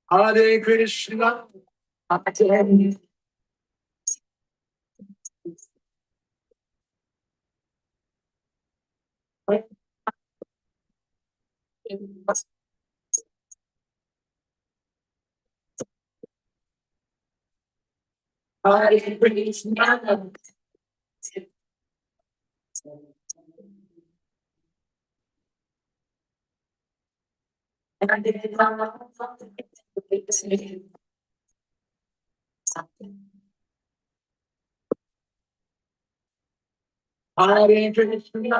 Hare Krishna, Hare Krishna. Hare Krishna.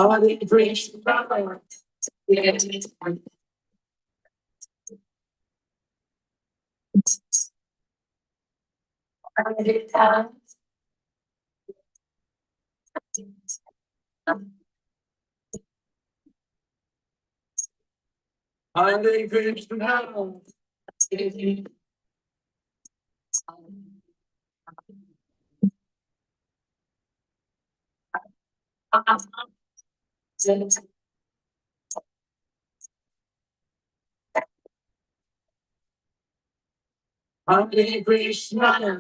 Hare Krishna. Hare Krishna. Hare Krishna.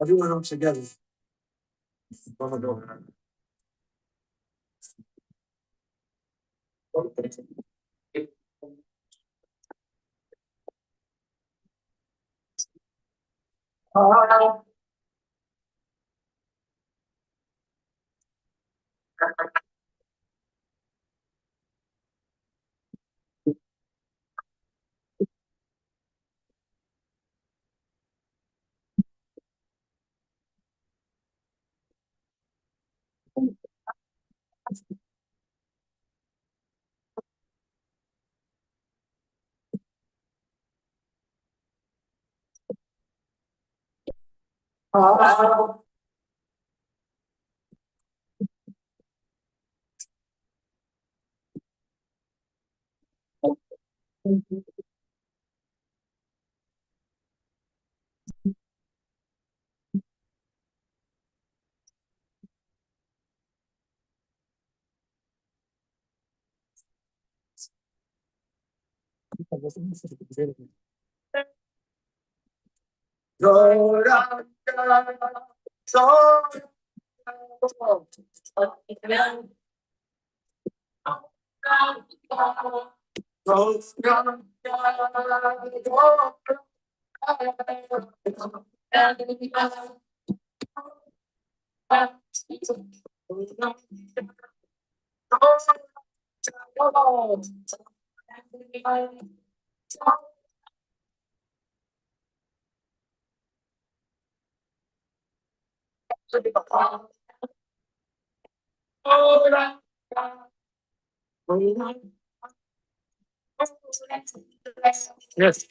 Everyone else together. Yes.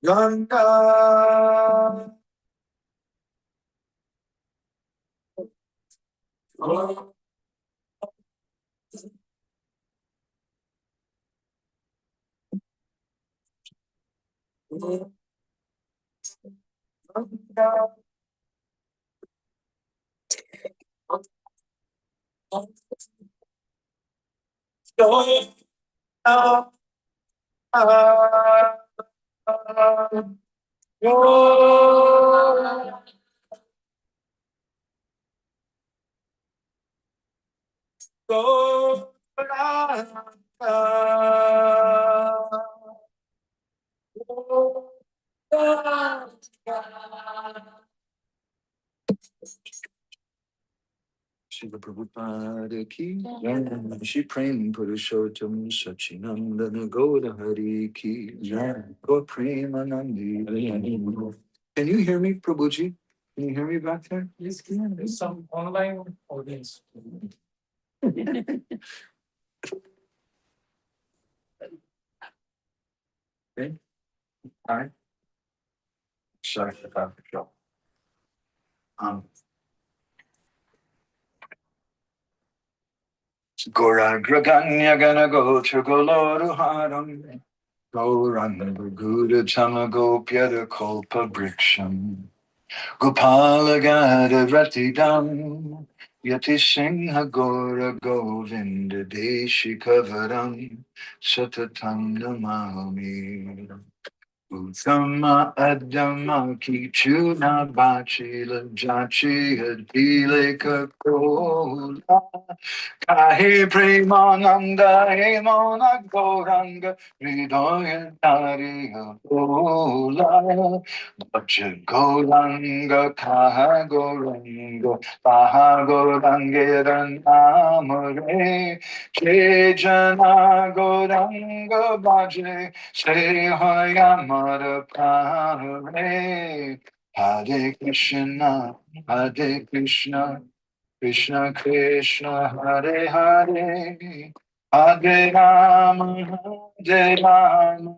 Ganga. Shiva Prabhupada ki jai, Shri Prem Purushottam Sachinandana Gaura Hari ki jai, Gaur Premanandi Hari Hari. Can you hear me, Prabhuji? Can you hear me back there? Yes, can. There's some online audience. Okay. All right. Sorry for that. Um, Gauragraganya Gana Gotra Goloruharam Gauranga Gura Chama Gopyada Kolpa Briksham Gopala Gada Ratidam Yati Singha Gora Govinda Deshikavaram Satatam Namami Uttama Adama Kichuna Bachila Jachi Adile Kakola Kahe Premananda Hemona Goranga Hridoya Dariya Ola Bhaja Goranga Kaha Goranga Paha Gorangeran Amare Jana Goranga Bhaje Shri Hoyamara Prare Hare Krishna Krishna Krishna Hare Hare, Hare Rama Hare Rama,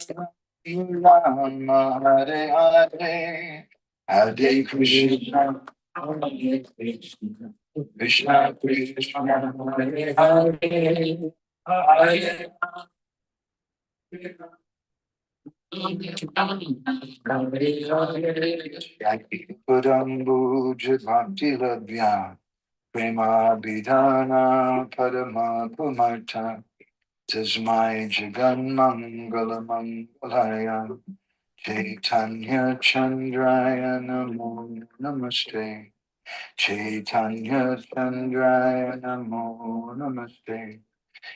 Rama Hare Hare, Hare Krishna Hare Krishna, Krishna Krishna Hare Hare, Hare Purambuja Bhakti Labhya Prema Bidana Padama Pumarta Tasmai Jagan Mangala Mangalaya Chaitanya Chandraya Namo Namaste Chaitanya Chandraya Namo Namaste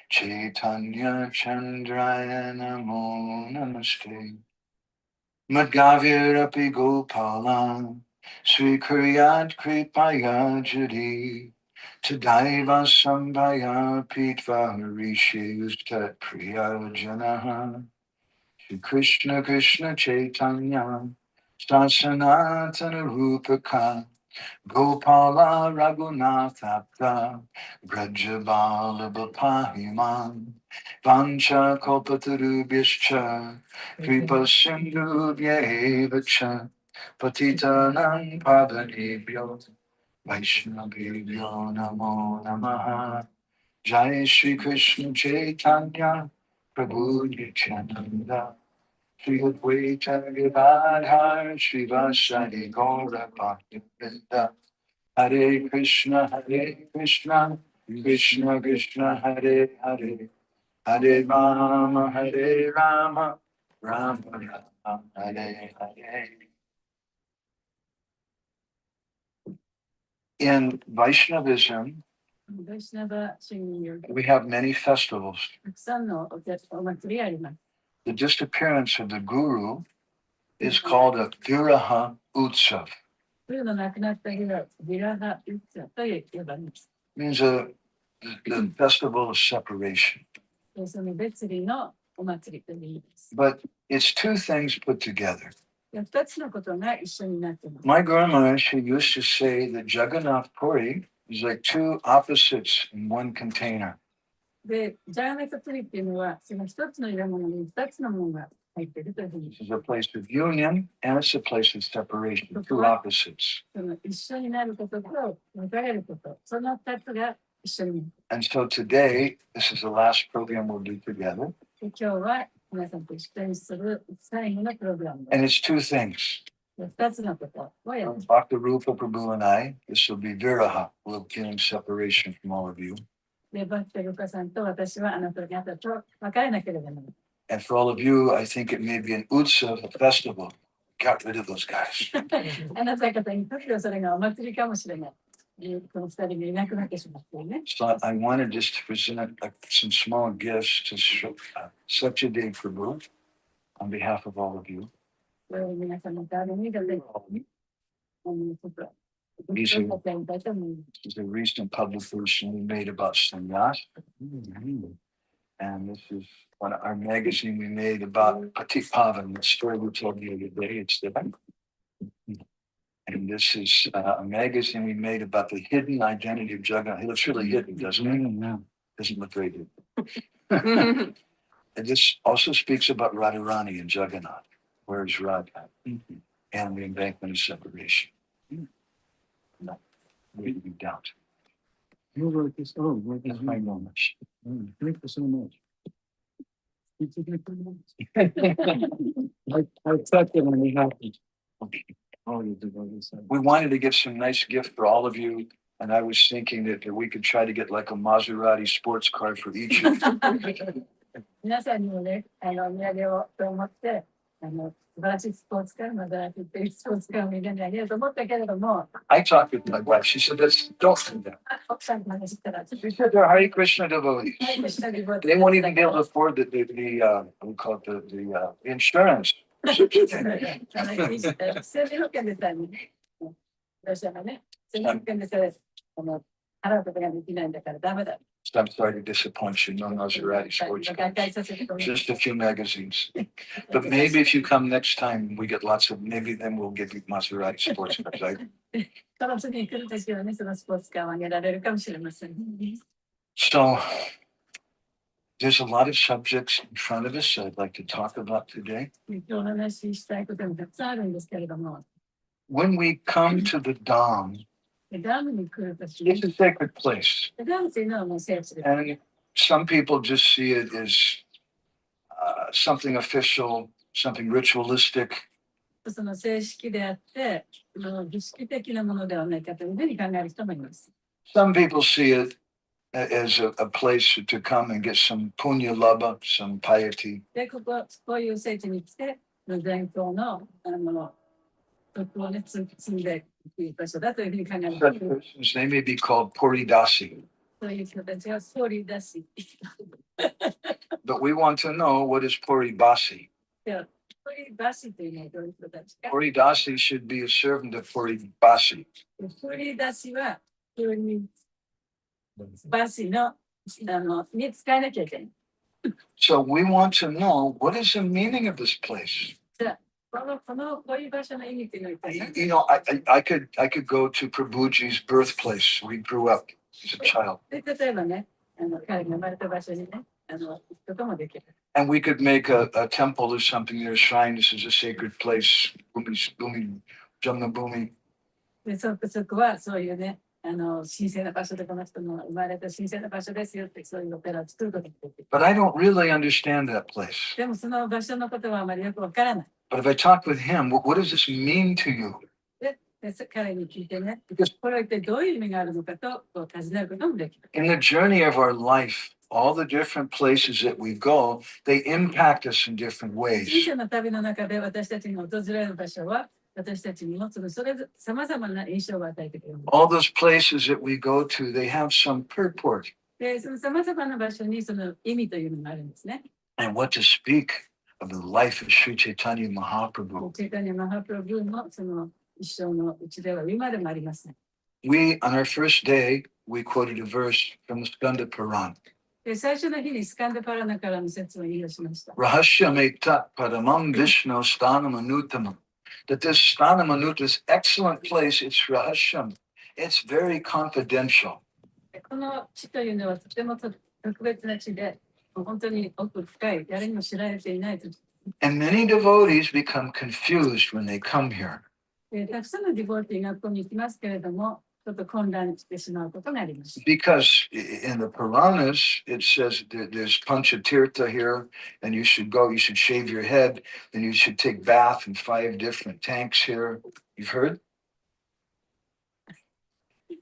Chaitanya Chandraya Namo Namaste Madhgavirapi Gopala Sri Kuryat Kripaya Jari Tadaiva Sambhaya Pitva Rishis Tat Priya Janaha Shri Krishna Krishna Chaitanya Sasanatana Rupaka Gopala Raghunatha Brajabala Bapahiman Vancha Kalpatarubhyascha Kripa Sindhubhyaevacha Patitanang Pavanebhyo Vaishnavebhyo Namo Namaha Jai Shri Krishna Chaitanya Prabhu Nityananda Shri Advaita Gadadhar Shri Vasadi Gaura Bhaktivedanta Hare Krishna, Krishna Krishna, Hare Hare, Hare Rama, Rama Rama, Hare Hare. In Vaishnavism, we have many festivals. The disappearance of the Guru is called a Viraha Utsav. Means the festival of separation. But it's two things put together. My Guru Maharaj, she used to say that Jagannath Puri is like two opposites in one container. This is a place of union and it's a place of separation, two opposites. And so today, this is the last program we'll do together. And it's two things. Bhakta Rupa Prabhu and I, this will be Viraha, we'll feeling separation from all of you. And for all of you, I think it may be an Utsav, a festival. Got rid of those guys. So I wanted just to present some small gifts to Satyadev Prabhu on behalf of all of you. These is a recent publication we made about sannyas. And this is our magazine we made about Patik Pavan, the story we told the other day. It's there. And this is a magazine we made about the hidden identity of Jagannath. He looks really hidden, doesn't he? No. Doesn't look very good. And this also speaks about Radharani and Jagannath. Where is Radha? And the embankment of separation. No, we doubt. You wrote this. Oh, that's my moment. Thank you so much. I thought that when it happened. We wanted to give some nice gift for all of you, and I was thinking that we could try to get like a Maserati sports car for each of you. I talked with my wife. She said, don't do that. She said they're Hare Krishna devotees. They won't even be able to afford the we call it the insurance. I'm sorry to disappoint you. No Maserati sports cars. Just a few magazines. But maybe if you come next time, we get lots of, maybe then we'll give you Maserati sports cars. その次に来るときはね、そのスポーツカーをあげられるかもしれません。So there's a lot of subjects in front of us I'd like to talk about today. 今日お話ししたいこともたくさんあるんですけれども、When we come to the Dham, ダムに来るとき、 it's a sacred place. ダムというのはもう聖地です。And some people just see it as something official, something ritualistic. その正式であって、儀式的なものではないかというふうに考える人もいます。Some people see it as a place to come and get some punya labha, some piety. で、こういう聖地に来て、伝統の徳をね、積んでいく場所だというふうに考える。Such persons, they may be called Puridasi. そういう人たちはポリダシ。But we want to know what is Puribasi. ポリダシというのはどういう人たちか。Puridasi should be a servant of Puribasi. ポリダシはポリバシのに使えなきゃいけない。So we want to know what is the meaning of this place. じゃあこういう場所の意味っていうのは一体何？ You know, I could go to Prabhuji's birthplace. We grew up as a child. で例えばね、彼が生まれた場所にね、行くこともできる。And we could make a temple or something there, a shrine. This is a sacred place. Bhumi, Jamna Bhumi. でそこはそういうね、神聖な場所でこの人の生まれた神聖な場所ですよってそういうオペラを作ることができる。But I don't really understand that place. でもその場所のことはあまりよくわからない。But if I talk with him, what does this mean to you? で彼に聞いてね、これは一体どういう意味があるのかと尋ねることもできる。In the journey of our life, all the different places that we go, they impact us in different 人 ways. 生の旅の中で私たちが訪れる場所は私たちに持つそれぞれ様々な印象を与えてくれる。All those places that we go to, they have some purport. で、その様々な場所にその意味というのがあるんですね。And what to speak of the life of Sri Chaitanya Mahaprabhu. チェイタニャ・マハプラブーのその一生のうちでは今でもありますね。We, on our first day, we quoted a verse from the Skanda Puran. で、最初の日にスカンダパラナからの説を引用しました。Rahasya Metat Paramam Vishnu Stanam Anutamam. That this Stanam Anut, this excellent place, it's Rahasya. It's very confidential. この地というのはとても特別な地で、本当に奥深い、誰にも知られていないと。And many devotees become confused when they come here. たくさんのディボーティーがここに行きますけれども、ちょっと混乱してしまうことがあります。Because in the Puranas, it says there's Panchatirtha here, and you should shave your head, and you should take bath in 5 different tanks here. You've heard?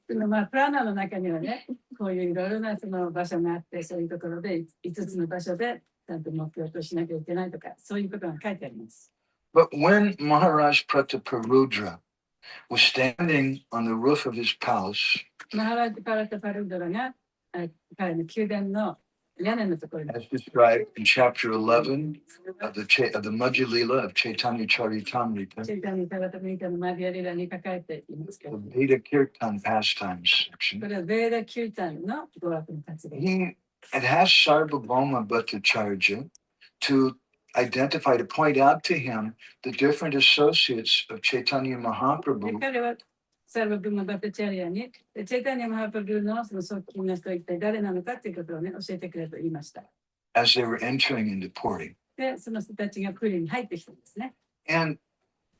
プラナの中にはね、こういういろいろなその場所があって、そういうところで5つの場所でちゃんと目標としなきゃいけないとか、そういうことが書いてあります。But when Maharaj Prataparudra was standing on the roof of his palace, マハラジ・パラタパルドラが彼の宮殿の屋根のところに as described in chapter 11 of the Madhya Lila of Chaitanya Charitamrita, チェイタニパラタミータのマディアリラに書かれていますけ the ど、 Veda Kirtan pastimes こ section, れはベーダ・キュータンの語学の活動。it has Sarvabhauma Bhattacharya to identify, to point out to him the different associates of Chaitanya で Mahaprabhu 彼はサルバブマ・バタチャリアにチェイタニャ・マハプラブのその側近の人は一体誰なのかということをね、教えてくれと言いました。as they were entering into Puri. で、その人たちがプリに入ってきたんですね。And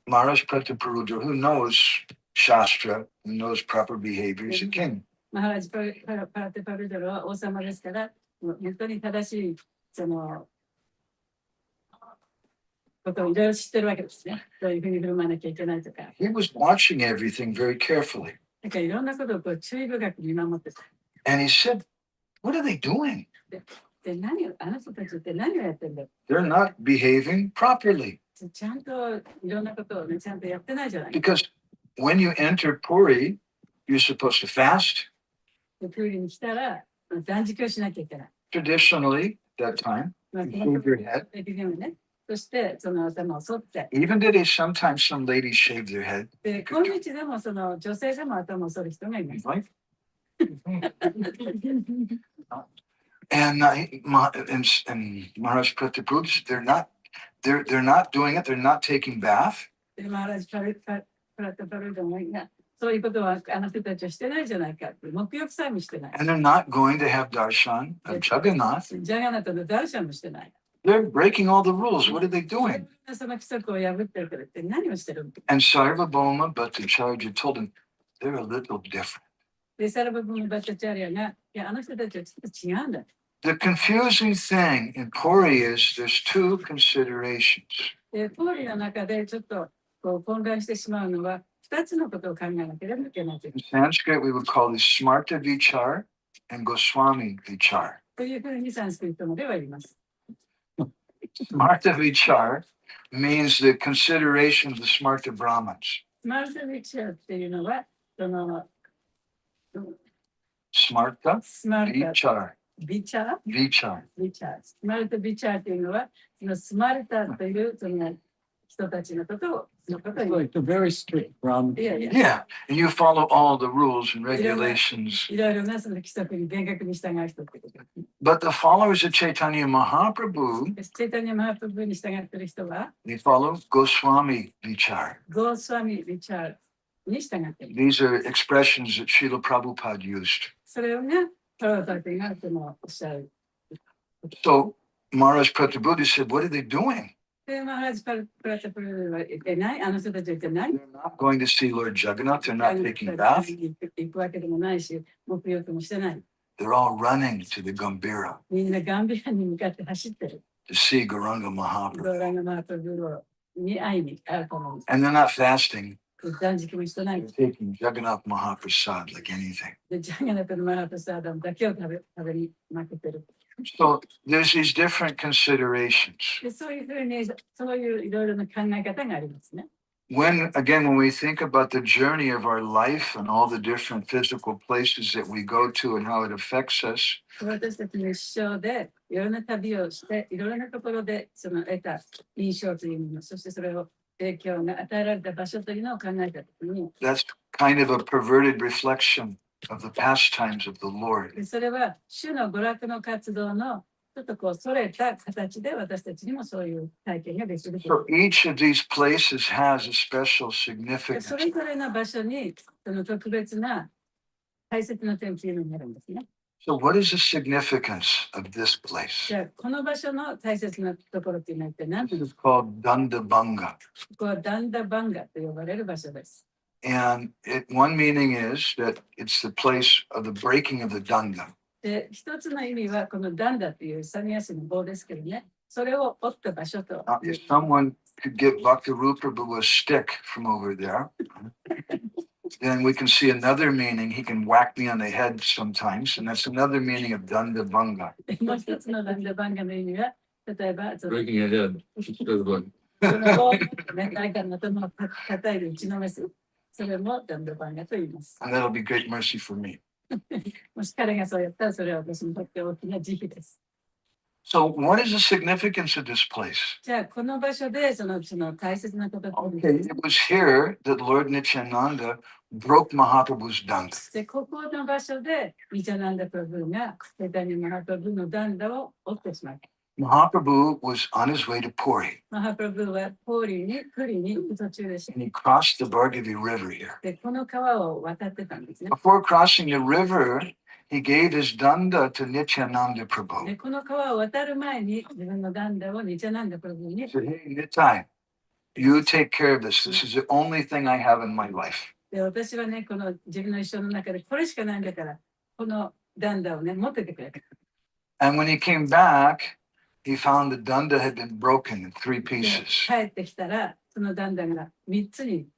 Maharaj Prataparudra, who knows Shastra, who knows proper behavior, is a king. マハラジ・パラテパルドラは王様ですから、本当に正しいそのことをいろいろ知ってるわけですね。どういうふうに振る舞わなきゃいけないとか。He was watching everything very carefully. だからいろんなことを注意深く見守ってた。And he said, what are they doing? で、あの人たちって何をやってるんだ。 They're not behaving properly. ちゃんといろんなことをね、ちゃんとやってないじゃない。 Because when you enter Puri, you're supposed to fast. で、プールに来たら断食をしなきゃいけない。 Traditionally, that time, you shave your head. ね、そしてその頭を剃って。 Even today, sometimes some ladies shave their head. で、今日でもその女性でも頭を剃る人がいます。Right? And Maharaj Prataprudh, they're not doing it. They're not taking bath. で、マハラジパラタパルダが、いや、そういうことはあの人たちはしてないじゃないかって、沐浴さえもしてない。And they're not going to have darshan of Jagannath. ジャガナタのダルシャンもしてない。They're breaking all the rules. What are they doing? その規則を破ってるからって何をしてるの？ And Sarvabhauma Bhattacharya told him, they're a little different. で、サラバブムバッタチャリアが、いや、あの人たちはちょっと違うんだ。The confusing thing in Puri is there's two considerations. で、ポーリの中でちょっとこう混乱してしまうのは、2つのことを考えなければいけない。 In Sanskrit, we would call this Smarta Vichar and Goswami Vichar. というふうにサンスクリット語では言います。Smarta Vichar means the consideration of the Smarta Brahmins. スマルタビチャーっていうのは、その、Smarta スマルタ Vichar. ビチャー Vichar. ビチャー。スマルタビチャーっていうのは、そのスマルタというその人たちのことを、Like the very strict Brahmin. Yeah, and you follow all the rules and regulations. いろいろなその規則に厳格に従う人ってこと。 But the followers of Chaitanya Mahaprabhu, チェイタニア・マハプラブに従っている人は、 they follow Goswami Vichar. ゴースワミ・ビチャーに従っている。 These are expressions that Srila Prabhupada used. それをね、プロタティがそのおっしゃる。 So Maharaj Pratabuddha said, what are they doing? で、マハラジプラタプルは言ってない、あの人たちは言ってない。 They're not going to see Lord Jagannath. They're not taking bath. 行くわけでもないし、沐浴もしてない。 They're all running to the Gambhira みんなガンビラに向かって走ってる。 to see Gauranga ゴ Mahaprabhu. ーランガマハプラブに会いに会うと思うんです。 And they're not fasting. 断食もしてない。 They're taking Jagannath Mahaprasad like anything. で、ジャガナタのマハプサーダムだけを食べに負けてる。 So there's these different considerations. で、そういうふうに、そういういろいろな考え方がありますね。 When we think about the journey of our life and all the different physical places that we go to and how it affects us, 私たちの一生でいろんな旅をして、いろんなところでその得た印象というもの、そしてそれを影響が与えられた場所というのを考えたときに、 that's kind of a perverted reflection of the pastimes of the Lord. でそれは主の娯楽の活動のちょっとこうそれた形で私たちにもそういう体験ができる。 So each of these places has a special でそ significance. れぞれの場所にその特別な大切な点というのになるんですね。 So what is the significance of this place? じゃあこの場所の大切なところっていうのは一体何 This です is called Danda Bhanga. か？ここはダンダバンガと呼ばれる場所です。 And one meaning is that it's the place of the breaking of the Danda. で、一つの意味はこのダンダというサニヤシの棒ですけどね、それを折った場所と。 Now, if someone could get Bhakti Rupa a stick from over there, then we can see another meaning. He can whack me on the head sometimes, and that's another meaning of Danda Bhanga. もう一つのダンダバンガの意味は、例えば、その Breaking your head. Good one. 棒をね、誰かの頭を叩いて打ちのめす。それもダンダバンガと言います。 And that'll be great mercy for me. もし彼がそうやったら、それは私にとって大きな慈悲です。 So what is the significance of this place? じゃあ、この場所でその大切なことっていうの Okay, it was here that Lord Nityananda broke Mahaprabhu's danda. で、ここの場所で、ニチャナンダプラブーが、チェタニマハプラブーのダンダを折ってしまう。 Mahaprabhu was on his way to Puri, マハプラブーはポーリに、プリに行く途中でした。 and he crossed the Bhargavi River here. で、この川を渡ってたんですね。 Before crossing the river, he gave his danda to Nityananda で、 Prabhu. この川を渡る前に、自分のダンダをニチャナンダプラブーに He、said, hey, Nitai, you take care of this. This is the only thing I have in my life. で、私はね、この自分の一生の中でこれしかないんだから、このダンダをね、持っててくれ。 And when he came back, he found the danda had been broken in 3 pieces. 帰ってきたら、そのダンダが3つに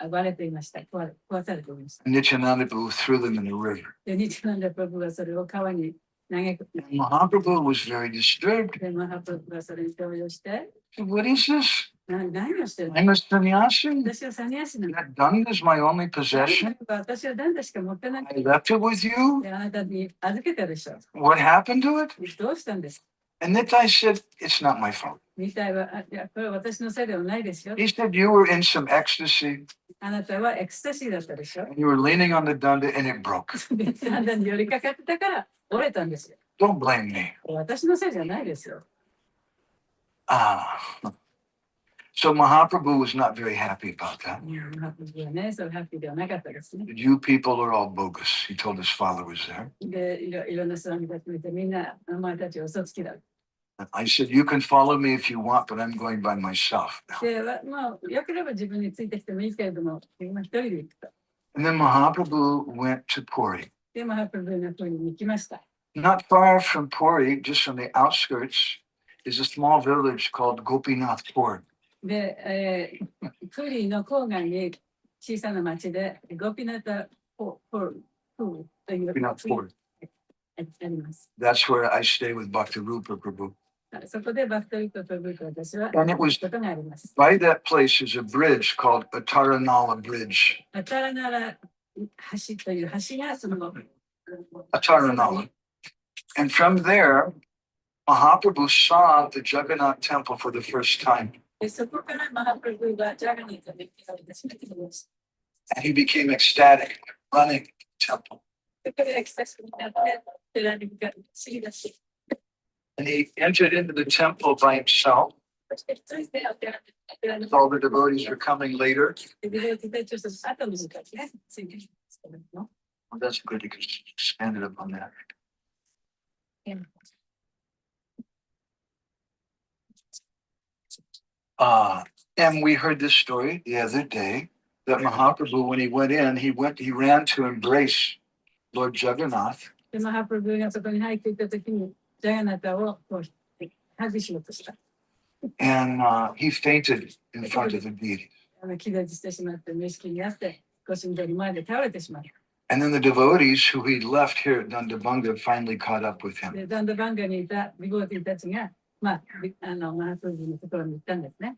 割れていました。壊されていました。 Nityananda Prabhu threw them in the river. で、ニチャナンダプラブーはそれを川に投げ込んで、 Mahaprabhu was very disturbed. で、マハプラブーはそれに動揺して、 What is this? 何をしてるの？ I'm a sannyasi. 私はサニヤシなの。 That danda is my only possession. 私はダンダしか持ってない。 I left it with you. で、あなたに預けたでしょ。 What happened to it? どうしたんですか？ And Nitai said, it's not my fault. みたいは、いや、これは私のせいではないですよ。 He said, you were in some ecstasy あなたはエクスタシーだったでしょ。 and you were leaning on the danda and it broke. で、ダンダに寄りかかってたから折れたんですよ。 Don't blame me. 私のせいじゃないですよ。 Ah. So Mahaprabhu was not very happy about that. マハプルはね、そうハッピーではなかったですね。 You people are all bogus. He told his followers there. で、いろんな人が見てみんなお前たち嘘つきだ。 I said, you can follow me if you want, but I'm going by myself now. で、まあ、よければ自分についてきてもいいけれども、今一人で行くと。 And then Mahaprabhu went to Puri. で、マハプルの国に行きました。 Not far from Puri, just from the outskirts, is a small village called Gopinath Pur. で、プリの郊外に小さな町で、ゴピナタポールという Gopinath Pur. あります。 That's where I stay with Bhakti Rupa Prabhu. そこでバクトリとプブと私は And it 行 was くことがあります。 by that place is a bridge called Ataranala Bridge. アタラナラ橋という橋がその Ataranala. And from there, Mahaprabhu saw the Jagannath temple for the first time. でそこからマハプルがジャガニーとできたので初めて見ました。 And he became ecstatic, running the temple. そこでエキサスになって寺に向かって走り出し、 And he entered into the temple by himself. そして一人でお寺に All the devotees were coming later. ビデオでちょっと後の時間ね、ついてきますけども。 Well, that's good. He expanded upon that. And we heard this story the other day that Mahaprabhu, when he went in, he ran to embrace Lord Jagannath. で、マハプルがそこに入っていったときに、ジャガナタをこうハグしようとした。 And he fainted in front of the deity. 気絶してしまって、無意識になって、ご神殿の前で倒れてしまった。 And then the devotees who he'd left here at Danda Bhanga finally caught up with him. で、ダンダバンガにいたビゴーティたちが、まあ、マハプルのところに行ったんですね。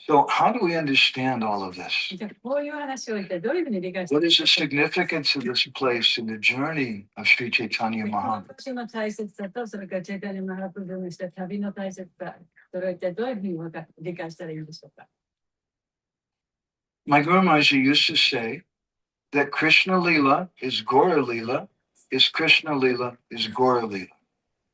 So how do we understand all of this? じゃあこういう話を一体どういうふうに理解して What is the significance of this place in the journey of Sri Chaitanya この Mahaprabhu? 場所の大切さと、それからチェイタニアマハプルのした旅の大切さ、それを一体どういうふうに理解したらいいんでしょうか。 My Guru Maharaj used to say that Krishna Lila is Gora Lila, is Krishna Lila is Gora Lila.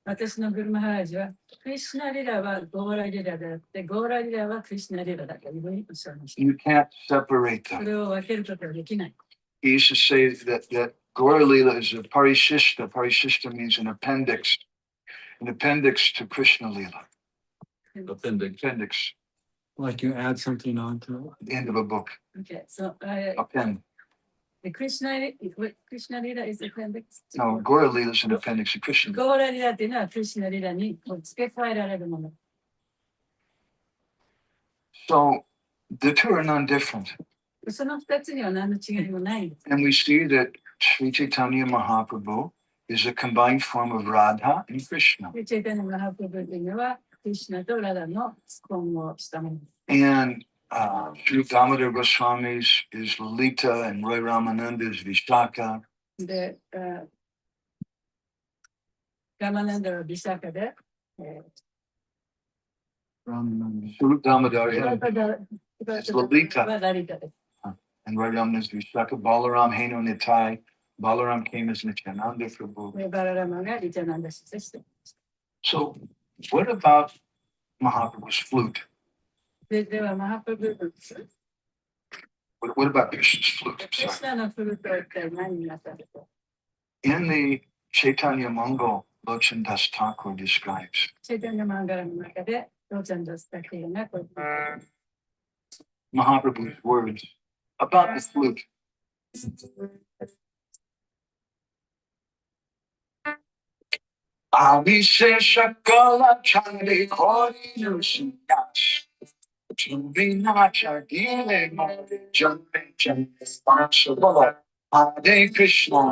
私のグルマハラジは、クリシュナリラはゴーラリラであって、ゴーラリラはクリシュナリラだというふうにおっしゃいました。 You can't separate そ them. れを分けることはできない。 He used to say that Gora Lila is a parishishta. Parishishta means an appendix to Krishna Lila. Appendix. Appendix, Like you add something onto it. the end of a book. Okay, so, Append. the Krishna Lila is the appendix. No, Gora Lila is an appendix to Krishna Lila. ゴーラリラっていうのはクリシュナリラに付け加えられるもの。 So the two are non-different. その二つには何の違いもないんです。 And we see that Sri Chaitanya Mahaprabhu is a combined form of Radha and Krishna. でチェイタニアマハプルというのは、クリシュナとラダの混合したものです。 And Sri Damodar Goswami's is Lalita and Roy Ramananda is Vishaka. で、ガマナンダはビシャカで、 Sri Damodar is Lalita はラリタです。 and Roy Ramananda is Vishaka. Balaram Heno Nitai. Balaram came as Nityananda Prabhu. で、バララマがリチャナンダシスしています。 So what about Mahaprabhu's flute? では、マハプルの What about Krishna's flute? クリシュナのフルートは一体何になったんでしょう。 In the Chaitanya Mangal, Lochan Das Thakur describes チェイタニアマンガラの中で、ローチャンダスタキーがこういう Mahaprabhu's words about the flute. Abhishekala Chandi Kori Nusindas. Chubinacha Dile Jambe Jambe Hare Krishna.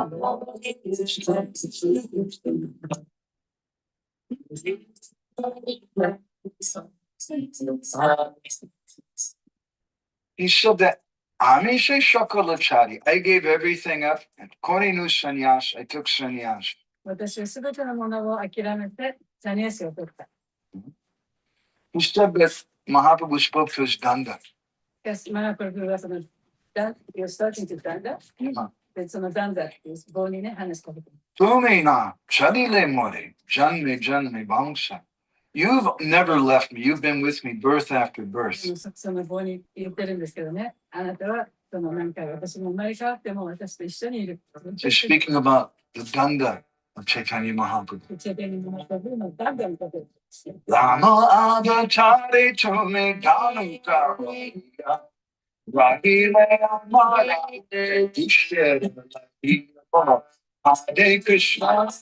He said that Amishe Shakalachari, I gave everything up, and Korinu Sanyas, I took sannyas. 私はすべてのものを諦めて、サニアシを取った。 He said that Mahaprabhu spoke to his Danda. しかし、マハプルはその、You're starting to Danda? で、そのダンダっていう棒にね、話しかけて。Tumina, Chadile More, Janme Janme Bangsa. You've never left me. You've been with me birth after birth. その棒に言ってるんですけどね。あなたは、その何回私も生まれ変わっても私と一緒にいる。He's speaking about the Danda of Chaitanya Mahaprabhu. チェペニの中でのダンダのことですね。Rama Avatare Tume Dhanuka Rahile Amara Ishtere Hare Krishna. Rama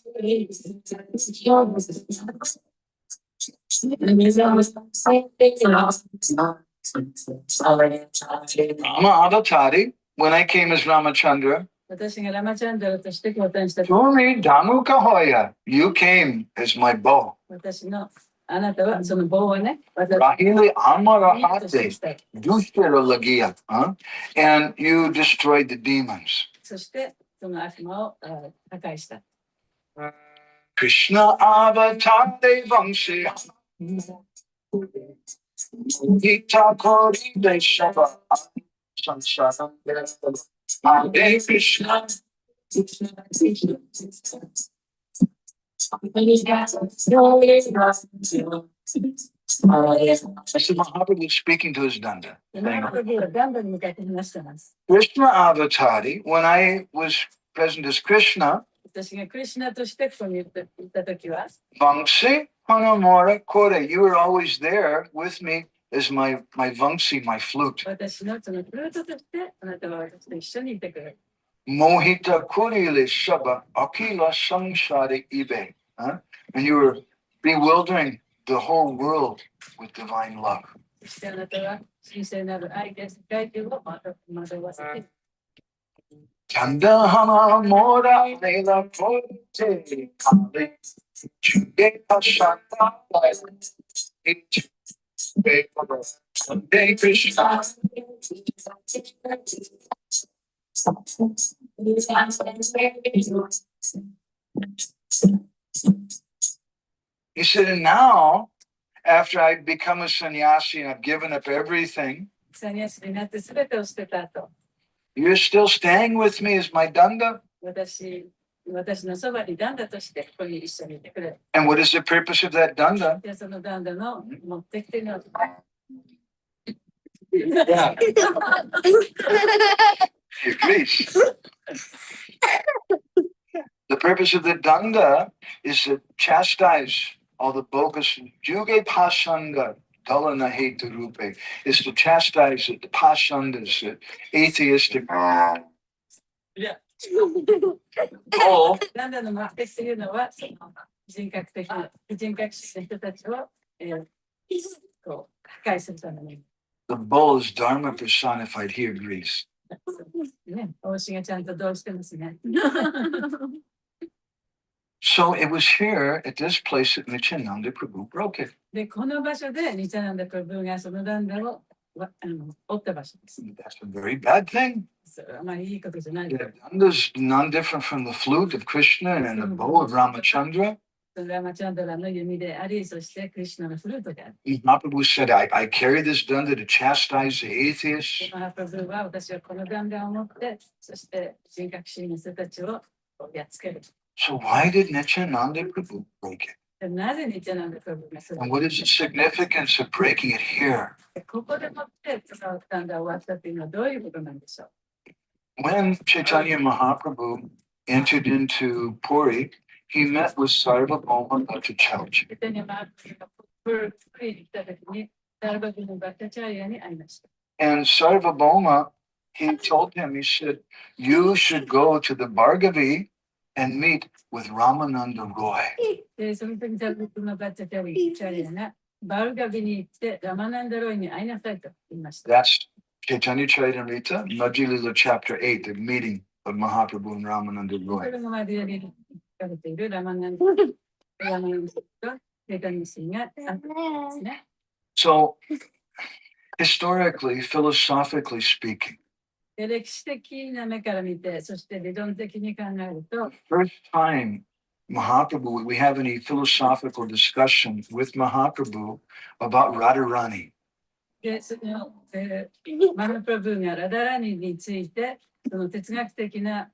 Avatari, when I came as Ramachandra, 私がラマチャンドラとして交代した。 Tumi Dhanuka Hoya, you came as my bow. 私のあなたはその棒をね、私 Rahile Amara にとして Hate したい。 Dushtere Lagia, and you destroyed the demons. そしてその悪魔を破壊した。 Krishna Avatare Vamshi Gita Kori Deshava Sansaram Hare Krishna. So Mahaprabhu is speaking to his Danda. マハプラブはダンダに向かって話してます。 Krishna Avatari, when I was present as Krishna, 私がクリシュナとしてここに言ったときは、 Vamsi Hanamora Kore, you were always there with me as my Vamsi, my flute. 私のそのフルートとしてあなたは私と一緒にいてくれる。 Mohita Kurile Shaba Akila Samsari Ibe. And you were bewildering the whole world with divine love. そしてあなたは神聖なる愛で世界中を惑わせて、 Danda Hama Mora Lela Pote Kale Chuge Pashata Hare Krishna. He said, and now, after I've become a sannyasi and I've given up everything, サニヤシになって全てを捨てた後、 you're still staying with me as my Danda? 私のそばにダンダとしてここに一緒にいてくれる。 And what is the purpose of that Danda? で、そのダンダの目的というのは、 Yeah. He agrees. The purpose of the Danda is to chastise all the bogus Juge Pasanga Dalana Heta Rupe, is to chastise the Pasandas, the atheistic. ダンダの目的というのは、その人格的な、人格主義の人たちを、こう破壊するために。 The bull is Dharma personified, he agrees. ね、王子がちゃんとどうしてますね。 So it was here at this place that Nityananda Prabhu broke it. で、この場所でニチャナンダプラブがそのダンダを折った場所です。 That's a very bad thing. それはまあいいことじゃない。 The Danda's none different from the flute of Krishna and the bow of Ramachandra. ラマチャンドラの弓であり、そしてクリシュナのフルートである。 Mahaprabhu said, I carry this Danda to chastise the atheists. マハプラブは私はこのダンダを持って、そして人格主義の人たちをやっつける。 So why did Nityananda Prabhu break it? でなぜニチャナンダプラブがそれを And what is the significance of breaking it here? ここでもってそのダンダを終わったというのはどういうことなんでしょう。 When Chaitanya Mahaprabhu entered into Puri, he met with Sarvabhauma Bhattacharya. でにマークがプーリに来た時に、ダルバグのバッタチャーヤに会いました。 And Sarvabhauma, he told him, he said, you should go to the Bhargavi and meet with Ramananda Roy. で、その時ダルバグのバッタチャーヤがバルガビに行ってラマナンダロイに会いなさいと言いました。 That's Chaitanya Charitamrita, Majjhilila chapter 8, the meeting of Mahaprabhu and Ramananda こ Roy. れがまでやり書かれているラマナンダとペタニシンがあったんですね。 So, historically, philosophically speaking, で、歴史的な目から見て、そして理論的に考えると、 first time Mahaprabhu, we have any philosophical discussion with Mahaprabhu about Radharani. で、そのマハプラブがラダラニについてその哲学的な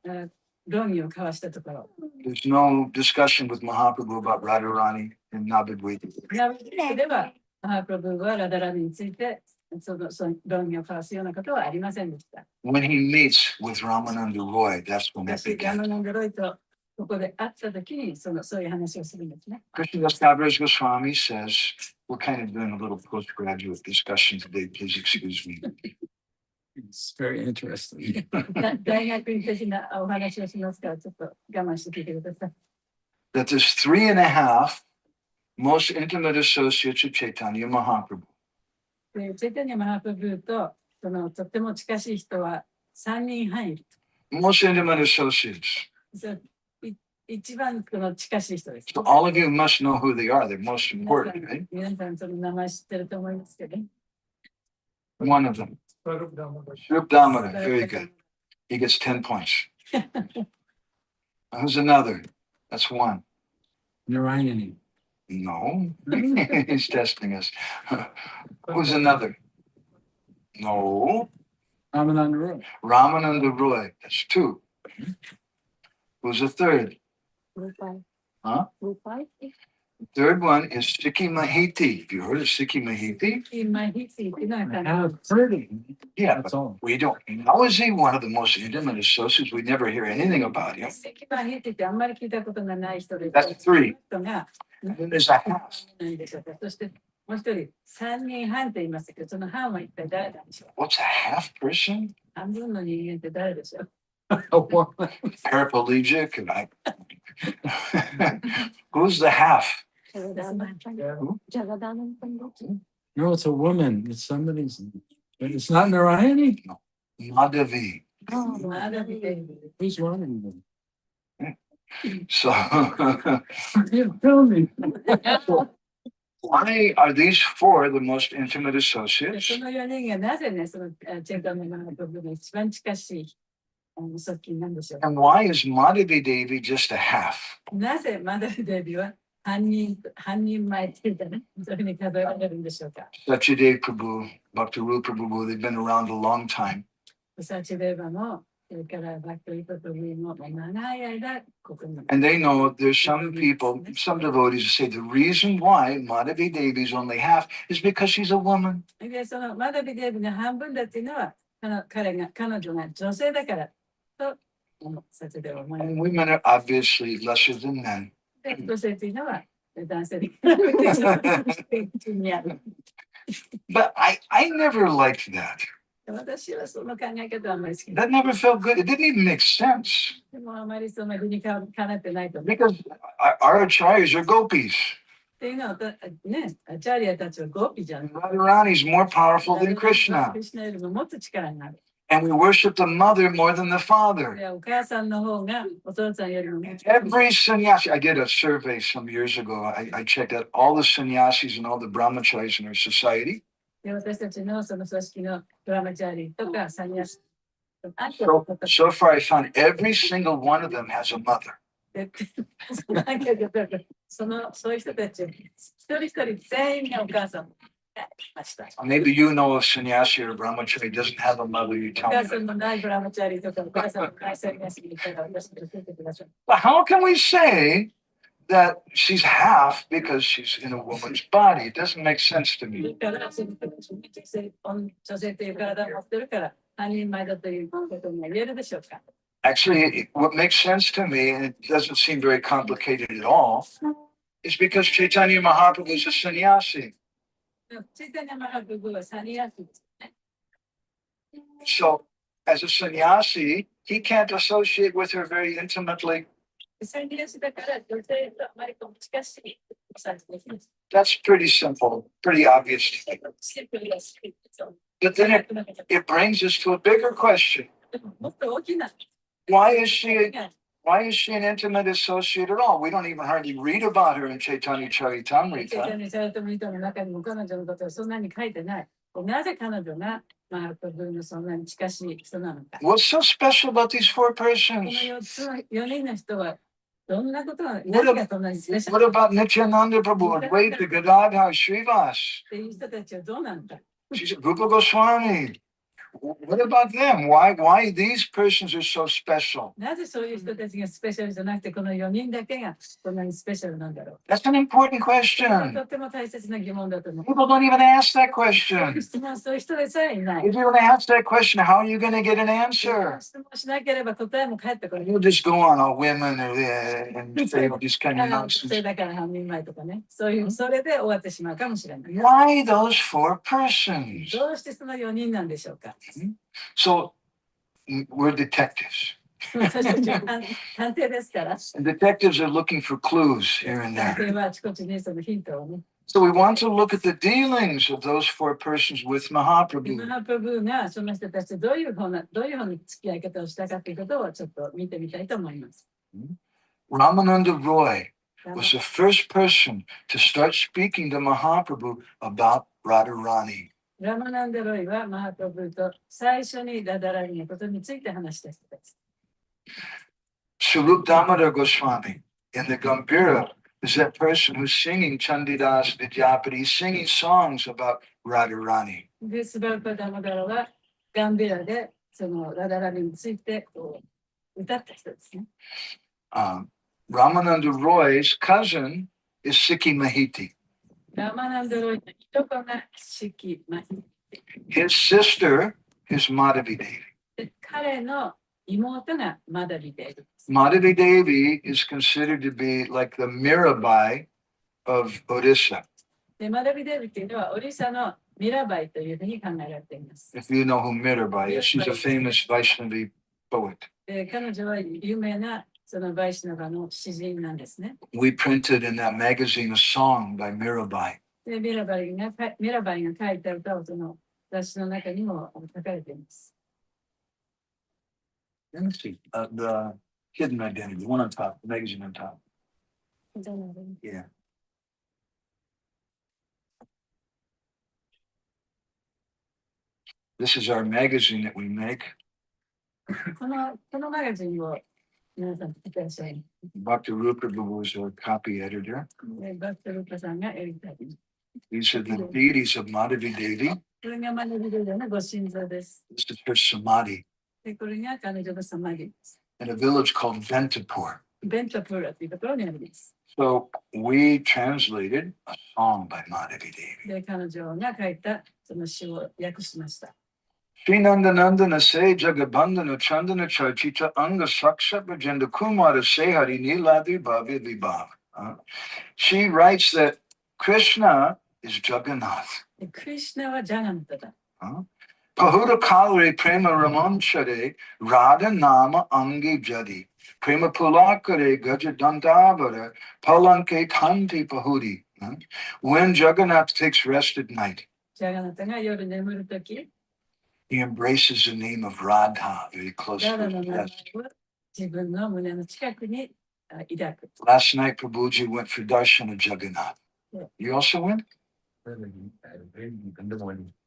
論議を交わしたところ。There's no discussion with Mahaprabhu about Radharani and Navadviti. では、マハプラブーはラダラニについてその論議を交わすようなことはありませんでした。When he meets with Ramananda Roy, that's when that ラ began. マナンダロイとここで会ったときにそういう話をするんですね。Krishnadas Kaviraj Goswami says, we're kind of doing a little postgraduate discussion today, please excuse me. It's very interesting. 大学院的なお話をしますから、ちょっと我慢して聞いてください。That there's 3.5 most intimate associates of Chaitanya Mahaprabhu. チェイタニャ・マハプラブーととっても近しい人は3人半いる。Most intimate associates. 一番近しい人です。So all of you must know who they are. They're most important, right? 皆さんその名前知ってると思いますけど。One of them. Shrup Damodar, very good. He gets 10 points. Who's another? That's one. Narayani. No, he's testing us. Who's another? No. Ramananda Roy. Ramananda Roy, that's 2. Who's a third? Huh? The third one is Sikhi Mahiti. Have you heard of Sikhi Mahiti? I have heard of him. Yeah, That's but all. we don't. How is he one of the most intimate associates? We never hear anything about him. That's 3. And then there's a half. そしてもう一人3人半と言いますけど、その半は一体誰なんでしょう。 What's a half person? 半分の人間って誰でしょう。 Paraplegic? And who's the half? No, it's a woman. It's somebody's. It's not Narayani. Madhavi. Who's one of them? So You tell me. why are these 4 the most intimate associates? その4人がなぜね、そのチェンタマナの部分が一番近しい側近なんでしょう。 And why is Madhavi Devi just a half? なぜマダビデビは半人前っていうかね、そういうふうに数えられるんでしょうか。Satyadev Prabhu, Bhakti Rupa Prabhu, they've been around a long time. サチデーバも、それからバックリポトビも長い間ここに。 And they know there's some people, some devotees who say the reason why Madhavi Devi is only half is because she's a woman. で、そのマダビデビが半分だっていうのは、彼女が女性だからと、サチデーバ思い And ます。 women are obviously lesser than men. 女性というのは男性に。 But I never liked that. 私はその考え方はあんまり好き That never felt good. It didn't even make sense でもあまりその理にかなってないとね。 because our acharyas are gopis. っていうのはね、アチャリアたちはゴーピじゃん。 Radharani is more powerful than ク Krishna. リシュナよりももっと力になる。 And we worship the mother more than the father. でお母さんの方がお父さんよりももっと Every sannyasi, I did a survey some years ago. I checked out all the sannyasis and all the brahmacharis in our society. で私たちのその組織のドラマチャーリーとかサニアス。 So far, I found every single one of them has a mother. そういう人たち、一人一人全員がお母さん。 Maybe you know a sannyasi or a brahmachari doesn't have a mother. You お tell 母 me. さんのないドラマチャーリーとかお母さんのないサニアスにいたら私に教えてください。 But how can we say that she's half because she's in a woman's body? It doesn't make sense to me. 女性という体を持ってるから半人前だということも言えるでしょうか。 Actually, what makes sense to me, and it doesn't seem very complicated at all, is because Chaitanya Mahaprabhu is a sannyasi. チェイタニャ・マハプブはサニアスですね。 So, as a sannyasi, he can't associate with her very intimately. サニアスだから女性とあまり近しいおされています。 That's pretty simple, pretty obvious. シンプルだし、 But then it brings us to a bigger question. もっと大きな。 Why is she an intimate associate at all? We don't even hardly read about her in Chaitanya チェイタ Charitamrita. ニャ・チャラタムリタの中にも彼女のことはそんなに書いてない。なぜ彼女がマハプブのそんなに近しい人なのか。 What's so special about these 4 この persons? 4人の人はどんなことが何がそんなにスペシャ What ル about Nityananda Prabhu, Advaita, Gadadhar, Srivas? っていう人たちはどうなんだ。 She's Rupa Goswami. What about them? Why these persons are so special? なぜそういう人たちがスペシャルじゃなくて、この4人だけがこんなにスペシャルなんだろう。 That's an important これは question. とっても大切な疑問だと思う。 People don't even ask that question. 質問する人でさえいない。 If you don't ask that question, how are you going to get an answer? 質問しなければ答えも返ってこない。 You'll just go on, oh, women, and say all this kind of 女 nonsense. 性だから半人前とかね。そういう、それで終わってしまうかもしれない。 Why those four persons? どうしてその4人なんでしょうか。 So we're detectives. 私たちは探偵ですから。 And detectives are looking for clues here and 探 there. 偵はあちこちにそのヒントをね。 So we want to look at the dealings of those four persons with マ Mahaprabhu. ハプラブーがその人たちとどういうふうな付き合い方をしたかということをちょっと見てみたいと思います。 Ramananda Roy was the first person to start speaking to Mahaprabhu about Radharani. ラマナンダロイはマハプラブーと最初にラダラリのことについて話した人です。 Swarup Damodar Goswami in the Gambhira is that person who's singing Chandidas Vidyapati, he's singing songs about Radharani. で、スバルパダマダラはガンベラでそのラダラリについてこう歌った人ですね。Ramananda Roy's cousin is Sikhi Mahiti. ラマナンダロイのいとこがシキマヒ。 His sister is Madhavi Devi. で、彼の妹がマダビデール。 Madhavi Devi is considered to be like the Mirabai of Odisha. で、マダビデールっていうのはオリサのミラバイというふうに考えられています。 If you know who Mirabai is, she's a famous Vaishnavi poet. で、彼女は有名なそのバイシナバの詩人なんですね。 We printed in that magazine a song by Mirabai. で、ミラバイが書いた歌をその雑誌の中にも書かれています。 Let me see. The Hidden Identity, the one on top, the magazine on top. Yeah. This is our magazine that we make. このマガジンを皆さん見てらっしゃい。 Dr. Rupert was our copy editor. で、バクトルパさんがやりたい。 These are the deities of Madhavi Devi. これがマダビデールのご神像です。 This is her samadhi で、これが彼女のサマディです。 in a village called Ventapur. ベンタプーラというところにあります。 So we translated a song by Madhavi Devi. で、彼女が書いたその詩を訳しました。 Sri Nandanandana Se Jagabandhana Chandana Charchita Anga Saksha Bhajenda Kumara Sehari Niladi Bhavya Vibhav. She writes that Krishna is Jagannath. で、クリシュナはジャガンタだ。 Pahuda Kalare Prema Ramanchare Radha Nama Angi Jadi. Prema Pulakare Gajadantavara Palanke Tanti Pahudi. When Jagannath takes rest at night, ジャガナタが夜眠るとき、 he embraces the name of Radha very close ダ to ラ his の名前 chest. を自分の胸の近くに抱く。 Last night, Prabhuji went for darshan of Jagannath. Yeah. You also went?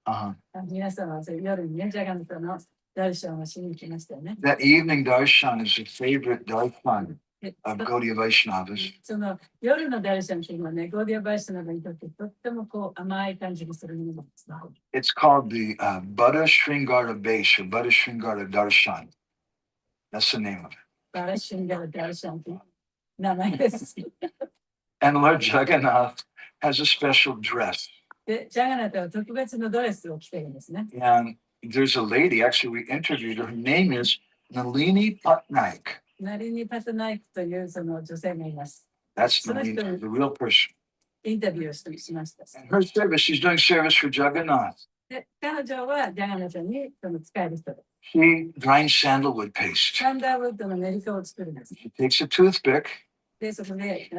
Uh-huh. 皆さんは夜にね、ジャガナタのダルシャンをしに行きましたよね。 That evening darshan is the favorite darshan で of Gaudiya Vaishnavas. その夜のダルシャンっていうのはね、ゴーディア・バイスナバにとってとってもこう甘い感じがするものなんですね。 It's called the Buddha Sringara Base or Buddha Sringara Darshan. That's the name of it. バラシンガル・ダルシャンという名前です。 And Lord Jagannath has a special dress. で、ジャガナタは特別のドレスを着ているんですね。 And there's a lady, actually we interviewed her, her name is Nalini Patnaik. ナリニ・パトナイクというその女性がいます。 That's So that's Nalini, the- the real person. インタビューをしました。 And her service, she's doing service for Jagannath. で、彼女はジャガナタにその使える人で、 She grinds sandalwood paste. サンダーウッドの練り粉を作るんです。 She takes a toothpick で、そこで、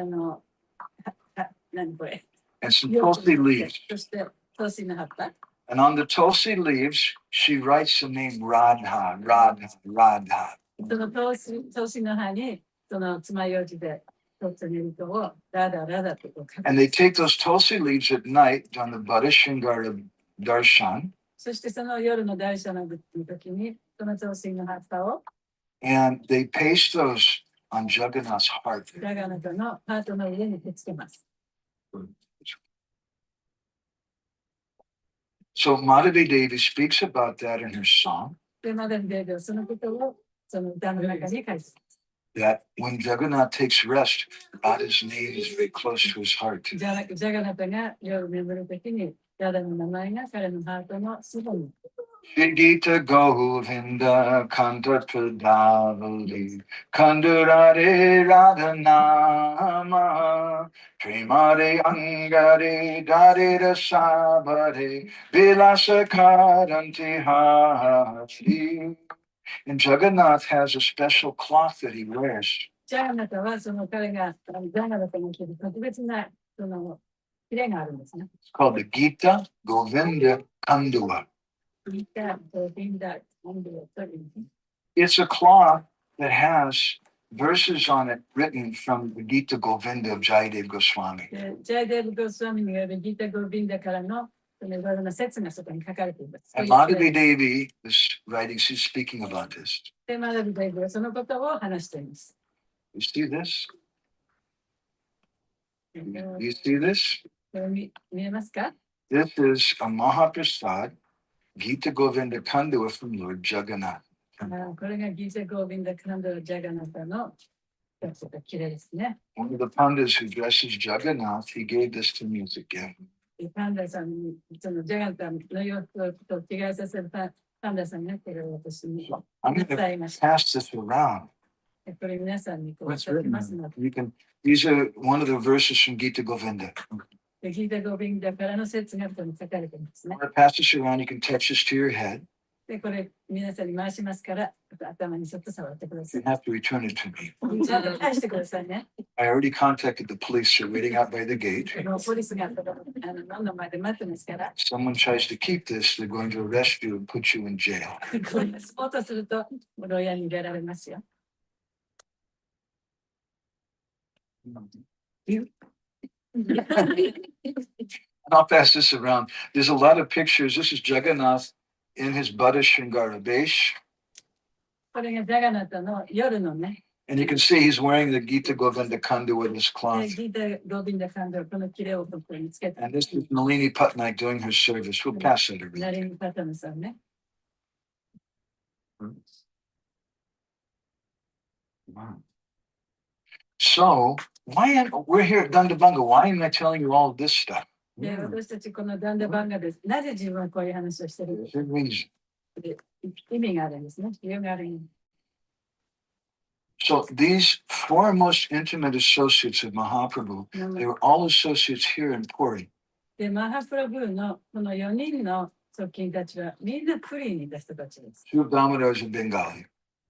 何これ and some tulsi leaves. そして、トウシの葉っぱ。 And on the tulsi leaves, she writes the name Radha, Radha, Radha. そのトウシの葉に、その爪楊枝で取った練り粉をラダラダとこう書く。 And they take those tulsi leaves at night on the Buddha Shingara Darshan, そしてその夜の大社の時に、そのトウシの葉っぱを and they paste those on Jagannath's heart. ジャガナタのハートの上にくっつけます。So Madhavi Devi speaks about that in her song. で、マダムデービはそのことをその歌の中に書いてます。That when Jagannath takes rest, Radha's name is very close to his heart. ジャガナタが夜眠るときに、ラダの名前が彼のハートのそばに。Shri Gita Govinda Kanta Pradavali Kandurare Radhanama Premare Angare Dare Rasabare Vilasa Karanti Hari. And Jagannath has a special cloth that he wears. ジャガナタはその彼がジャガナタに着る特別なそのヒレがあるんですね。It's called the Gita Govinda Kandua. It's a cloth that has verses on it written from the Gita Govinda of Jayadev Goswami. ジャイデーブ・ゴスワミによるギータ・ゴビンダからのいろいろな説がそこに書かれています。 And Madhavi Devi is writing, she's speaking about this. で、マダビデーブはそのことを話しています。You see this? You see this? 見えますか？ This is a Mahaprasad, Gita Govinda Kandua from Lord Jagannath. これがギータ・ゴビンダ・カンドラ・ジャガナタのちょっと綺麗ですね。One of the Pandas who dresses Jagannath, he gave this to me as a gift. パンダさんにそのジャガナタの洋服と着替えさせるパンダさんがこれを私に I'm going 伝え to ました。 pass this around. これ皆さんにこう What's 伝え written? ますので。 You can. These are one of the verses from Gita Govinda. ギータ・ゴビンダからの説がここに書かれていますね I'm。going to pass this around. You can touch this to your head. で、これ皆さんに回しますから、頭にちょっと触ってくださ You い。 have to return it to me. ちゃんと返してくださいね。 I already contacted the police. They're waiting out by the gate. ポリスが門の前で待ってますから。 If someone tries to keep this, they're going to arrest you and put you in jail. これスポートすると、牢屋に入れられますよ。 I'll pass this around. There's a lot of pictures. This is Jagannath in his Bada Shringara Besh. これがジャガナタの夜のね、 And you can see he's wearing the Gita Govinda Kanda with his ギ cloth. ータ・ゴビンダカンドラこのキレをここにつけて、 And this is Nalini Patnaik doing her service. We'll pass it ナ around. リン・パタムさんね。 Wow. So, we're here at Danda Bhanga. Why am I telling you all of this stuff? で、私たちこのダンダバンガです。なぜ自分はこういう話をしてる There's a reason. 意味があるんですね。理由があるんです。 So these four most intimate associates of Mahaprabhu, they were all associates here in Puri. で、マハプラブーのこの4人の側近たちはみんなプリーにいた人たちです。 Two Damodar is a Bengali.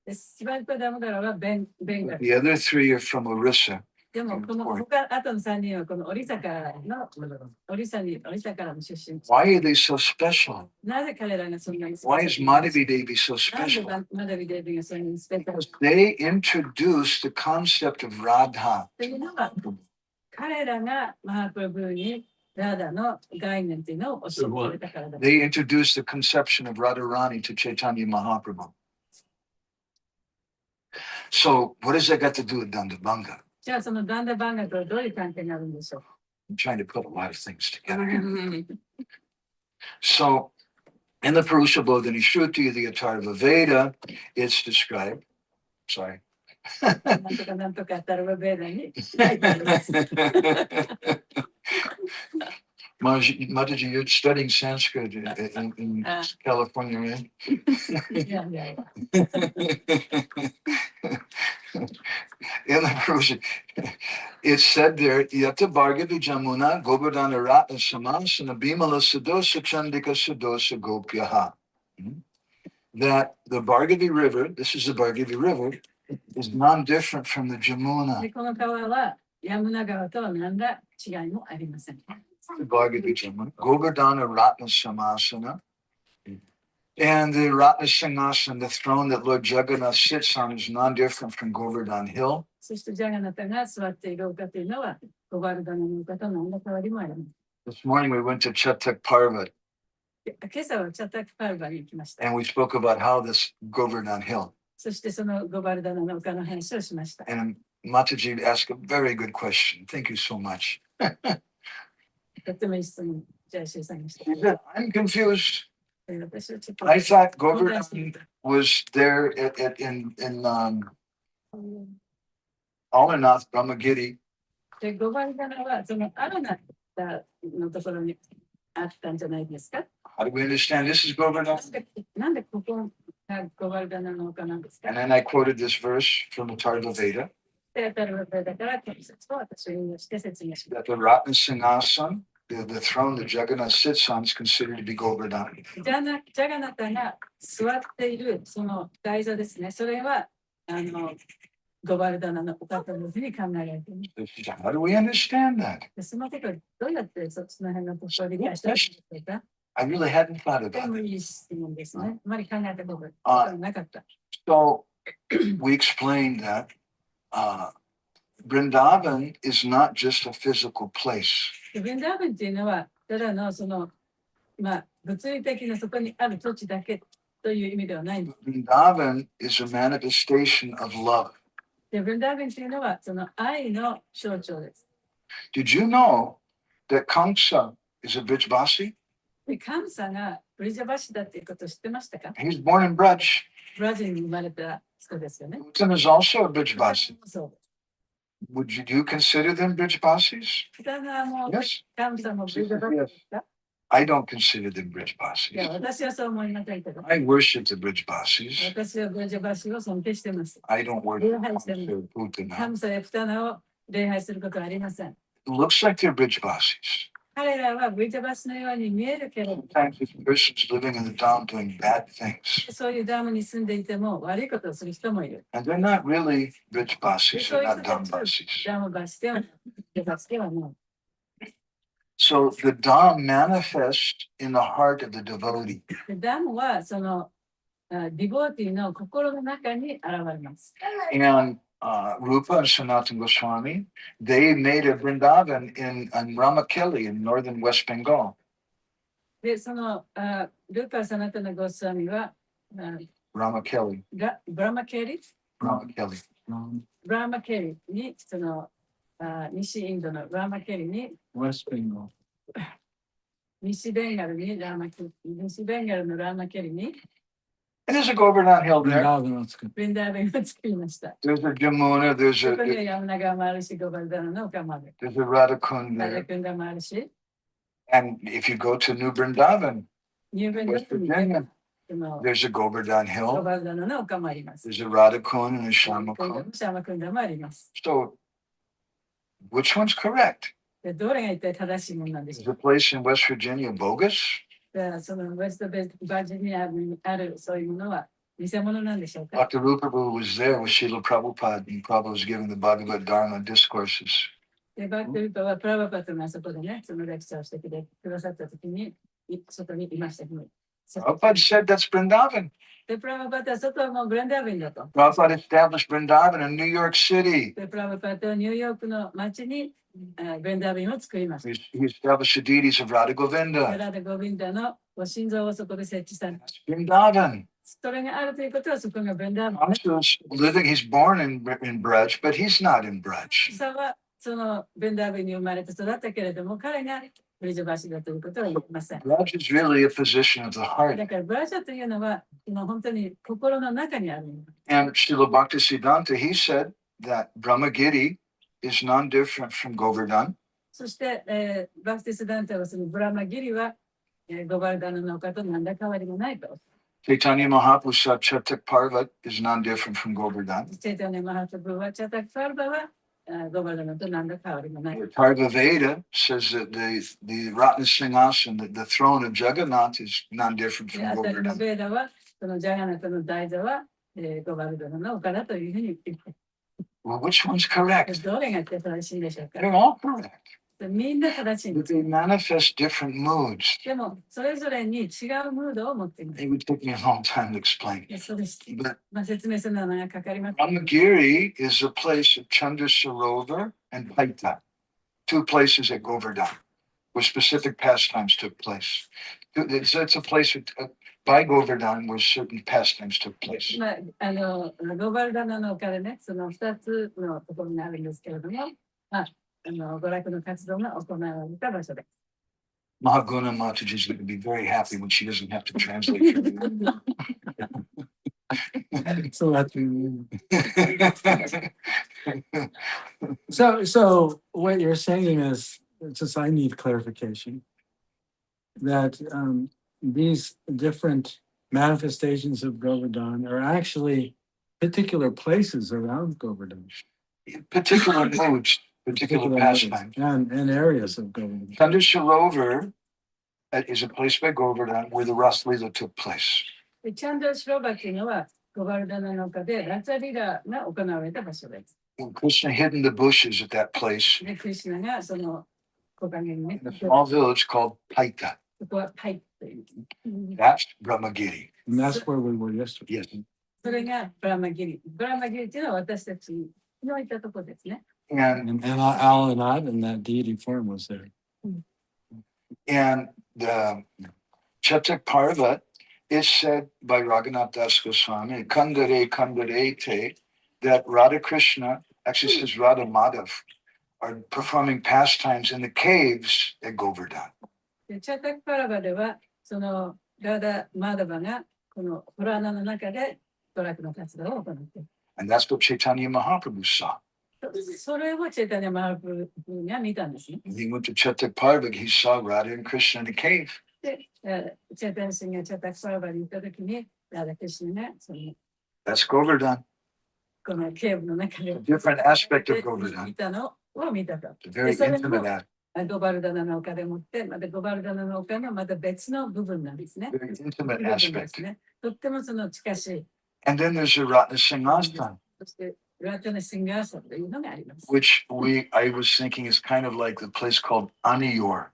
で、シバルパダムダラはベンガル。 The other three are from Orissa. でも、この他、あとの3人はこのオリサからの出身。 Why are they so special? なぜ彼らがそんなに Why is Madhavi Devi so なんで special? マダビデビがそんなにスペシャル Because they introduced the concept of Radha. というのは、彼らがマハプラブーにラダの概念というのを教えてくれたからだ。 They introduced the conception of Radharani to Chaitanya Mahaprabhu. So what does that got to do with Danda Bhanga? じゃあ、そのダンダバンガとどういう関係があるんでしょう I'm trying to put a lot of things together here. So in the Purusha Bodhini Shruti, the Atharva Veda, it's described. Sorry. なんとかタルバベーダに書いてあります。Mataji, you're studying Sanskrit in California, right? いやいやいや In the Purusha, it's said there, Yatra Bhargavi Jamuna, Govardhana Ratna Samasana, Bimala Sadosa Chandika Sadosa Gopyaha. That the Bhargavi River, this is the Bhargavi River, is non-different from the Jamuna. で、この川はヤムナ川とは何ら違いもありません。 The Bhargavi Jamuna, Govardhana Ratna Samasana. And the Ratna Singhasan, the throne that Lord Jagannath sits on, is non-different from Govardhan Hill. そしてジャガナタが座っている丘というのは、ゴバルダの丘と何ら変わりもありま This morning we went to Chatak Parvat せん。今朝はチャタクパルバに行きました。 and we spoke about how this Govardhan Hill. そしてそのゴバルダの丘の話をしました。 And Mataji asked a very good question. Thank you so much. とてもいい質問じゃあ、周さんにして。 I'm confused. 私はちょっと I thought 混乱してい Govardhan た。 was there in Alanath, Brahmagiri. で、ゴバルダナはそのアラナのところにあったんじゃないですか。 How do we understand this is Govardhan? なんでここがゴバルダナの丘なんですか。 And then I quoted this verse from the Tarva Veda で、だからこの説を私を引用して説明します。 that the Ratna Singhasan, the throne that Jagannath sits on, is considered to be Govardhan. ジャガナタが座っているその台座ですね。それはゴバルダナの丘というふうに考えられています。 How do we understand that? でそのことをどうやってその辺のことを理解したらいいでしょうか。 I really hadn't thought とて about も it. いい質問ですね。あまり考えたことがなかった。 So we explained that Vrindavan is not just a physical place. ブリンダーブンっていうのは、ただのその、物理的なそこにある土地だけという意味ではないんです。 Vrindavan is a manifestation of love. で、ブリンダーブンっていうのは、その愛の象徴です。 Did you know that Kamsa is a Brijbasi? で、カムサがブリジャバシだっていうことを知ってましたか。 He was born in Braj. ブラジルに生まれた人ですよね。 Putin is also a Brijbasi. そう。 Would you consider them Brijbasis? 北側も Yes. カムサもブリジャバシですか。 I don't consider them いや、 Brijbasis. 私はそう思いませんけど。 I worship the Brijbasis. 私はブリジャバシを尊敬しています。 I don't worship Yeah, I Kamsa understand. or Putin. カムサやプタナを礼拝することはありません。 It looks like they're Brijbasis. 彼らはブリジャバシのように見えるけれど、 Sometimes this person's living in the Dham doing bad things. そういうダムに住んでいても悪いことをする人もいる。 And they're not really Brijbasis, そう they're いう not 人た Dhambasis. ちはダムバシではない。バシではない。 So the Dham manifests in the heart of the devotee. でダムはそのディボーティーの心の中に現れます。 And Rupa and Sanatana Goswami, they made a Vrindavan in Ramakeli in northern West Bengal. で、そのルーパー・サナタナ・ゴスワミは Ramakeli. ブラマケリ Ramakeli. ブラマケリにその西インドのブラマケリに West Bengal. 西ベンガルに西ベンガルのラーマケリに And there's a Govardhan Hill there. Vrindavan, that's good. ブリンダーベンを作りました。 There's a Jamuna, there's そこには a ヤムナ川もあるし、ゴバルダナの丘もある。 there's a Radhakund ラダ there. クンダもあるし、 And if you go to New Vrindavan, ニューベンダ West ーに Virginia, ゴ there's a Govardhan バ Hill. ルダナの丘もあります。 There's a Radhakund and a シャ Shamakund. マクンダもあります。 So which one's correct? で、どれが一体正しいものなんで Is し the ょう place in West Virginia bogus? か。そのウェストバージニアにあるそういうものは偽物なんでしょうか。 Dr. Rupa was there with Srila Prabhupada, and Prabhupada was giving the Bhagavad Dharma discourses. で、バックルーパはプラバパトがそこでね、そのレクチャーをしてくださったときに、外にいましたけど。 Prabhupada said that's Vrindavan. で、プラバパトは外はもうブレンダービンだと。 Prabhupada established Vrindavan in New York City. で、プラバパトはニューヨークの街にブレンダービンを作りました。 He established the deities of Radha Govinda. ラダゴビンダのご心臓をそこで設置された。 That's Vrindavan. それがあるということはそこがブレンダービン。 Kamsa's living, he's born in Braj, but he's not in Braj. さはそのブレンダービンに生まれて育ったけれども、彼がブリジャバシだということは言いません。 Braj is really a position of the heart. だからブラジャというのは今本当に心の中にある。 And Srila Bhaktisiddhanta, he said that Brahmagiri is non-different from Govardhan. そして、バクティスダンタはそのブラマギリは、ゴバルダナの丘と何ら変わりもないと。 Chaitanya Mahaprabhu Chatak Parvat is non-different from Govardhan. チェイタネマハタブはチャタクパルバはゴバルダナと何ら変わりもない。 The Tarva Veda says that the Ratna Singhasan, the throne of Jagannath, is non-different で、 from アタリの Govardhan. ベーダはそのジャガナタの台座は、ゴバルダナの丘だというふうに言っていて、 Well, which one's correct? どれが正しいんでしょうか。 They're all correct. みんな正しいんで But す。 they manifest different moods. でもそれぞれに違うムードを持っています。 It would take me a long time to explain. そうです。 But 説明するのがかかります。 Brahmagiri is a place of Chandra Sarovar and Paita, two places at Govardhan, where specific pastimes took place. It's a place by Govardhan where certain pastimes took place. ゴバルダナの丘でね、その2つのところにあるんですけれども、娯楽の活動が行われた場所です。Mahaguna Mataji is going to be very happy when she doesn't have to translate for me. So that's so what you're saying is, just I need clarification, that these different manifestations of Govardhan are actually particular places around Govardhan. Particular moods, particular pastimes. And areas of Govardhan. Thunder Sarovar is a place by Govardhan where the Ras Lila took place. でチャンドラシロバっていうのはゴバルダナの中でラツァリラが行われた場所です。When Krishna hid in the bushes at that place, でクリシュナがその木陰にね、 in a small village called Paita. そこはパイという。 That's Brahmagiri. And that's where we were yesterday. Yes. それがブラマギリ。ブラマギリっていうのは私たちのいたところですね。And Alanat and that deity form was there. the Chatak Parvat is said by Raghunath Das Goswami, Kandare Kandare Te, that Radha Krishna, actually says Radha Madhav, are performing pastimes in the caves at Govardhan. でチャタクパラバではそのラダ・マダバがこのプラーナの中でドラクの活動を行っている。 And that's what Chaitanya Mahaprabhu saw. それをチェタニャ・マハプルが見たんですね。 When he went to Chatak Parvat, he saw Radha and Krishna in a cave. で、チェタニシンがチャタクパラバに行った時にラダ・クリシュナがその That's Govardhan. このケーブの中で A different aspect of Govardhan. 見たのを見たと。 It's a very intimate aspect. ゴバルダナの丘でもって、またゴバルダナの丘のまた別の部分なんですね。 Very intimate 部分です aspect. ね。とってもその近しい。 And then there's a Ratna Singhasan, そしてラタナシンガーサというのがあります。 which I was thinking is kind of like the place called Aniyor.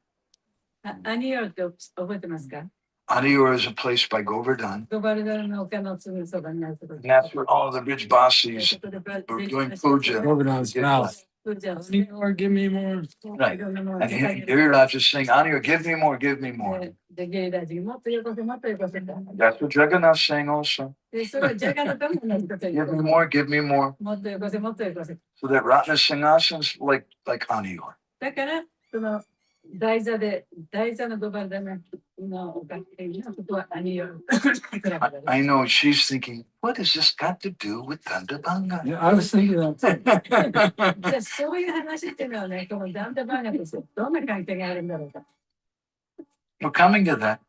アニオルって覚えてますか？ Aniyor is a place by Govardhan. ゴバルダナの丘のすぐそばにあるところ And that's where all the rich bosses were doing puja. Govardhan's mouth. プージャを Give me more, give me more. Right. いろんなものを And 捧げ Giriraj is saying, Aniyor, give me more, give me more. でゲリラジもっとよこせもっとよこせと。 That's what Jagannath's saying also. でそれはジャガのための人という Give me more, give me more. もっとよこせもっとよこせ。 So that Ratna Singhasan's like Aniyor. だからその台座のゴバルダナの丘っていうのはここはアニオル。 I know she's thinking, what has this got to do with Danda Bhanga? Yeah, I was thinking that too. じゃあそういう話っていうのはね、このダンダバーガとどんな関係があるんだろうか。 We're coming to that.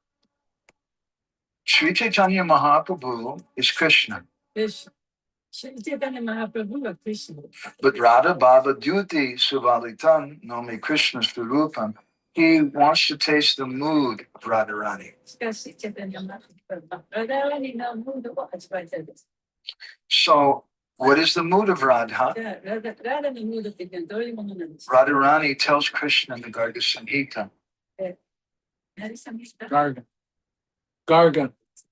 Sri Chaitanya Mahaprabhu is Krishna, で、シュチェタネマハプラブはクリシュナ。 but Radha Baba Dyuti Suvalitan, Nomi Krishna Swarupam, he wants to taste the mood of Radharani. しかし、チェタネマハプラブはラダーラニのムードを味わいたいです。 So, what is the mood of Radha? じゃあ、ラダのムードっていうのはどういうものなんですか？ Radharani tells Krishna in the Garga Samhita, 何さんですか？ Garga.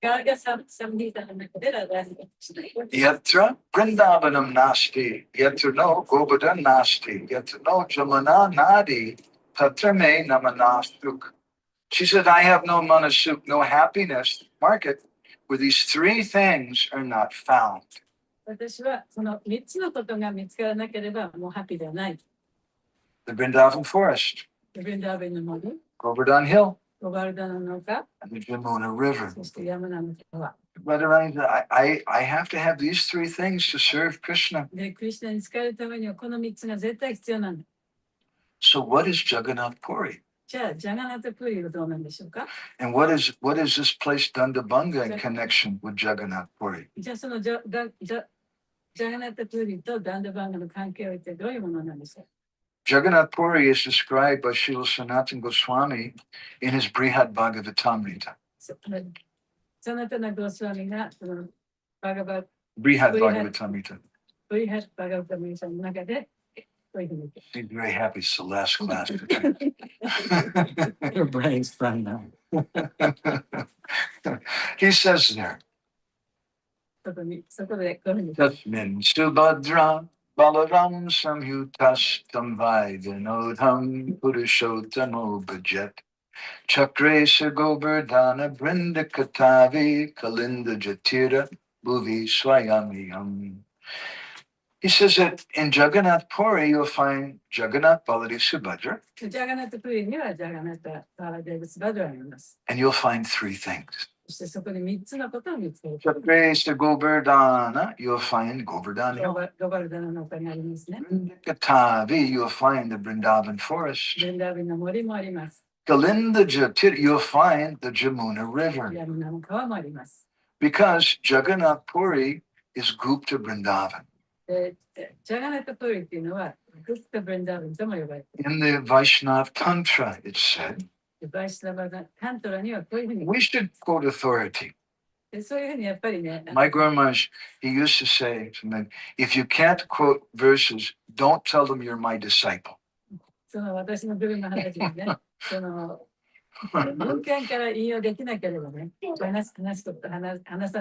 ガーガサムディータの中でラダーラニがしない。 Yatra Vrindavanam Nasti, Yatra no Govardhan Nasti, Yatra no Jamana Nadi, Tatra me Namanastuk. She said, I have no manasuk, no happiness, mark it, where these three things are not found. 私はその3つのことが見つからなければもうハッピーではない。 The Vrindavan forest, ブリンダーベンの森、 Govardhan Hill, ゴバルダナの丘、 and the Jamuna River. そして山名の川。 Radharani said, I have to have these three things to serve Krishna. で、クリスナに使えるためにはこの3つが絶対必要なんだ。 So what is Jagannath Puri? じゃあ、ジャガナタプーリはどうなんでしょうか？ And what is this place Danda Bhanga in connection with Jagannath Puri? じゃあ、そのジャガナタプーリとダンダバンガの関係は一体どういうものなんでしょう？ Jagannath Puri is described by Srila Sanatana Goswami in his Brihad Bhagavatamrita. その他のゴスワミがそのバガバ Brihad Bhagavatamrita. ブリハッバガバタミさんの中でこういうふうに He's very happy it's the last class. Your brain's fried now. He says there, そこでこういうふうに Tasmin Subhadra Balaram Samyutastam Vaidinodham Purushotamo Bhajet Chakresa Govardhana Brinda Katavi Kalinda Jatira Bhuvi Swayamiyam. He says that in Jagannath Puri, you'll find Jagannath, Baladev, Subhadra, ジャガナットプリにはジャガナット・バラデーブス・バドラがいます。 and you'll find three things. そしてそこに3つのことを見つける。 Chakresa Govardhana, you'll find Govardhana ロ Hill. バルダの中にありますね。 Katavi, you'll find the Vrindavan forest. ブンダービンの森もあります。 Galinda Jatir, you'll find the Jamuna River. ヤムナの川もあります。 Because Jagannath Puri is Gupta Vrindavan. でジャガナットプリっていうのはグッタ・ブンダービンとも呼ばれている。 In the Vaishnav Tantra, it's said, バイシナバがタントラにはこういうふうに、 we should quote authority. でそういうふうにやっぱりね、 My Guru Maharaj, he used to say to me, if you can't quote verses, don't tell them you're my disciple. その私のグルの話にね、その文献から引用できなければね、話さ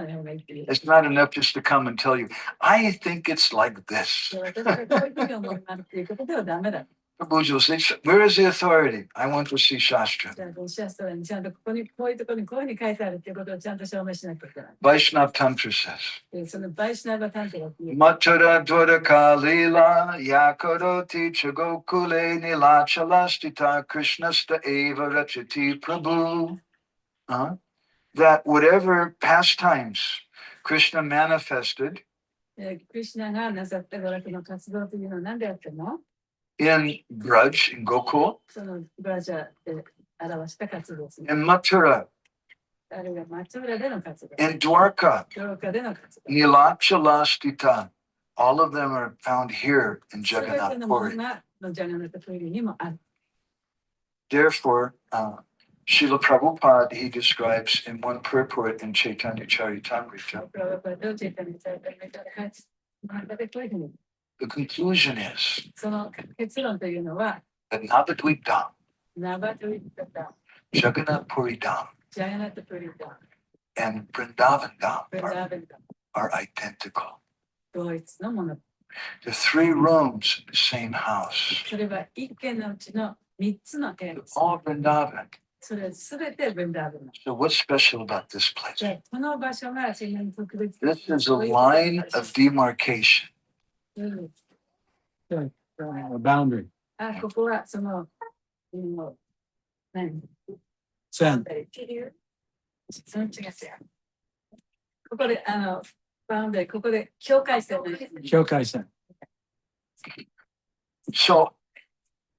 ない方がいいっていう。 It's not enough just to come and tell you, I think it's like this. で私がこういうふうに思いますっていうことではダメだ。 Prabhuji will say, where is the authority? I want to see Shastra. ちゃんとシャストラにちゃんとここにこういうところにこういうふうに書いてあるっていうことをちゃんと証明しなきゃいけない。 Vaishnav Tantra says, でそのバイシナバタントラっていう。 Mathura Dwaraka Lila Yakaroti Chagokule Nilachalastita Krishnasta Eva Rachati Prabhu. That whatever pastimes Krishna manifested クリシュナがなさった娯楽の活動というのは何であったの？ in Braj, in Gokul, そのブラジャーで表した活動ですね。 in Mathura, あるいは松浦での活動。 in Dwarka, ドロカでの活動。 Nilachalastita. All of them are found here in すべて Jagannath のもの Puri. がジャガナットプリにもある。 Therefore, Srila Prabhupada, he describes in one purport in Chaitanya Charitamrita, プラバパドチェタにされたメタで中でこういうふうに the conclusion is その結論というのは that Navadvip Dham, ナバトリッタダ Jagannath Puri Dham, ジャガナットプリダ and Vrindavan Dham ブラダベンダ are identical. 同一のもの。 The three rooms in the same house, それは一軒のうちの3つの部屋です。 all Vrindavan. それすべてブンダーブン。 So what's special about this place? でこの場所が自然特別。 This is a line of demarcation. うん、 A boundary. あ、ここはその、何 Sen. その違う。ここで、バウンダリー、ここで境界線なんですね。 Kyokai Sen. So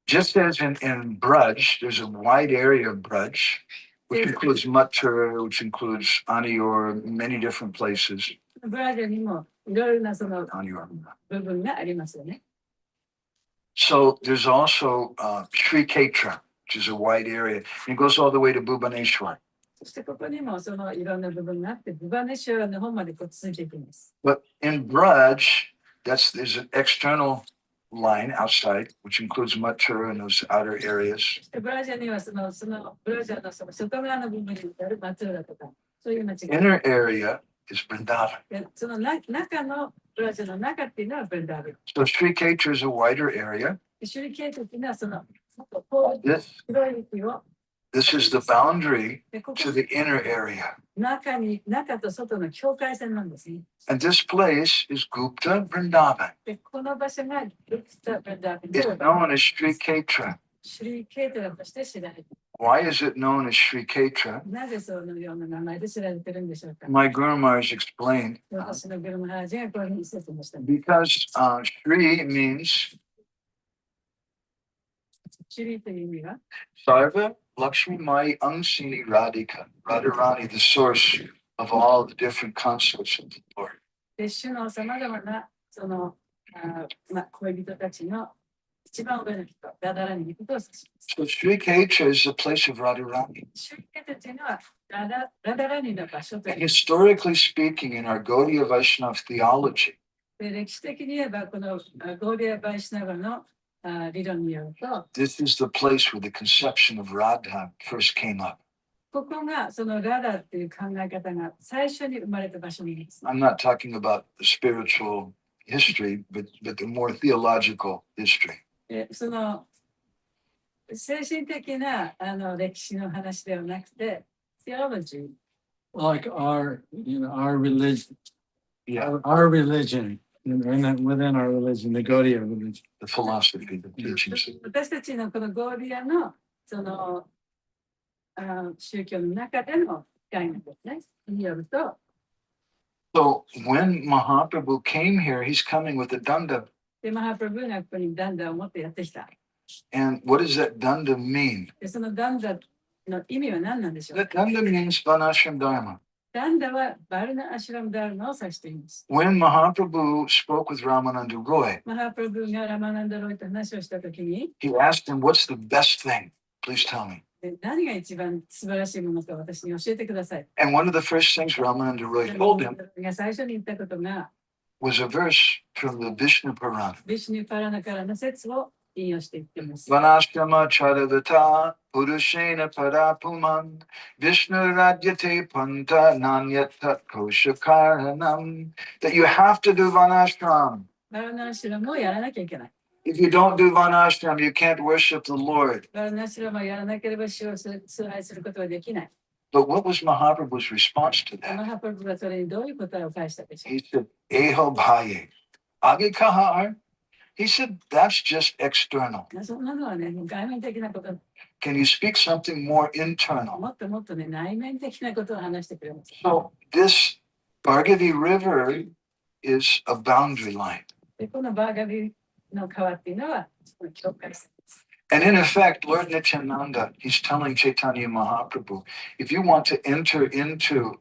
just as in Braj, there's a wide area of Braj, which includes Mathura, which includes Anior, many different places. ブラジルにもいろいろなその Anior. 部分がありますよね。 So there's also Sri Ketra, which is a wide area. It goes all the way to Bhubaneswar. そしてここにもそのいろんな部分があって、ブバネシュアの方までこう続いていきます。 But in Braj, there's an external line outside, which includes Mathura and those outer areas. ブラジルにはそのブラジルのその外側の部分にある松浦とか、そういう町が。 Inner area is Vrindavan. でその中のブラジルの中っていうのはブンダーブン。 So Sri Ketra is a wider area. シュリケートっていうのはそのこう This 広い域を This is the boundary でここ to the inner area. 中と外の境界線なんですね。 And this place is Gupta Vrindavan. でこの場所がルプタブンダーブン It's で known as Sri Ketra. シュリケートとして知られている。 Why is it known as Sri Ketra? なぜそのような名前で知られてるんでしょうか。 My Guru Maharaj explained 私のグルマハラジがこういうふうに説明した。 because Sri means シュリという意味が Sarva Lakshmi Mai Angsini Radhika, Radharani, the source of all the different consorts of the Lord. で主のさまざまなその恋人たちの一番上の人、ラダラニのことを指します。 So Sri Ketra is the place of Radharani. シュリケートというのはラダラニの場所という Historically speaking, in our Gaudiya Vaishnava theology, で歴史的に言えばこのゴーディア・バイシナバの理論によると、 this is the place where the conception of Radha first came up. ここがそのラダっていう考え方が最初に生まれた場所にいます。 I'm not talking about the spiritual history, but the more theological history. でその精神的な歴史の話ではなくて、theology。 Like our religion. Yeah. Our religion within our religion, the Gaudiya religion. The philosophy, the teachings. 私たちのこのゴーディアのその宗教の中での概念ですね。によると、So when Mahaprabhu came here, he's coming with a danda. で、マハプラブーがここにダンダを持ってやってきた。And what does that danda mean? で、そのダンダの意味は何なんでしょう That か。 danda means Vanashram Dharma. ダンダはバルナ・アシュラム・ダルマを指しています。 When Mahaprabhu spoke with Ramananda Roy, マハプラブーがラマナンダロイと話をしたときに、 he asked him, "What's the best thing? Please tell me." で何が一番素晴らしいものか私に教えてください。 And one of the first things Ramananda Roy told him が最初に言ったことが、 was a verse from the Vishnu Purana. ビシュニュパラナからの説を引用していっています。 Vanashrama charavata purushena parapuman Vishnu radyate panta nanyatat koshakaranam. That you have to do Vanashram. バルナアシュラムをやらなきゃいけない。 If you don't do Vanashram, you can't worship the Lord. バルナアシュラムをやらなければ主を崇拝することはできない。 But what was Mahaprabhu's response to マ that? ハプラブがそれにどういう答えを返したでしょう He said, Eho bhaye. Age kahar? He said, that's just external. か。そんなのはね、外面的なこと、 Can you speak something more internal? もっともっとね、内面的なことを話してくれます。 So this Bhargavi River is a boundary line. で、このバーガビの川っていうのは、境界線です。 And in effect, Lord Nityananda, he's telling Chaitanya Mahaprabhu, if you want to enter into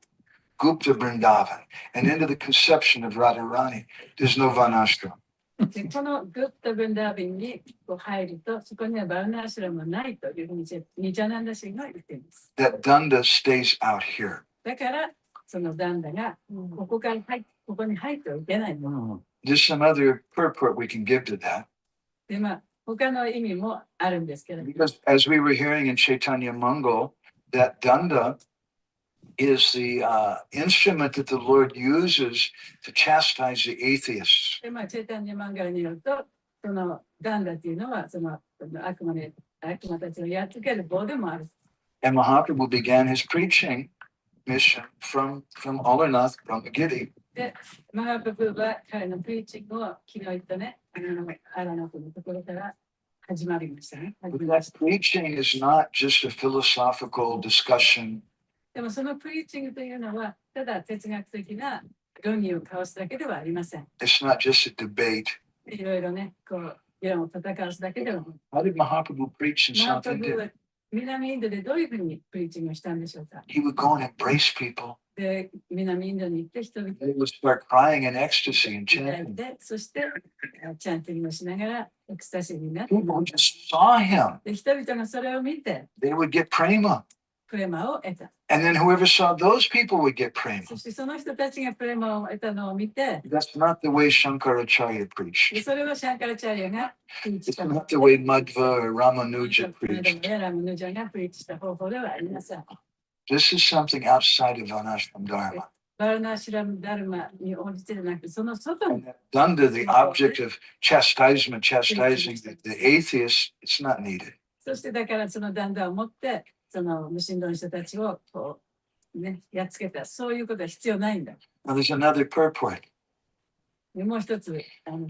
Gupta Vrindavan and into the conception of Radharani, there's no Vanashram. で、このグッド・ブンダービンにこう入ると、そこにはバルナアシュラムはないというふうにニチャナンダシーが言っています。 That Danda stays out here. だから、そのダンダがここからここに入ってはいけないもの。 There's some other purport we can give to that. で、まあ、他の意味もあるんですけれども。 Because as we were hearing in Chaitanya Mangal, that Danda is the instrument that the Lord uses to chastise the atheists. で、まあ、チェタニアマンガルによると、そのダンダっていうのは、その悪魔たちをやっつける棒でもある。 And Mahaprabhu began his preaching mission from Alarnath, Brahmagiri. で、マハプブは彼のプリーチングを昨日言ったね、アラナフのところから始まりましたね。 But that preaching is not just a philosophical discussion. でもそのプリーチングというのは、ただ哲学的な論議を交わすだけではありません。 It's not just a debate. いろいろね、こう、議論を戦わすだけではない。 How did Mahaprabhu preach in マハ South プブ India? は南インドでどういうふうにプリーチングをしたんでしょうか。 He would go and embrace people. で、南インドに行って人々 They would start crying in ecstasy and を抱い chanting. て、そしてチャンティングをしながらエクスタシーになって、 People who just saw him, で、人々がそれを見て、 they would get prema. プレマを得た。 And then whoever saw those people would get prema. そしてその人たちがプレマを得たのを見て、 That's not the way Shankaracharya で preached. それをシャンカラチャリアがプリーチ It's した not the way Madhva or Ramanuja で preached. もラムヌジャがプリーチした方法ではありません。 This is something outside of Vanashram Dharma. バルナーシュラムダルマに応じてじゃなくて、その外に And that Danda, the object of chastisement, chastising the atheists, it's not needed. そしてだからそのダンダを持って、その無神論の人たちをこう、ね、やっつけた。そういうことは必要ないんだ。 Now there's another purport. でもう一つ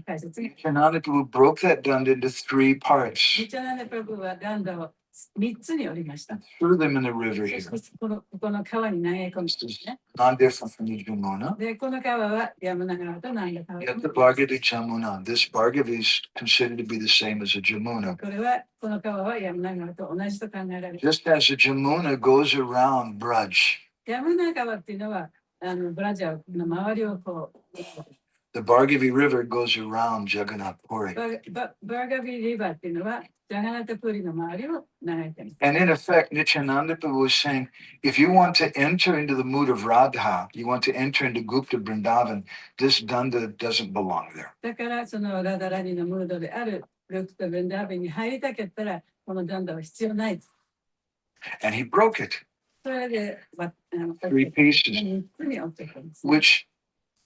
解説に。 Nityananda Prabhu broke that Danda into 3 parts. ニチャナンダプラブはダンダを3つに折りました。 Threw them in the river そ here. してこの川に投げ込むんで This す is ね。 not different from the Jamuna. で、この川はヤムナ川とナンダ川 Yet the Bhargavi Jamuna. This Bhargavi is considered to be the same as a Jamuna. この川はヤムナ川と同じと考えられる。 Just as the Jamuna goes around Braj, ヤムナ川っていうのはブラジャーの周りをこう、 the Bhargavi River goes around Jagannath Puri. バーガビーリバーっていうのはジャガナタプリの周りを流れています。 And in effect, Nityananda Prabhu was saying, if you want to enter into the mood of Radha, you want to enter into Gupta Vrindavan, this Danda doesn't belong there. だからそのラダラニのムードであるルクとベンダーベンに入りたかったらこのダンダは必要ない。 And he broke it, それで3 pieces, 3つに折っていくんです。 which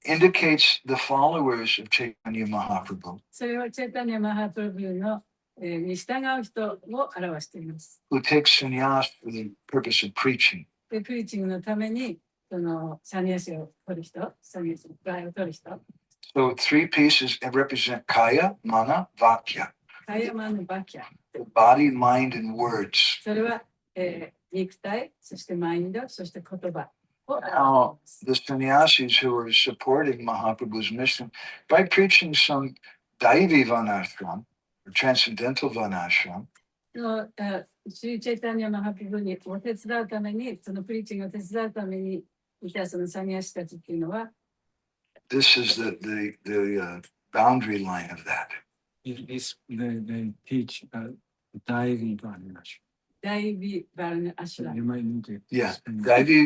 indicates the followers of Chaitanya Mahaprabhu, それはチェタニア・マハプラブのに従う人を表しています。 who takes sannyas for the purpose of preaching. で、プリーチングのためにそのサニアシを取る人、サニアシの場合を取る人。So 3 pieces represent Kaya, Mana, Vakya. カヤマのバキャ。 The body, mind, and words. それは、肉体、そしてマインド、そして言葉を表し Now, ます。 the sannyasis who are supporting Mahaprabhu's mission by preaching some Daivi Vanashram, or transcendental Vanashram, シューチェタニア・マハプブにお手伝うために、そのプリーチングを手伝うためにいたそのサニアシたちっていうのは、 this is the boundary line of that. They teach Daivi Bhangaa. ダイビ・バルネ・アシュラ You ム。 might need to. Yeah, explain.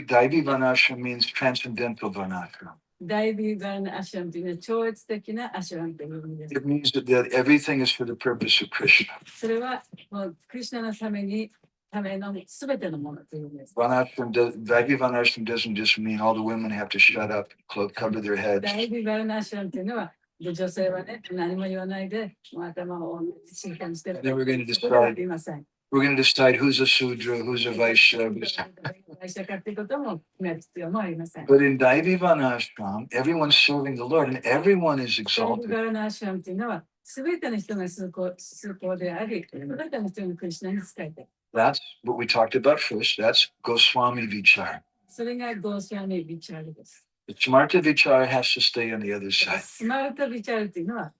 Daivi Vanashram means transcendental Vanashram. ダイビ・バルネ・アシュラムというのは超越的なアシュラムという意味です。 It means that everything is for the purpose of Krishna. それはもうクリシュナのためのすべてのものという意味です。 Daivi Vanashram doesn't just mean all the women have to shut up, cover their heads. ダイビ・バルネ・アシュラムというのは、女性はね、何も言わないで、もう頭を静かにしてる。 Then we're going to それは decide. 言いません。 We're going to decide who's a Sudra, who's a Vaishya. 会社かっていうことも決める必要もありません。 But in Daivi Vanashram, everyone's serving the Lord and everyone is ダイビ・ exalted. バルネ・アシュラムというのは、すべての人が崇高であり、すべての人がクリシュナに仕えている。 That's what we talked about first. That's Goswami Vichar. それがゴースワミ・ビチャールです。 The Smarta Vichar has to stay on the other side. スマート・ビチャールというのは、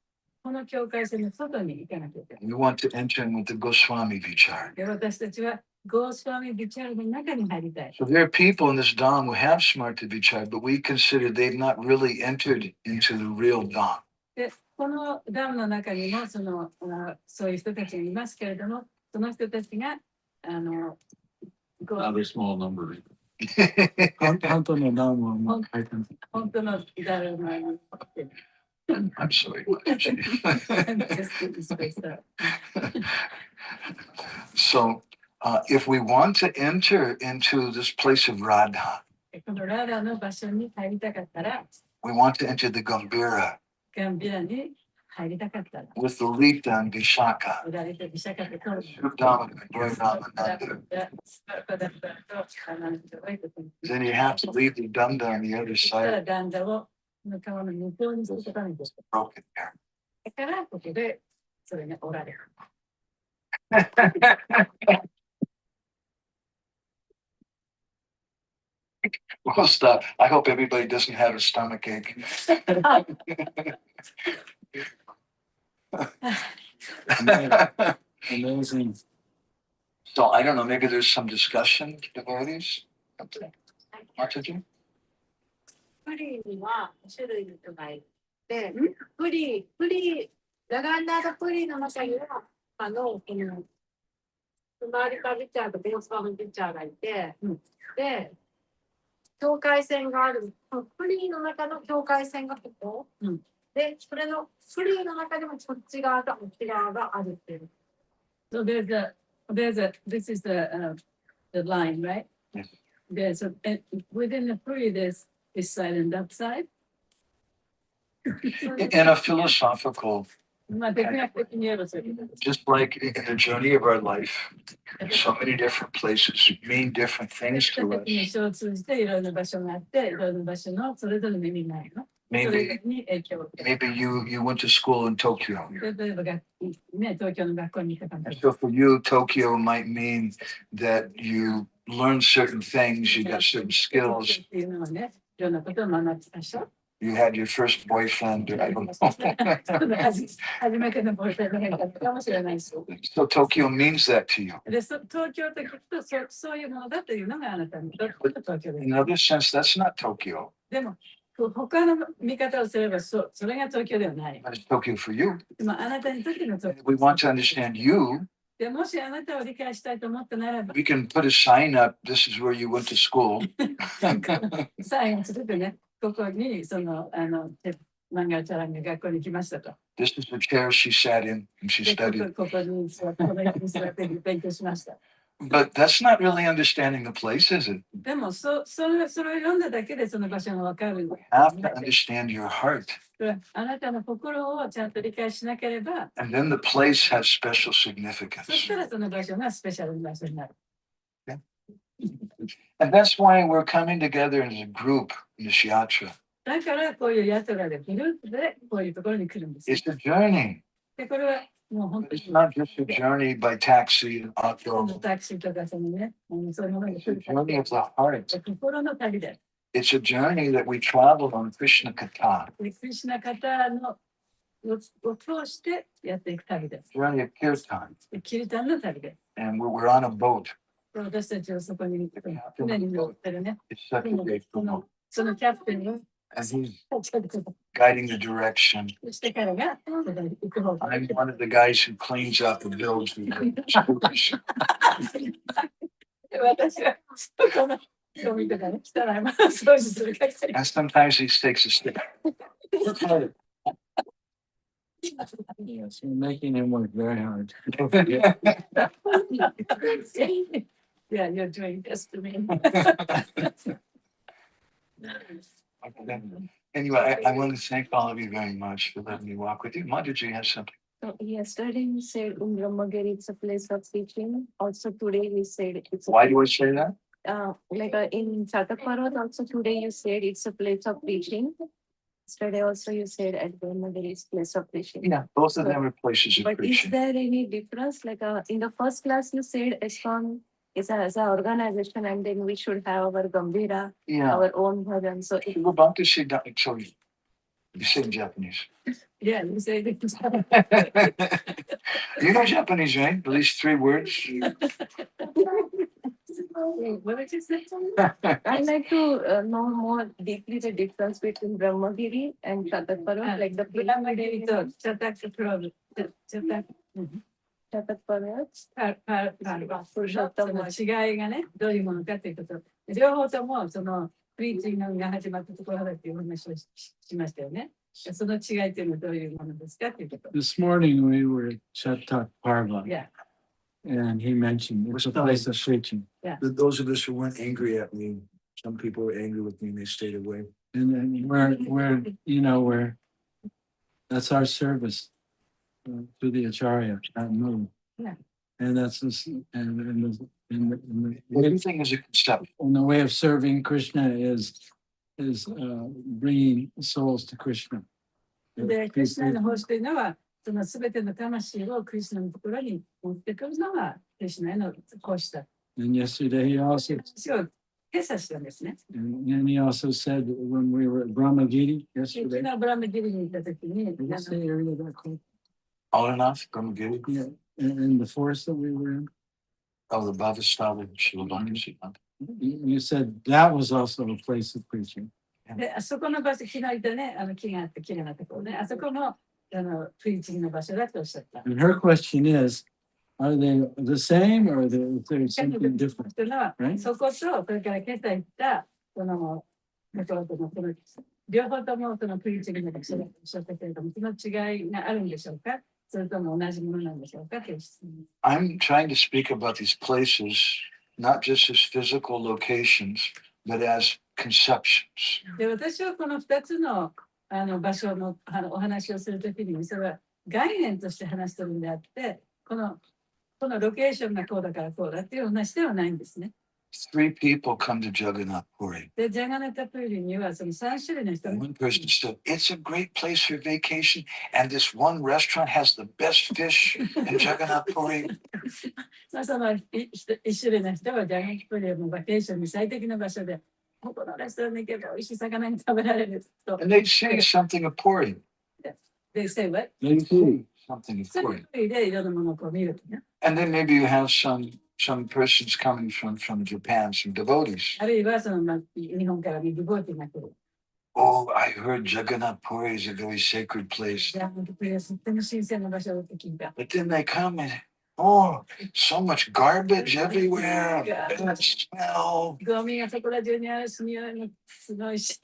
この境界線の外に行かなきゃいけない。 We want to enter in with the Goswami Vichar. で、私たちはゴースワミ・ビチャールの中に入りたい。 So there are people in this Dham who have Smarta Vichar, but we consider they've not really entered into the real Dham. で、このダムの中にもそういう人たちがいますけれども、その人たちがAnother small number. 本当のナムはもう書いてます。本当のダルマに持ってる。 I'm sorry. So if we want to enter into this place of Radha, このラダの場所に入りたかったら、 we want to enter the Gambhira ガンビラに入りたかったら、 with the Lita and Vishaka. 売られてビシャカと通る。 Sudama and Ramananda. Then you have to leave the Danda on the other そしたら side, ダンダをの川の向こうにすることにです。 broken there. だからここでそれがおられる。 We'll stop. I hope everybody doesn't have a stomach ache. Amazing. So I don't know, maybe there's some discussion, devotees? Mataji? プリには種類の人がいて、ラガンダードプリの中には、このスマーリカビチャーとベースバービチャーがいて、で、境界線がある、プリの中の境界線がここ、で、それのプリの中でもこっち側とこっち側があるっていう。So this is the line, right? Yes. There's within the tree, there's this side and that side. In a philosophical, まあ、哲学的に言えばそういうことです。 just like in the journey of our life, so many different places mean different things 哲 to 学の us. 書を通じていろんな場所があって、いろんな場所のそれぞれの意味があるの。それ Maybe に影響を受ける。 maybe you went to school in Tokyo. 例えば東京の学校に行ったかもし So for you, Tokyo might mean that you learn certain things, you got certain れない。 skills, っていうのはね、いろんなことを学ってたでしょ。 you had your first boyfriend, or I don't know. 初めてのボーイフレンドがいたかもしれないし。 So Tokyo means that to you. で、東京と聞くとそういうものだというのがあなたにとって東京で In す。 another sense, that's not Tokyo, でも、他の見方をすればそれが東京ではない。 but it's Tokyo for you. でもあなたにとっての東 We 京。 want to understand you. でもしあなたを理解したいと思ったならば、 We can put a sign up. This is where you went to school. サインを作ってね、ここに漫画チャランが学校に来ましたと。 This is the chair she sat in and she で、studied. ここに座って、この辺に座って勉強しました。 But that's not really understanding the place, is it? でもそれを読んだだけでその場所がわかる。 You have to understand your heart. あなたの心をちゃんと理解しなければ、 And then the place has special そし significance. たらその場所がスペシャルな場所になる。 And that's why we're coming together as a group in this yatra. だからこういうヤトラでグループでこういうところに来るんですよ。 It's a journey. で、これはもう本当 It's not just a journey by taxi and に auto. タクシーとかそのね、そういうものに It's 来 a る旅 journey of the heart. 心の旅で。 It's a journey that we traveled on Krishna Katha. でクリシュナ方のを通してやっていく旅です。 Journey of Kirtan. でキリタンの旅で。 And we're on a boat. で私たちをそこに船に乗ってるね。 It's such a great そ boat. のそのキャプテンが And he's guiding the direction. してからが行く方 I'm one of the guys who cleans up and builds the scooters. で私はそこのゴミとかね、汚いものを掃除する会社に。 And sometimes he takes a stick. Look at it. Yes, you're making him work very hard. Yeah, you're doing this to me. Anyway, I want to thank all of you very much for letting me walk with you. Mataji has something. So yesterday you said in Brahmagiri it's a place of teaching. Also today you said it's a Why do I say that? In Chataparvat also today you said it's a place of preaching. Yesterday also you said at Brahmagiri it's place of preaching. Yeah, both of them are places of But is preaching. there any difference? In the first class you said ISKCON is as an organization and then we should have our Gambhira, Yeah. our own bhajan. So if We're about to see that. So you say in Japanese. Yeah, you say it. You know Japanese, right? At least 3 words. What did you say? I'd like to know more deeply the difference between Brahmagiri and Chataparvat, like the Brahmagiri to Chataparvat. Chataparvat. その違いがね、どういうものかということ。両方ともそのプリーチングが始まったところだという話をしましたよね。その違いというのはどういうものですかということ。 This morning we were at Chatak Parva, Yeah. and he mentioned it's a place of preaching. Those of us who weren't angry at me, some people were angry with me and they stayed away. And then we're that's our service to the Acharya, that move. Yeah. And that's this, and Everything is a concept. the way of serving Krishna is bringing souls to Krishna. で、クリスナの奉仕というのは、そのすべての魂をクリスナのところに持ってくるのがクリスナへの奉仕だ。 And yesterday he also 私を閉鎖したんですね。 and he also said when we were at Brahmagiri う yesterday. ちのブラムギリに行った時に、 What's the area that called? All enough, Brahmagiri. Yeah, in the forest that we were in. Oh, the Bhavastava Shilabhakti. You said that was also a place of preaching. で、あそこの場所、昨日いたね、木があって綺麗なところね、あそこのプリーチングの場所だとおっしゃった。 And her question is, are they the same or is there something different? というのは、 Right? そこと、それから今朝言った、この両方ともそのプリーチングの場所だとおっしゃったけれども、その違いがあるんでしょうか、それとも同じものなんでしょうかという質問。 I'm trying to speak about these places, not just as physical locations, but as conceptions. で、私はこの2つの場所のお話をするときに、それは概念として話してるんであって、このロケーションがこうだからこうだっていう話ではないんですね。 3 people come to Jagannath Puri. で、ジャガナタプーリにはその3種類の人が One person said, it's a great place for vacation, and this one restaurant has the best fish in Jagannath Puri. その一種類の人はジャガナタプーリのバケーションに最適な場所で、ここのレストランに行けば美味しい魚に食べられると。 And they'd say something of Puri. They say what? They see. Something of それ Puri. でいろんなものをこう見るとね。 And then maybe you have some persons coming from Japan, some devotees. あるいはその日本からディボーティーが来る。 Oh, I heard Jagannath Puri is a very sacred place. ジャガナタプーリはとっても神聖な場所だと聞いた。 But then they come and, oh, so much garbage everywhere, bad smell. ゴミがそこら中にあるし、匂いもすごいし。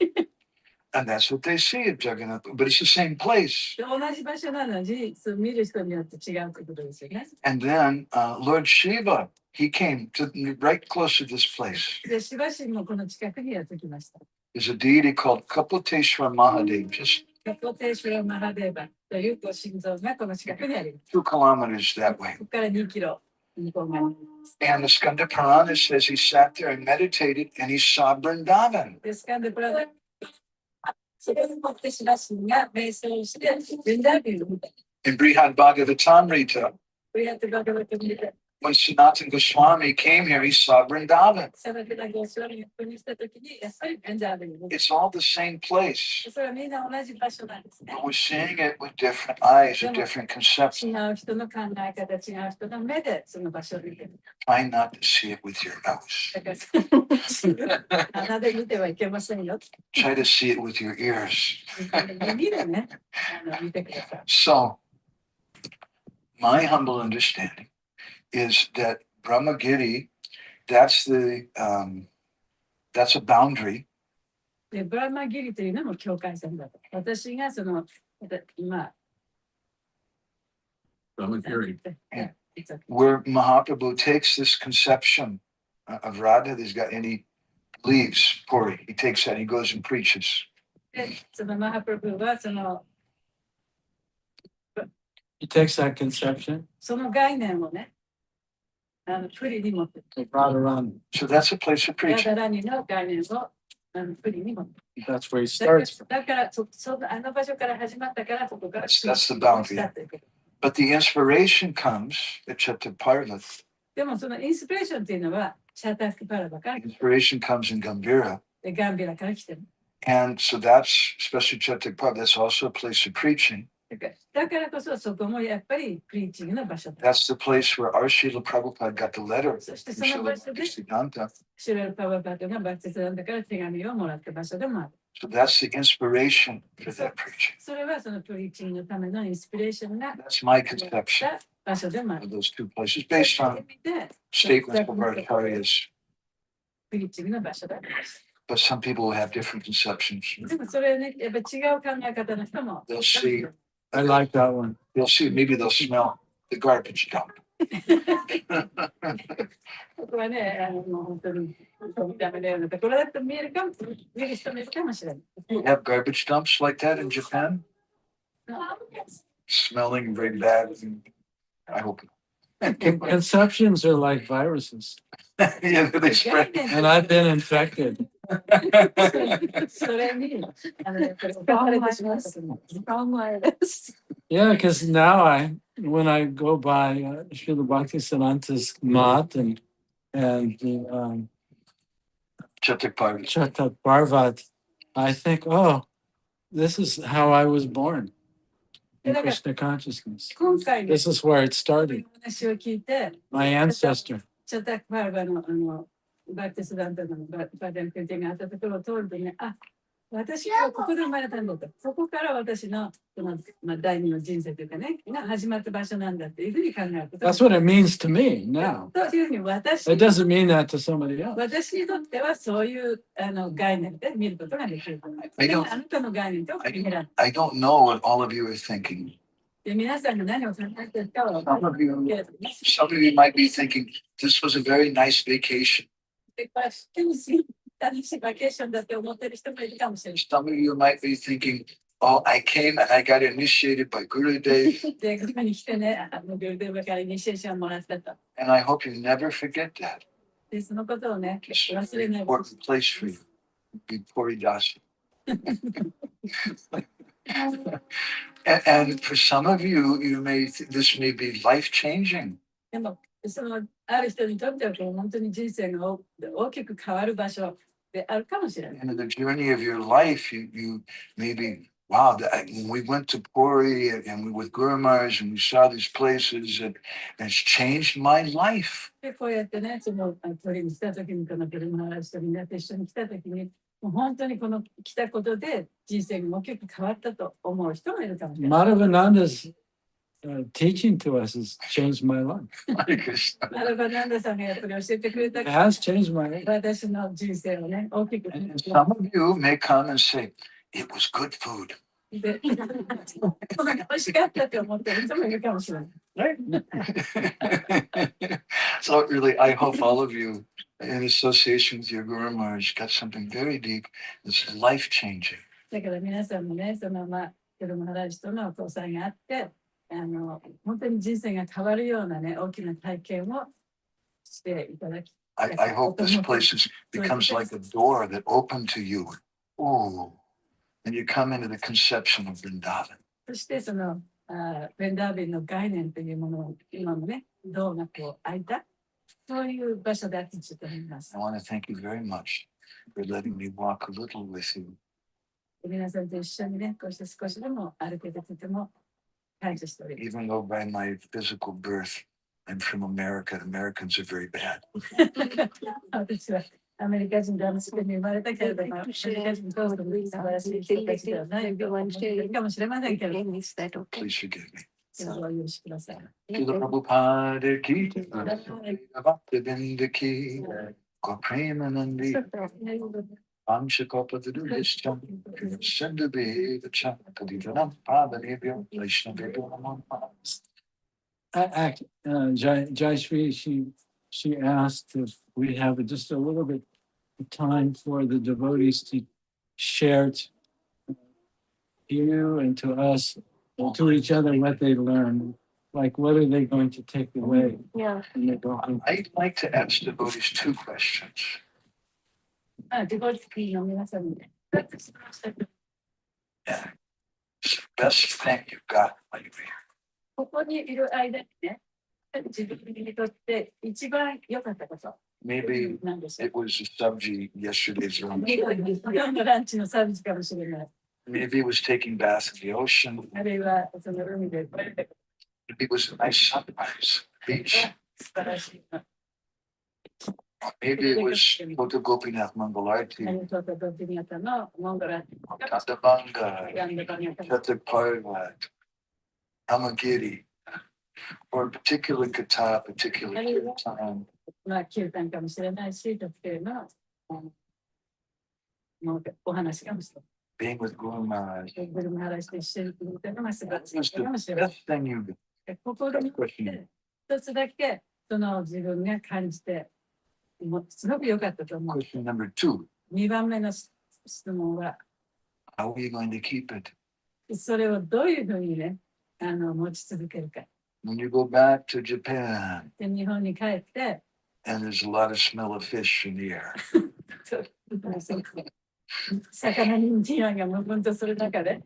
And that's what they see at Jagannath, but it's the same place. 同じ場所なのに、見る人によって違うということですよね。 And then Lord Shiva, he came to right close to this place. で、シバ神もこの近くにやってきました。 There's a deity called Kapileshwar Mahadev, just カポテーシュラマハデーバという心臓がこの近くにあります。 2 kilometers that way. ここから2キロ向こう側に。 And the Skanda Purana says he sat there and meditated and he saw Vrindavan. ですから、これはそれを持ってしますが、瞑想をして、ベンダービーを見た。In Brihad Bhagavatamrita, これやってバカバカ見た。when Sanatana Goswami came here, he saw Vrindavan. サバテナゴスワミがここに来たときに、やっぱりベンダービーを見た。It's all the same place. それはみんな同じ場所なんですね。But we're seeing it with different eyes or different 違 conceptions. う人の考え方、違う人の目でその場所を見てる。Try not to see it with your nose. だから、鼻で見てはいけませんよ。 Try to see it with your ears. 耳でね、見てください。So, my humble understanding is that Brahmagiri, that's a boundary で、ブラマギリというのも境界線だと。私がその、今、Brahmagiri. Where Mahaprabhu takes this conception of Radha, he's got any leaves, Puri, he takes that and he goes and preaches. で、そのマハプラブはその、He takes that conception, その概念をね、プリに持ってる。Radharani. So that's a place of ラ preaching. ダラニの概念をプリに持ってる。 That's where he starts. だから、あの場所から始まったから、そこから。That's the boundary. But the inspiration comes at Chattaparvat. でもそのインスピレーションっていうのは、シャタクパラバから、 Inspiration comes in Gambhira. でガンビラから来てる。 And so that's, especially Chattaparvat, that's also a place of preaching. だからこそそこもやっぱりプリーチングの場所だ。 That's the place where our Srila Prabhupada got the letter そして from その場 Srila 所で、 Bhaktisiddhanta. シュラルパワーパートがバクティスダンダから手紙をもらった場所でもある。 So that's the inspiration for that preaching. それはそのプリーチングのためのインスピレーションが That's my conception 場所でもある。 of those two places based on statements of our acharyas. プリーチングの場所だ。 But some people will have different conceptions. でもそれね、やっぱ違う考え方の人も。 They'll see, I like that one. they'll see, maybe they'll smell the garbage dump. ここはね、もう本当に見た目のようなところだと見えるかも、見る人もいるかもしれない。 You have garbage dumps like that in Japan? Smelling very bad. I hope. Conceptions are like viruses, Yeah, they spread. and I've been infected. それに、やっぱり侵されてしまったの。Yeah, because now when I go by Srila Bhaktisiddhanta's mat and the Chattaparvat. Chatat Bharvat, I think, oh, this is how I was born in Krishna consciousness. 今回の This is where it started. 話を聞いて、 My ancestor. チャタクパーバのバプテスダントのバデンプリティがあったところを通るとね、あ、私はここで生まれたんだと。そこから私の第二の人生というかね、が始まった場所なんだっていうふうに考えること。 That's what it means to me now. というふうに私 It doesn't mean that to somebody else. 私にとってはそういう概念で見ることができると思います。でもあなたの概念とは見らない。 I don't know what all of you are thinking. で皆さんが何を考えているかは分か Some of you, るけれども、 some of you might be thinking this was a very nice vacation. でこれは知ってるし、楽しいバケーションだって思ってる人もいるかもしれない。 Some of you might be thinking, oh, I came and I got initiated by Gurudev, で、ここに来てね、グルデブからイニシエーションもらったと。 and I hope you never forget that. で、そのことをね、 It's a 忘 very れない。 important place for you. Be Puridasi. And for some of you, this may be life-changing. でも、そのある人にとっては本当に人生が大きく変わる場所であるかもしれない。 And in the journey of your life, you maybe, wow, when we went to Puri and we with Guru Maharaj and we saw these places, and it's changed my life. で、こうやってね、その鳥に来た時に、この車の人になって一緒に来た時に、もう本当にこの来たことで人生が大きく変わったと思う人もいるかもしれない。 Madhavananda's teaching to us has changed my life. マラバナンダさんがやっぱり教えてくれた It has changed my life. 私の人生をね、大きく。 And some of you may come and say, it was good food. で、美味しかったと思ってる人もいるかもしれない。 So really, I hope all of you, in association with your Guru Maharaj, got something very deep that's life-changing. だから皆さんもね、そのクルマハラジとの交際があって、本当に人生が変わるようなね、大きな体験をしていただき。 I hope this place becomes like a door that opened to you. Oh, and you come into the conception of Vrindavan. そしてそのベンダービンの概念というものを今のね、銅がこう開いた、そういう場所であってちょっと思います。I want to thank you very much for letting me walk a little with you. 皆さんと一緒にね、こうして少しでも歩けてとても感謝しております。Even though by my physical birth, I'm from America, Americans are very bad. 私はアメリカ人でスペインに生まれたけれども、アメリカ人と素晴らしい人たちではないかもしれませんけれども、 Please forgive me. お許しください。 Srila Prabhupada ki, Bhaktivinda ki, Gopremanandi, Amshikopadurishcham, Sindhubhevacham, Kaditanam Padanebhyo, Vaishnavebhyo Namo. Jayashree, she asked if we have just a little bit of time for the devotees to share to you and to us and to each other what they learned. Like, what are they going to take away? Yeah. When they go home? I'd like to ask devotees 2 questions. デボルティの皆さんに、 Yeah. It's the best thing you've got while you're here. ここにいる間にね、自分にとって一番良かったこと。 Maybe 何でしょう。 it was a subji yesterday's lunch. 今日のランチのサービスかもしれない。 Maybe it was taking bath in the ocean. あるいはその海でこれで Maybe it was a nice sunrise, beach. 素晴らしい。 Maybe it was Bhutta Gopinath Mangalarti, 何とかとってみたのモンゴラ Danda Bhanga, ヤンダバニャタ Yatra Parvat, Amagiri, or a particular kata, particular kirtan. まあ9巻かもしれないし、特定のお話かもしれない。 Being with Guru Maharaj. グルメ話と一緒にいるのが素晴ら That's しい the かもしれない。 best thing you do. ここで見て一つだけその自分が感じて、もうすごく良かったと思う。 Question number 2, 2番目の質問は、 how are you going to keep it? それをどういうふうにね、持ち続けるか。 When you go back to Japan で日本に帰って、 and there's a lot of smell of fish in the air, 魚に匂いがムンムンとする中で、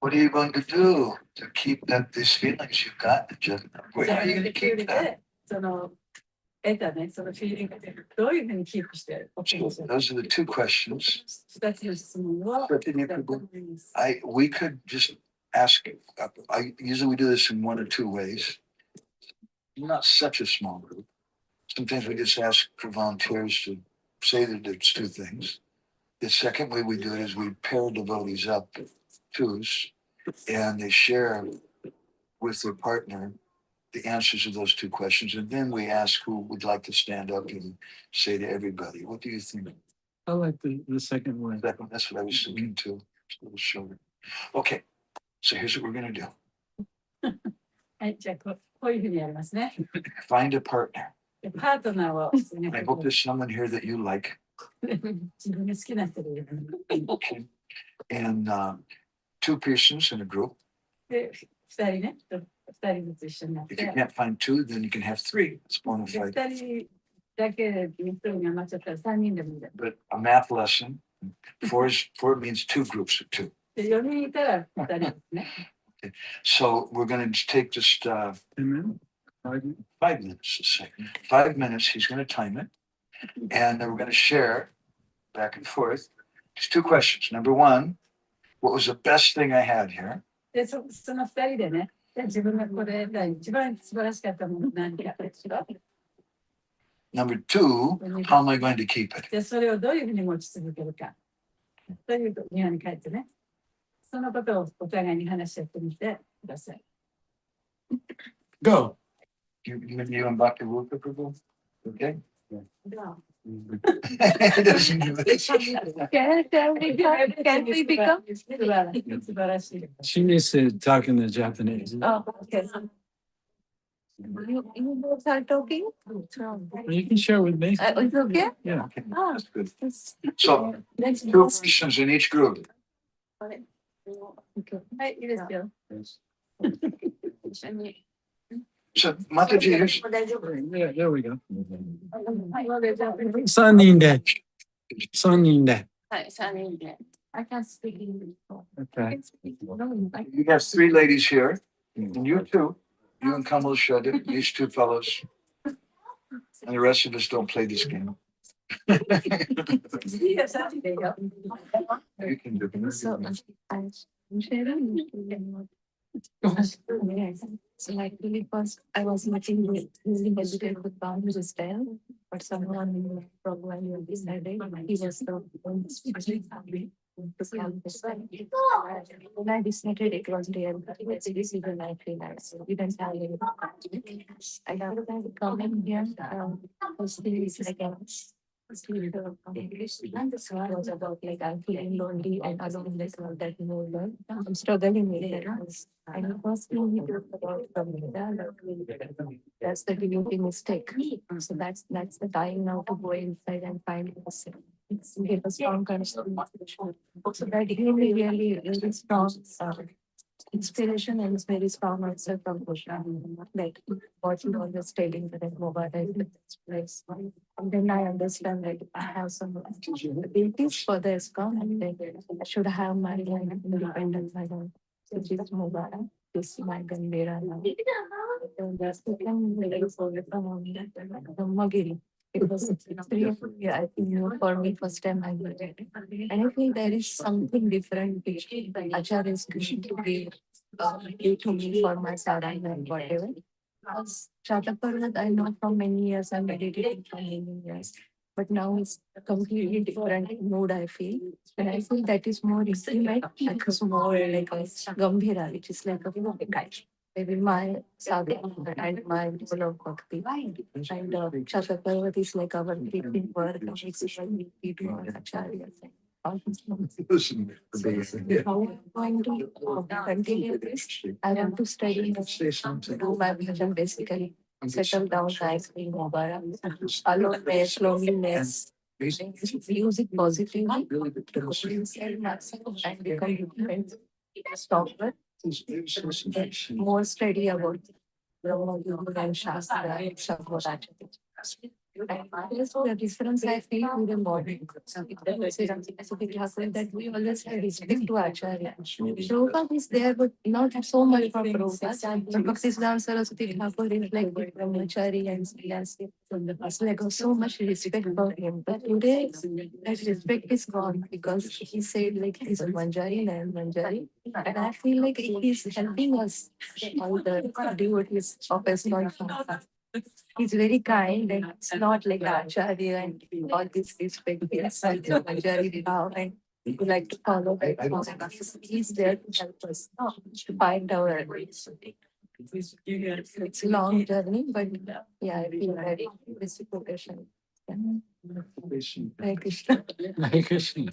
what are you going to do to keep these feelings you've got in Japan? Where are you going to keep that? その得たね、そのフィーリングでどういうふうにキープしておく So のか。 those are the 2 questions. 2つの質問を We could just ask. Usually we do this in 1 or 2 ways. Not such a small group. Sometimes we just ask for volunteers to say that it's 2 things. The second way we do it is we pair devotees up, 2s, and they share with their partner the answers to those 2 questions. And then we ask who would like to stand up and say to everybody, what do you think? I like the second one. That's what I was thinking too. It's a little shorter. Okay, so here's what we're going to do. はい、じゃあこういうふうにやりますね。 Find a partner. でパートナーをですね I hope there's someone here that you like. 自分が好きな人でいる。 Okay. And 2 persons in a group. で、2人ね、2人ずつ一緒になっ If you て、 can't find 2, then you can have 3. It's bona で fide. 2人だけで1人に余っちゃったら3人でもいいんだ。 But a math lesson, 4 means 2 groups of 2. で、4人いたら2人ですね。 So we're going to take just 10 minutes? 5 minutes, let's say. 5 minutes, he's going to time it. And then we're going to share back and forth. Just 2 questions. Number 1, what was the best thing I had here? で、その2人でね、で自分がこれが一番素晴らしかったもの何かですよ。 Number 2, how am I going to keep it? で、それをどういうふうに持ち続けるか。というと、日本に帰ってね、そのことをお互いに話し合ってみてください。 Go. You and Bhakti Rupa Prabhu? Okay? では He doesn't do this. Can we become? 素晴らしい。 She needs to talk in the Japanese. Oh, okay. You both are talking? You can share with me. It's okay? Yeah. Okay, Ah. that's good. It's- So, 2 persons in each group. Okay. はい、いいですよ。 一緒に。 So, Mataji, here's 大丈夫。 Yeah, there we go. はい、じゃあ3人で。3人で。はい、3人で。I can't speak English. Okay. You have three ladies here, and you two. You and Kamal Shraddha, these two fellows. And the rest of us don't play this game. You can do it. So I'm sharing. So actually first I was really hesitant with boundaries as well, but someone from when you decided he was the one especially happy to come this time. When I decided it was real, it's a decision I feel like so we didn't have any. I have to come in here, first thing is like and this one was about like I'm feeling lonely and alone like that more. I'm struggling with it. And the first thing we talked about from that's the delivery mistake. So that's the time now to go inside and find yourself. Get a strong connection. So that gave me really strong inspiration and it's very strong also from Krishna. Like what you always telling that mobile is place. And then I understand that I have some abilities for the ISKCON and then I should have my own independent my own, which is mobile. This my Gandera now. And that's the thing the Magiri. It was 3 I think for me first time I heard it. And I feel there is something different which Acharya is going to give to me for my sadhana and whatever. Because Chataparvat I know from many years, I meditated for many years. But now it's a completely different mood, I feel. And I feel that is more intimate, like it's more like a Gambhira, which is like a maybe my sadhana and my level of bhakti. And Chataparvat is like our breathing work, and it's like we do our Acharya. Listen, How I'm going to continue this, I want to study, say something. do my vision basically, settle down nicely in Mobara, aloneness, loneliness, use it positively to go inside myself and become independent, stronger, more steady about Brahma Yoga and Shastra, Shabda. And the difference I feel with the modern that we always have respect to Acharya. Prabhupada is there, but not so much for Prabhupada. But Bhaktisiddhanta Saraswati Thakur is like the Brahmachari and Sriyasi. It's like so much respect for him. But today, that respect is gone because he said like he's a Manjari, and Manjari. And I feel like he's helping us, all the devotees of ISKCON. He's very kind and it's not like Acharya and all this respect. Yes, Acharya now and we like to follow that. He's there to help us to find our ways. It's a long journey, but yeah, I feel very reciprocation. Hare Krishna. Hare Krishna.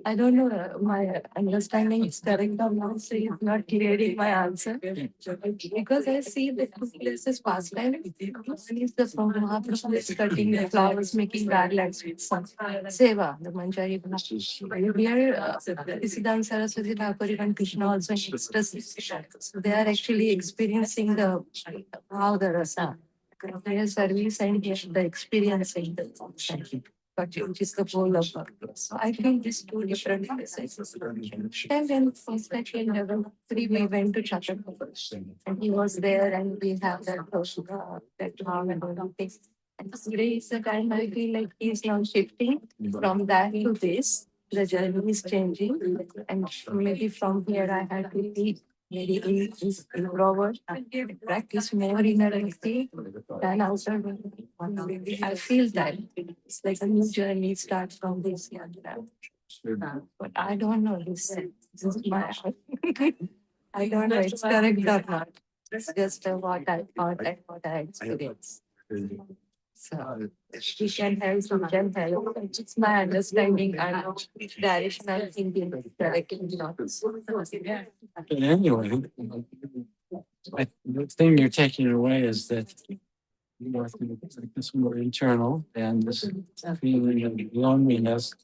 I don't know my understanding is correct or not, so it's not clearing my answer. Because I see that two places past time. One is the Mahaprabhu is cutting the flowers, making garlands with some seva, the Manjari. We are Siddhanta Saraswati Thakur and Krishna also in ecstasy. So they are actually experiencing the how the rasa. Their service and the experiencing the which is the whole of Bhakti. So I feel these two different places. And then second level three, we went to Chhatrapati and he was there and we have that harm and all things. And today is the time I feel like he is now shifting from that to this. The journey is changing and maybe from here I had to be maybe in Robert and practice more inner than outside. I feel that it's like a new journey starts from this Yatra. But I don't know this. This is my I don't know it's correct or not. It's just what I thought and what I experienced. So we can help, we can help. It's my understanding. I know which direction I'm thinking correctly not. But anyway, the thing you're taking away is that you know, it's more internal and this feeling of loneliness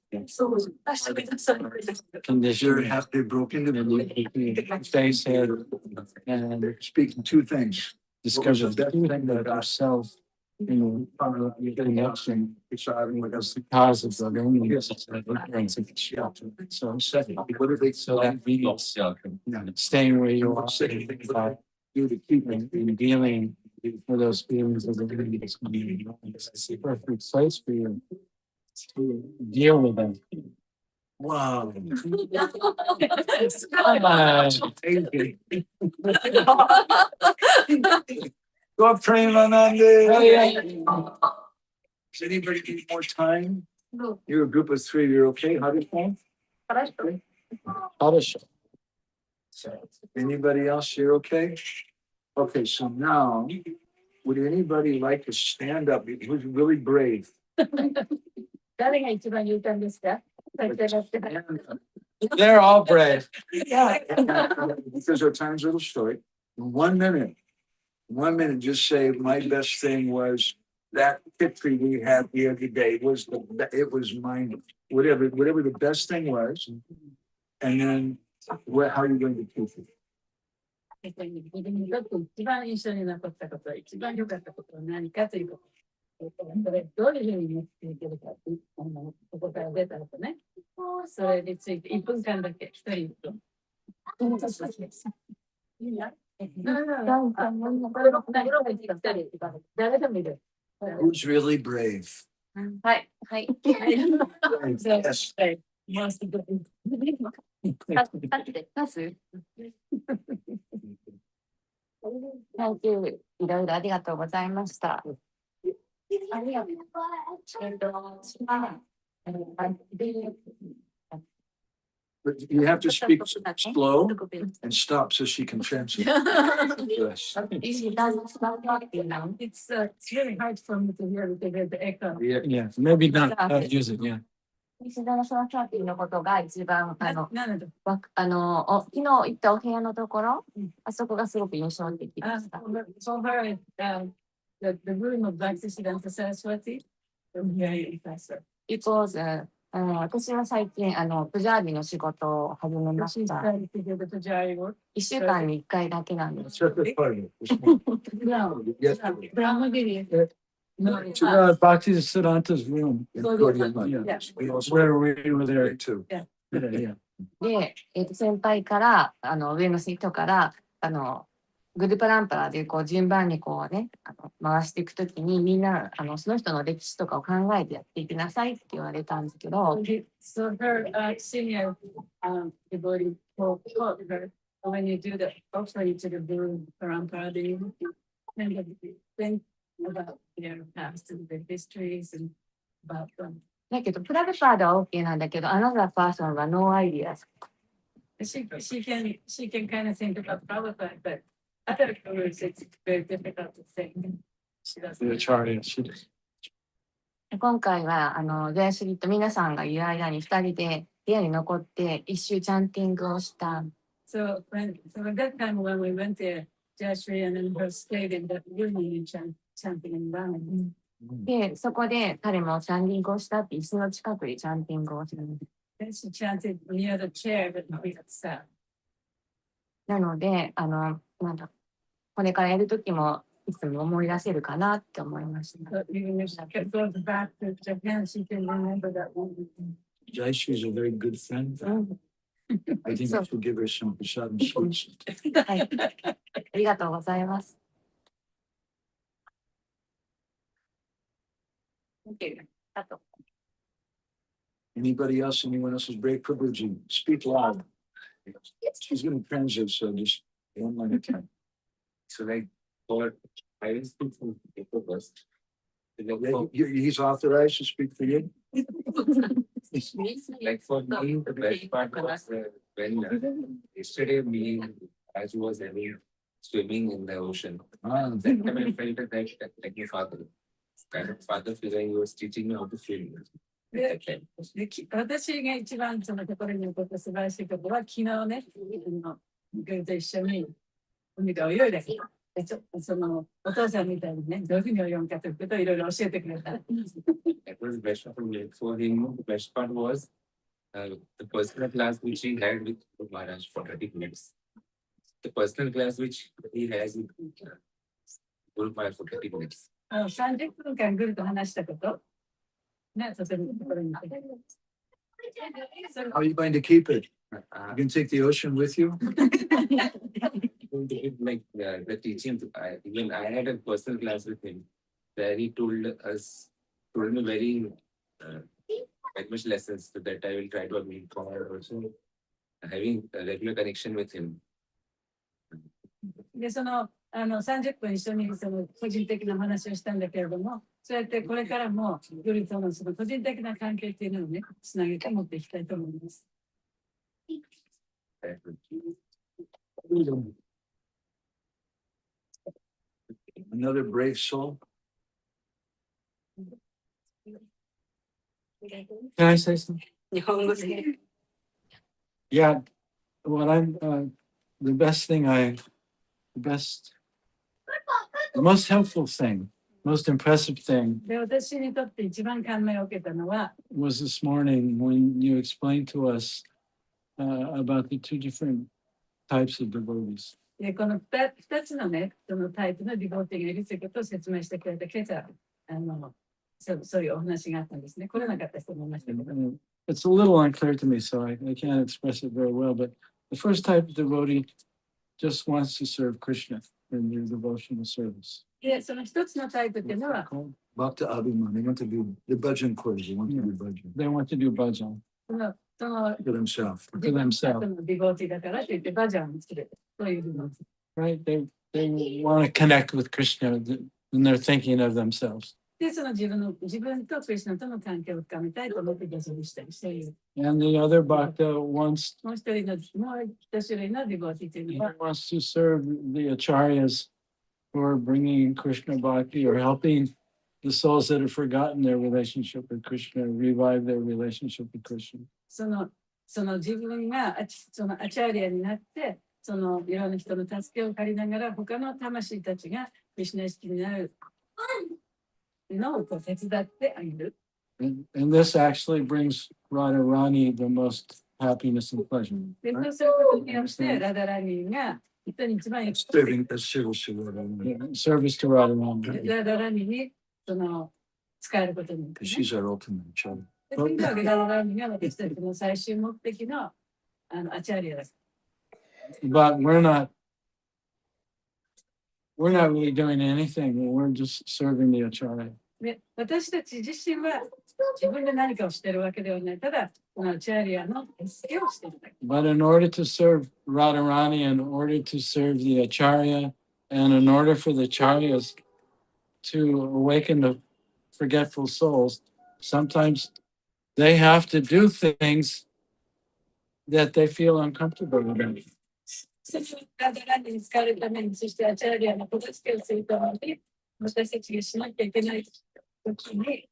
condition. You're happy broken And you face it and speaking two things. discover that yourself connection because the causes of illness is ignorance of shelter. So What do they so that means staying where you are do to keep it? and dealing with those feelings of illness. It's the perfect place for you to deal with them. Wow. Go Premanande. Does anybody need more time? No. You're a group of three. You're okay? How do you think? Anybody else here okay? Okay, so now, would anybody like to stand up? Who's really brave? 誰が一番勇敢ですか？ They're all brave. Because our time's a little short. 1 minute. 1 minute, just say my best thing was that victory we had the other day was it was mine. Whatever the best thing was, and then how are you going to keep it? 一番印象に残ったこと、一番良かったことは何かということ。それどういうふうに持っていけるか、ここから出た後ね。それについて1分間だけ、一人1分。いいな。誰でもいいです。Who's really brave? はい。はい。 Yes. もうすぐ。パス Thank you. いろいろありがとうございました。ありがとう。But you have to speak slow and stop so she can translate. Yes. It's really hard for me to hear because the echo. Yeah, maybe not use it. Yeah. 西田のそのシャーティーのことが一番なんで昨日行ったお部屋のところ、あそこがすごく印象的でした。So her, the room of Bhaktisiddhanta Saraswati, very impressive. Because 私は最近プジャービの仕事を始めまし She's た。 trying to do the Pujari work. 1週間に1回だけなんです。 Check the party. No, Yes. Brahmagiri. No, Bhaktisiddhanta's room. Yes. We also Where we were there. too. Yeah. で、先輩から上の人からグループランパラでこう順番にこうね回していくときにみんなその人の歴史とかを考えてやっていきなさいって言われたんですけど、 So her senior devotee told her, when you do the offering to the Guru Parampara, you kind of think about their past and their histories and about them. だけどプラグパーでは OK なんだけど、another person は no idea。 She can kind of think about Prabhupada, but other gurus, it's very difficult to think. She doesn't. Acharya, she does. 今回はジャイシリと皆さんがいる間に2人で部屋に残って一周チャンティングをした。 So at that time when we went there, Jayashree and then her stayed in that room and chanting and running. で、そこで彼もチャンティングをしたって椅子の近くでチャンティングをした。 Then she chanted near the chair that we had sat. なので、なんだ、これからやるときもいつも思い出せるかなって思いました。 But even if she goes back to Japan, she can remember that one. Jayashree is a very good friend. I think I should give her some prasad and sweets. はい。ありがとうございます。 あと。 Anybody else? Anyone else is brave? Prabhuji, speak loud. She's going to translate, so just 1 line at a time. So like for I speak from paper first. He's authorized to speak for you. Like for me, the best part was when yesterday me as was swimming in the ocean. That time I felt that like my father, kind of father figure, he was teaching me how to swim. 私が一番そのところに残った素晴らしいことは、昨日ね、グルと一緒に海で泳いで、そのお父さんみたいにね、どういうふうに泳ぐかということをいろいろ教えてくれた。That was best for me. For him, the best part was the personal class which he had with Maharaj for 30 minutes. The personal class which he has with Guru Maharaj for 30 minutes. 30分間ぐると話したこと、ね、とても心に残ってる。How are you going to keep it? You can take the ocean with you? Like the teaching, even I had a personal class with him where he told me very much lessons so that I will try to meet forward also having a regular connection with him. で、30分一緒に個人的な話をしたんだけれども、そうやってこれからもよりその個人的な関係っていうのをね、つなげて持っていきたいと思います。Another brave soul. Can I say something? 日本語で。Yeah. What the most helpful thing, most impressive thing で、私にとって一番感銘を受けたのは、was this morning when you explained to us about the two different types of devotees. でこの2つのね、そのタイプのディボーティングがいるということを説明してくれた今朝、そういうお話があったんですね。来れなかった人もいましたけど。It's a little unclear to me, so I can't express it very well. But the first type of devotee just wants to serve Krishna in their devotional service. で、その一つのタイプっていうのは、 Bhakta Abhiman. They want to do the bhajan chorus. They want to do bhajan They want to do bhajan その for themselves. for themselves, ディボーティーだからといってバジャンを作る。そういうの。 right? They want to connect with Krishna, and they're thinking of themselves. で、その自分とクリスナとの関係を深めたいと思ってバジャンしたり、そういう。And the other bhakta wants もう一種類のディボーティーというのは、 wants to serve the acharyas who are bringing Krishna bhakti or helping the souls that have forgotten their relationship with Krishna, revive their relationship with Krishna. その自分がそのアチャーリアになって、そのいろんな人の助けを借りながら、他の魂たちがクリシュナ意識になるのを手伝ってあげる。And this actually brings Radharani the most happiness and pleasure. で、そうすることによって、ラダラニーが人に一番 Serving as service to Radharani. Service to Radharani. ラダラニーに使えることによって、ね。 She's our ultimate child. で、とにかくラダラニーが私たちの最終目的のアチャーリアだ。But we're not really doing anything. We're just serving the acharya. で、私たち自身は自分で何かをしているわけではない。ただ、このアチャーリアの助けをしているだけ。 But in order to serve Radharani, in order to serve the acharya, and in order for the acharyas to awaken the forgetful souls, sometimes they have to do things that they feel uncomfortable about. そのラダラニーに使われるために、そしてアチャーリアの手助けをするために、私たちがしなきゃいけない時に、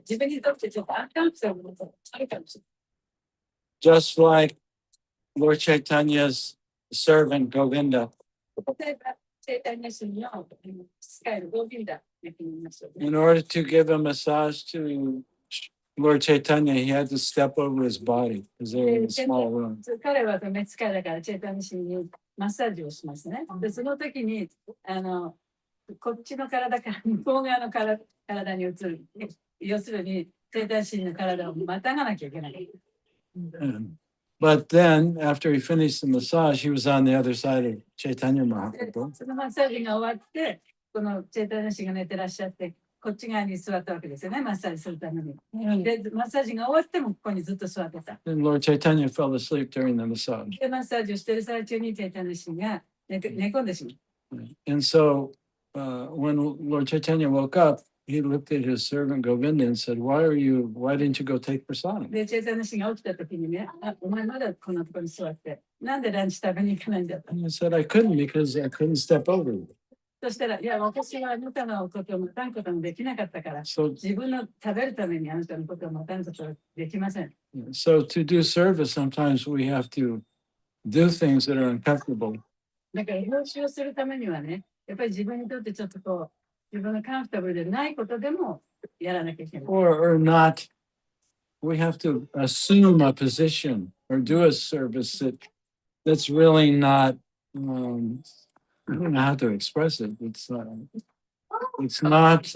自分にとってちょっとアンカンフォータブルなことがあるかもしれない。Just like Lord Chaitanya's servant Govinda, 例えば、チェイタニア神の使えるゴービンダーやってみましょう。 in order to give a massage to Lord Chaitanya, he had to step over his body because they were in a small room. 彼は召使いだからチェイタニア神にマッサージをしますね。で、その時にこっちの体から向こう側の体に移る。要するに、チェイタニア神の体をまたがなきゃいけない。But then, after he finished the massage, he was on the other side of Chaitanya Mahaprabhu. そのマッサージが終わって、このチェイタニア神が寝てらっしゃって、こっち側に座ったわけですよね、マッサージするために。で、マッサージが終わってもここにずっと座ってた。And Lord Chaitanya fell asleep during the massage. で、マッサージをしている最中にチェイタニア神が寝込んでしまう。And so, when Lord Chaitanya woke up, he looked at his servant Govinda and said, why didn't you go take prasada? で、チェイタニア神が起きた時にね、お前まだこんなところに座って、なんでランチ食べに行かないんだと。 And he said, I couldn't because I couldn't step over you. そしたら、いや、私はあなたのことを待たんこともできなかったから、 So 自分の食べるためにあなたのことを待たんことはできません。to do service, sometimes we have to do things that are uncomfortable. だから、報酬をするためにはね、やっぱり自分にとってちょっと自分がカンフォタブルでないことでもやらなきゃいけない。Or not, we have to assume a position or do a service that's really not, I don't know how to express it. It's It's not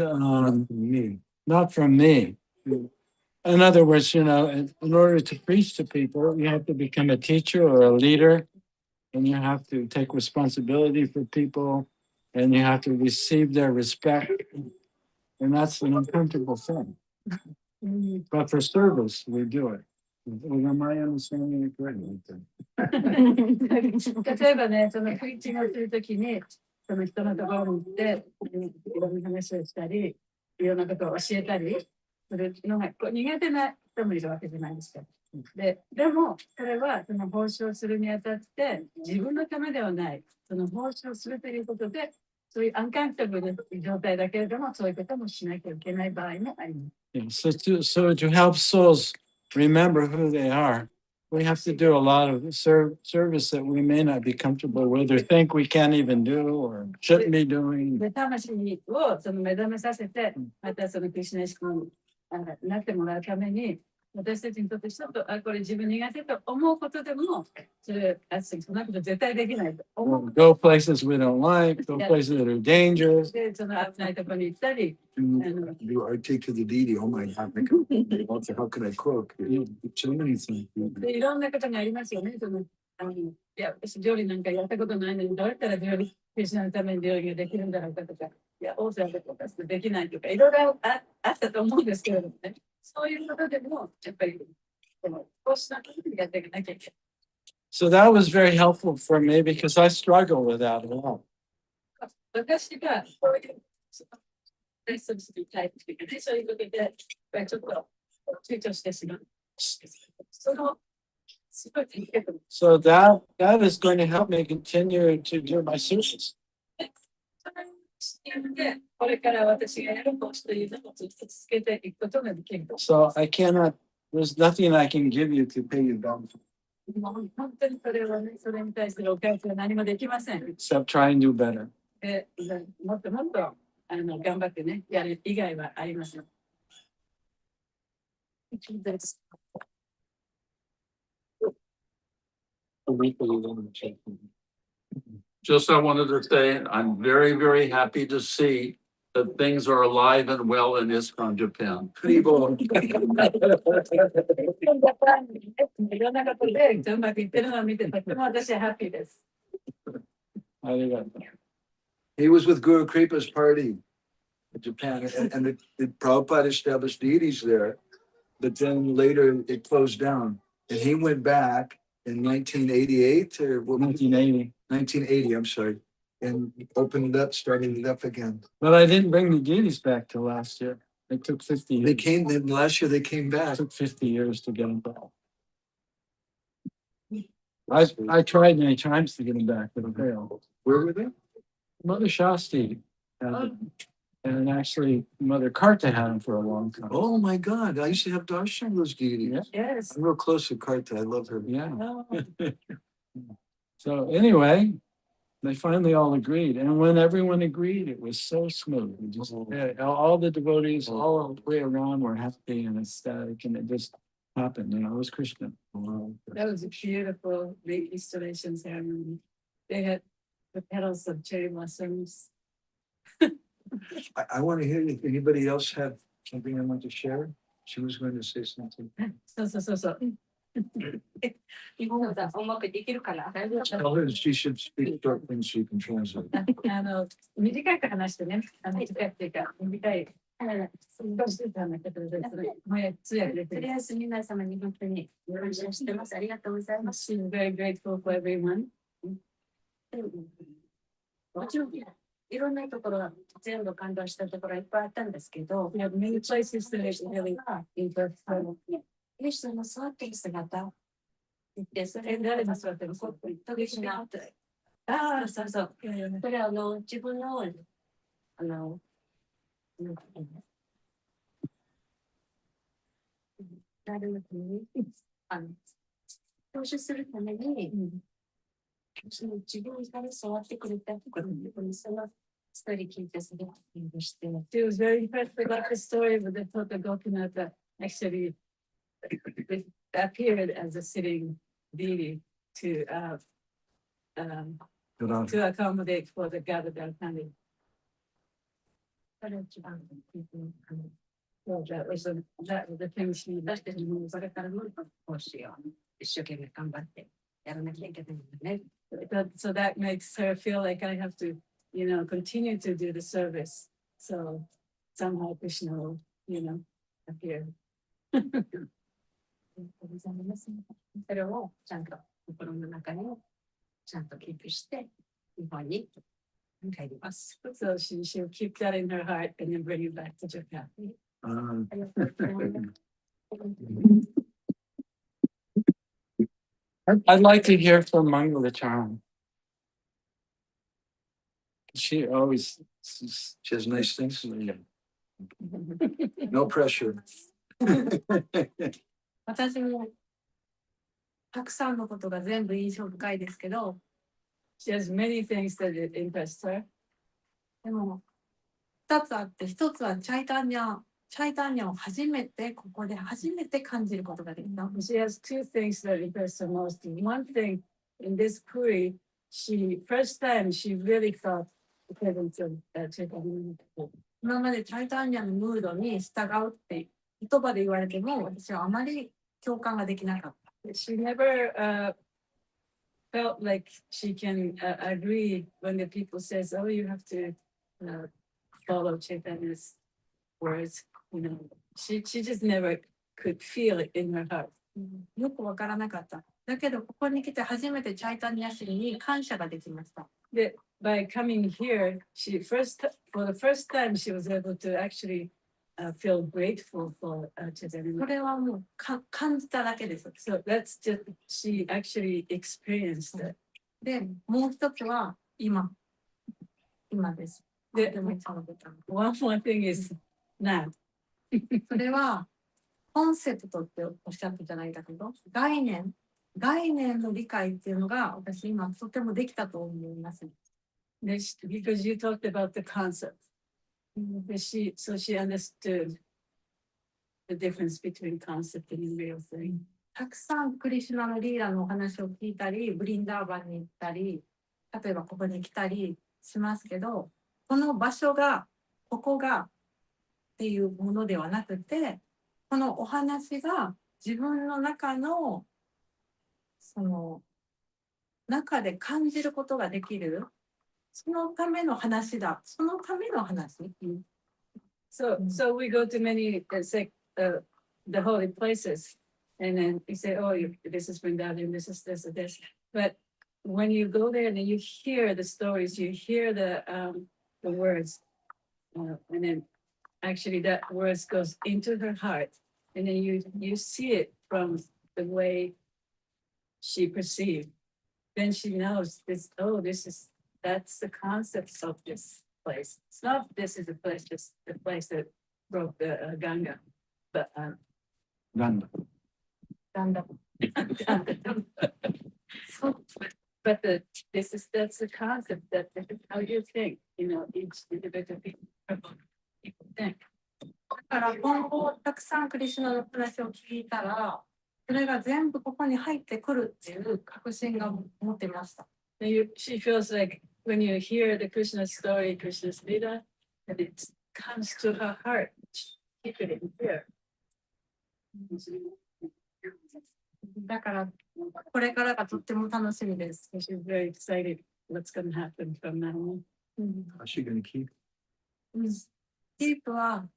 Me. not from me. In other words, in order to preach to people, you have to become a teacher or a leader, and you have to take responsibility for people, and you have to receive their respect, and that's an uncomfortable thing. But for service, we do it. Am I understanding it correctly? 例えばね、そのプリーチングをするときに、その人のところに行って、いろんな話をしたり、いろんなことを教えたりするのが苦手な人もいるわけじゃないですか。でも、彼はその奉仕をするにあたって、自分のためではない、その奉仕をするということで、そういうアンカンフタブルな状態だけれども、そういうこともしなきゃいけない場合もあります。Yeah, so to help souls remember who they are, we have to do a lot of service that we may not be comfortable with or think we can't even do or shouldn't be doing. で、魂をその目覚めさせて、またそのクリシュナ意識になってもらうために、私たちにとってちょっと、これ自分苦手と思うことでも、そんなこと絶対できないと思う。Go places we don't like, go places that are dangerous. で、その危ないところに行ったり、You are take to the deity. Oh my God! How can I cook? So many things. でいろんなことがありますよね。いや、私料理なんかやったことないのに、どうやったらクリシュナのために料理ができるんだろうかとか、いや、オーサーとかできないとか、いろいろあったと思うんですけれどもね。そういうことでも、やっぱり、こうしたことにやっていかなきゃいけない。So that was very helpful for me because I struggle with that a lot. 私がこういうレッスンするタイプというかね、そういうことで、ちょっと躊躇してしまう。So that is going to help me continue to do my service. これから私がやる奉仕というのをずっと続けていくことができる。So there's nothing I can give you to pay you back. 本当にそれはね、それに対するお返しは何もできません。Except try and do better. もっともっと頑張ってね、やる以外はありません。Just I wanted to say, I'm very, very happy to see that things are alive and well in ISKCON Japan. いろんなことでうまくいってるのを見て、とても私はハッピーです。He was with Guru Kripa's party in Japan, and the Prabhupada established deities there, but then later it closed down, and he went back in 1988 or 1980, I'm sorry, and opened it up, starting it up again. But I didn't bring the deities back till last year. It took 50 years. Last year they came back. It took 50 years to get them back. I tried many times to get them back, but it failed. Where were they? Mother Shasti had them. And actually, Mother Karta had them for a long time. Oh my God! I used to have darshan of those deities. Yes. I'm real close to Karta. I love her. Yeah. So anyway, they finally all agreed, and when everyone agreed, it was so smooth. It just all the devotees all the way around were happy and ecstatic, and it just happened. It was Krishna. That was a beautiful big installation ceremony. They had the petals of cherry blossoms. I want to hear if anybody else had something I want to share. She was going to say something. そう。日本語だ、うまくできるから。Tell her she should speak short things so you can translate. 短く話してね、短いっていうか、短い。どうしてたんだけど、通訳できる。とりあえず皆様に本当によろしくしてます。ありがとうございます。She's very grateful for everyone. もちろん、いろんなところ、全部感動したところいっぱいあったんですけど、We have many places that are really interesting. イエスの座っている姿、で、それ誰が座ってる？時々なって。そう。それ自分の、なるべくに、投資するために、その自分から触ってくれたところに、そのストーリー聞いてすごく感動して。She was very impressed about the story of the Tota Gopinath actually appeared as a sitting deity to accommodate for the Gada Dalkandi. それ一番Well, that was the thing she 私たちもそれからも講師を一生懸命頑張ってやらなきゃいけないんだね。so that makes her feel like I have to, continue to do the service. So somehow Krishna will, appear. それをちゃんと心の中にちゃんとキープして日本に帰ります。So she'll keep that in her heart and then bring it back to Japan. I'd like to hear from Mangala Charan. She always. She has nice things. No pressure. 私もたくさんのことが全部印象深いですけど、She has many things that impressed her. でも2つあって、1つはチャイタンニャを初めてここで初めて感じることができた。She has two things that impressed her most. One thing, in this Puri, first time she really felt the presence of Chaitanya. 今までチャイタンニャのムードに従うって言葉で言われても、私はあまり共感ができなかった。She never felt like she can agree when the people says, "Oh, you have to follow Chaitanya's words." She just never could feel it in her heart. よくわからなかった。だけどここに来て初めてチャイタンニャシーに感謝ができました。By coming here, for the first time, she was able to actually feel grateful for Chaitanya. これはもう感じただけです。So that's just she actually experienced it. で、もう一つは今です。で、one more thing is now. それはコンセプトっておっしゃってじゃないんだけど、概念の理解っていうのが私今とてもできたと思います。Because you talked about the concept. So she understood the difference between concept and real thing. たくさんクリシュナのリーラのお話を聞いたり、ブリンダーバンに行ったり、例えばここに来たりしますけど、この場所が、ここがっていうものではなくて、このお話が自分の中のその中で感じることができる、そのための話だ。そのための話。So we go to many the holy places, and then you say, "Oh, this is Vrindavan, this is this and this." But when you go there and you hear the stories, you hear the words, and then actually that words goes into her heart, and then you see it from the way she perceived. Then she knows this. Oh, that's the concept of this place. It's not this is the place, just the place that broke the Ganga, but Danda. Danda. So, but that's the concept, that this is how you think, each individual people think. だから今後たくさんクリシュナの話を聞いたら、それが全部ここに入ってくるっていう確信が持ってました。She feels like when you hear the Krishna story, Krishna's Lila, that it comes to her heart. Keep it in here. だからこれからがとっても楽しみです。She's very excited what's going to happen from now on. How's she going to keep? キープは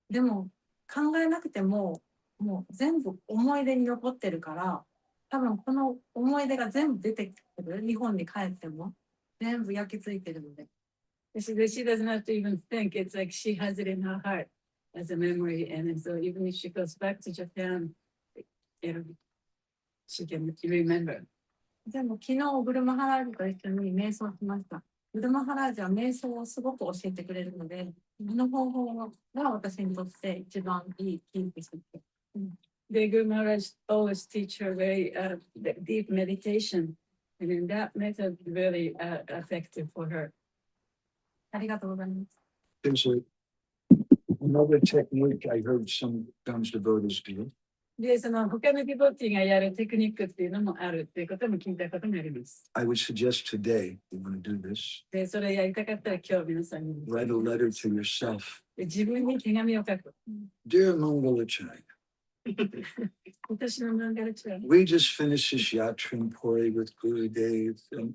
でも考えなくてももう全部思い出に残ってるから、多分この思い出が全部出てくる。日本に帰っても全部焼き付いてるので。She doesn't have to even think. It's like she has it in her heart as a memory, and so even if she goes back to Japan, she can remember. でも昨日グルマハラージと一緒に瞑想しました。グルマハラージは瞑想をすごく教えてくれるので、この方法が私にとって一番いいキープして。The Guru Maharaj always teach her very deep meditation, and in that method really effective for her. ありがとうございます。There's another technique I heard some Dhammas devotees do. で、その他のディボティがやるテクニックっていうのもあるっていうことも聞いたことがあります。I would suggest today, you want to do this, で、それやりたかったら今日皆さんに write a letter to yourself. で自分に手紙を書く。 Dear Mangalacharya, 私の漫画のチュア we just finished this yatra in Puri with Gurudev. And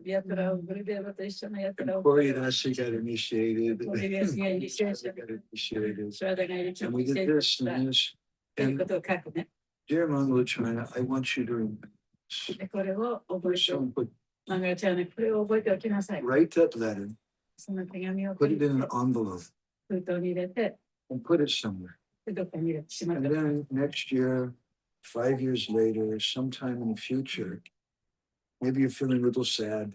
ヤトラをグルデーバと一緒のヤトラを Puri Dasi got initiated. ポリデスがイニシエーション got initiated. シュワダがイニシエ And we did ー this ション and し this. たという And ことを書くね。 dear Mangalacharya, I want you to remember this. で、これを覚えて、 So put, 漫画チュアのこれを覚えておきなさい。 write that letter, その手紙を put it in an envelope, 封筒に入れて、 and put it somewhere. でどっかに入れてしまっ And た。 then next year, 5 years later, sometime in the future, maybe you're feeling a little sad,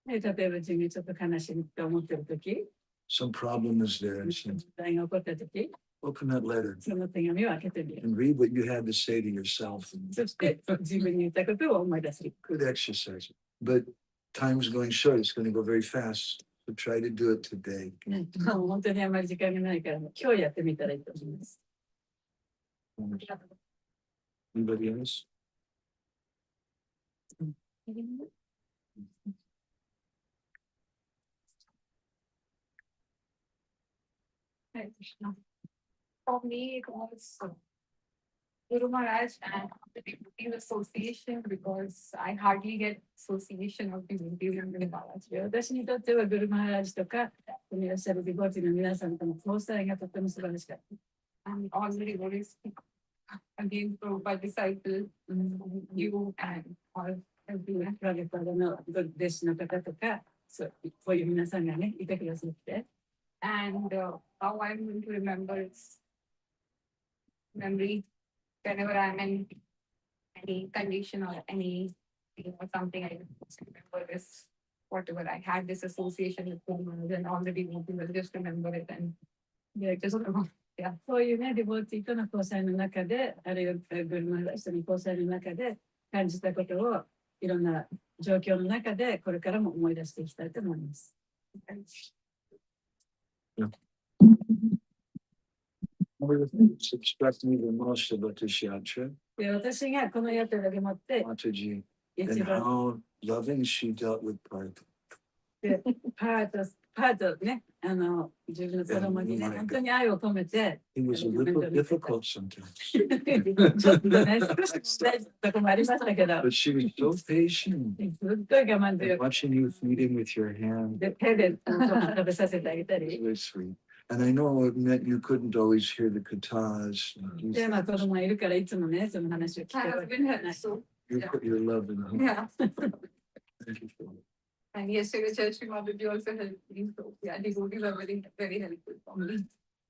で、例えば自分ちょっと悲しみと思ってるとき、 some problem is there, 問 and 題が起こったとき、 open that letter その手紙を開けてみる。 and read what you had to say to yourself. そして自分に言ったことを思い出す。 Good exercise. But time's going short, it's going to go very fast. So try to do it today. もう本当にあまり時間がないから、今日やってみたらいいと思います。 Anybody else? はい。For me, it was Guru Maharaj and the devotee association because I hardly get association of devotees and Guru Maharaj. 私にとってはグルマハラジとか、ここにいらっしゃるディボティの皆さんとの交際がとても素晴らしかった。 And all the devotees again Prabhupada disciple, you and all everyone. プラゲパダの弟子の方とか、そうこういう皆さんがね、いてくださって。 And how I'm going to remember its memory whenever I'm in any condition or any or something, I just remember this, whatever I had this association with Guru and all the devotees, I'll just remember it and just yeah. そういうね、ディボティとの交際の中で、あるいはグルマハラジとの交際の中で感じたことをいろんな状況の中でこれからも思い出していきたいと思います。 One of the things that struck me the most about this yatra, で、私がこのヤトラでもって、 Mataji, 一 and 番 how loving she dealt with Partha. パートね、自分の子供にね、本当に愛を込めて、 It was a little difficult sometimes, ちょっとね、少し辛いとこもありましたけど、 but she was so patient. すっごい我慢 And 強く watching you feed him with your hand で手で食べさせてあげた was り、 very sweet. And I know it meant you couldn't always hear the katas. で、まあ子供がいるからいつもね、その話を聞け I ば have been helpful. You put your love in them. Yeah. Thank you for that. And yesterday, Church Mataji also helped me. So, yeah, devotees are very, very helpful for me.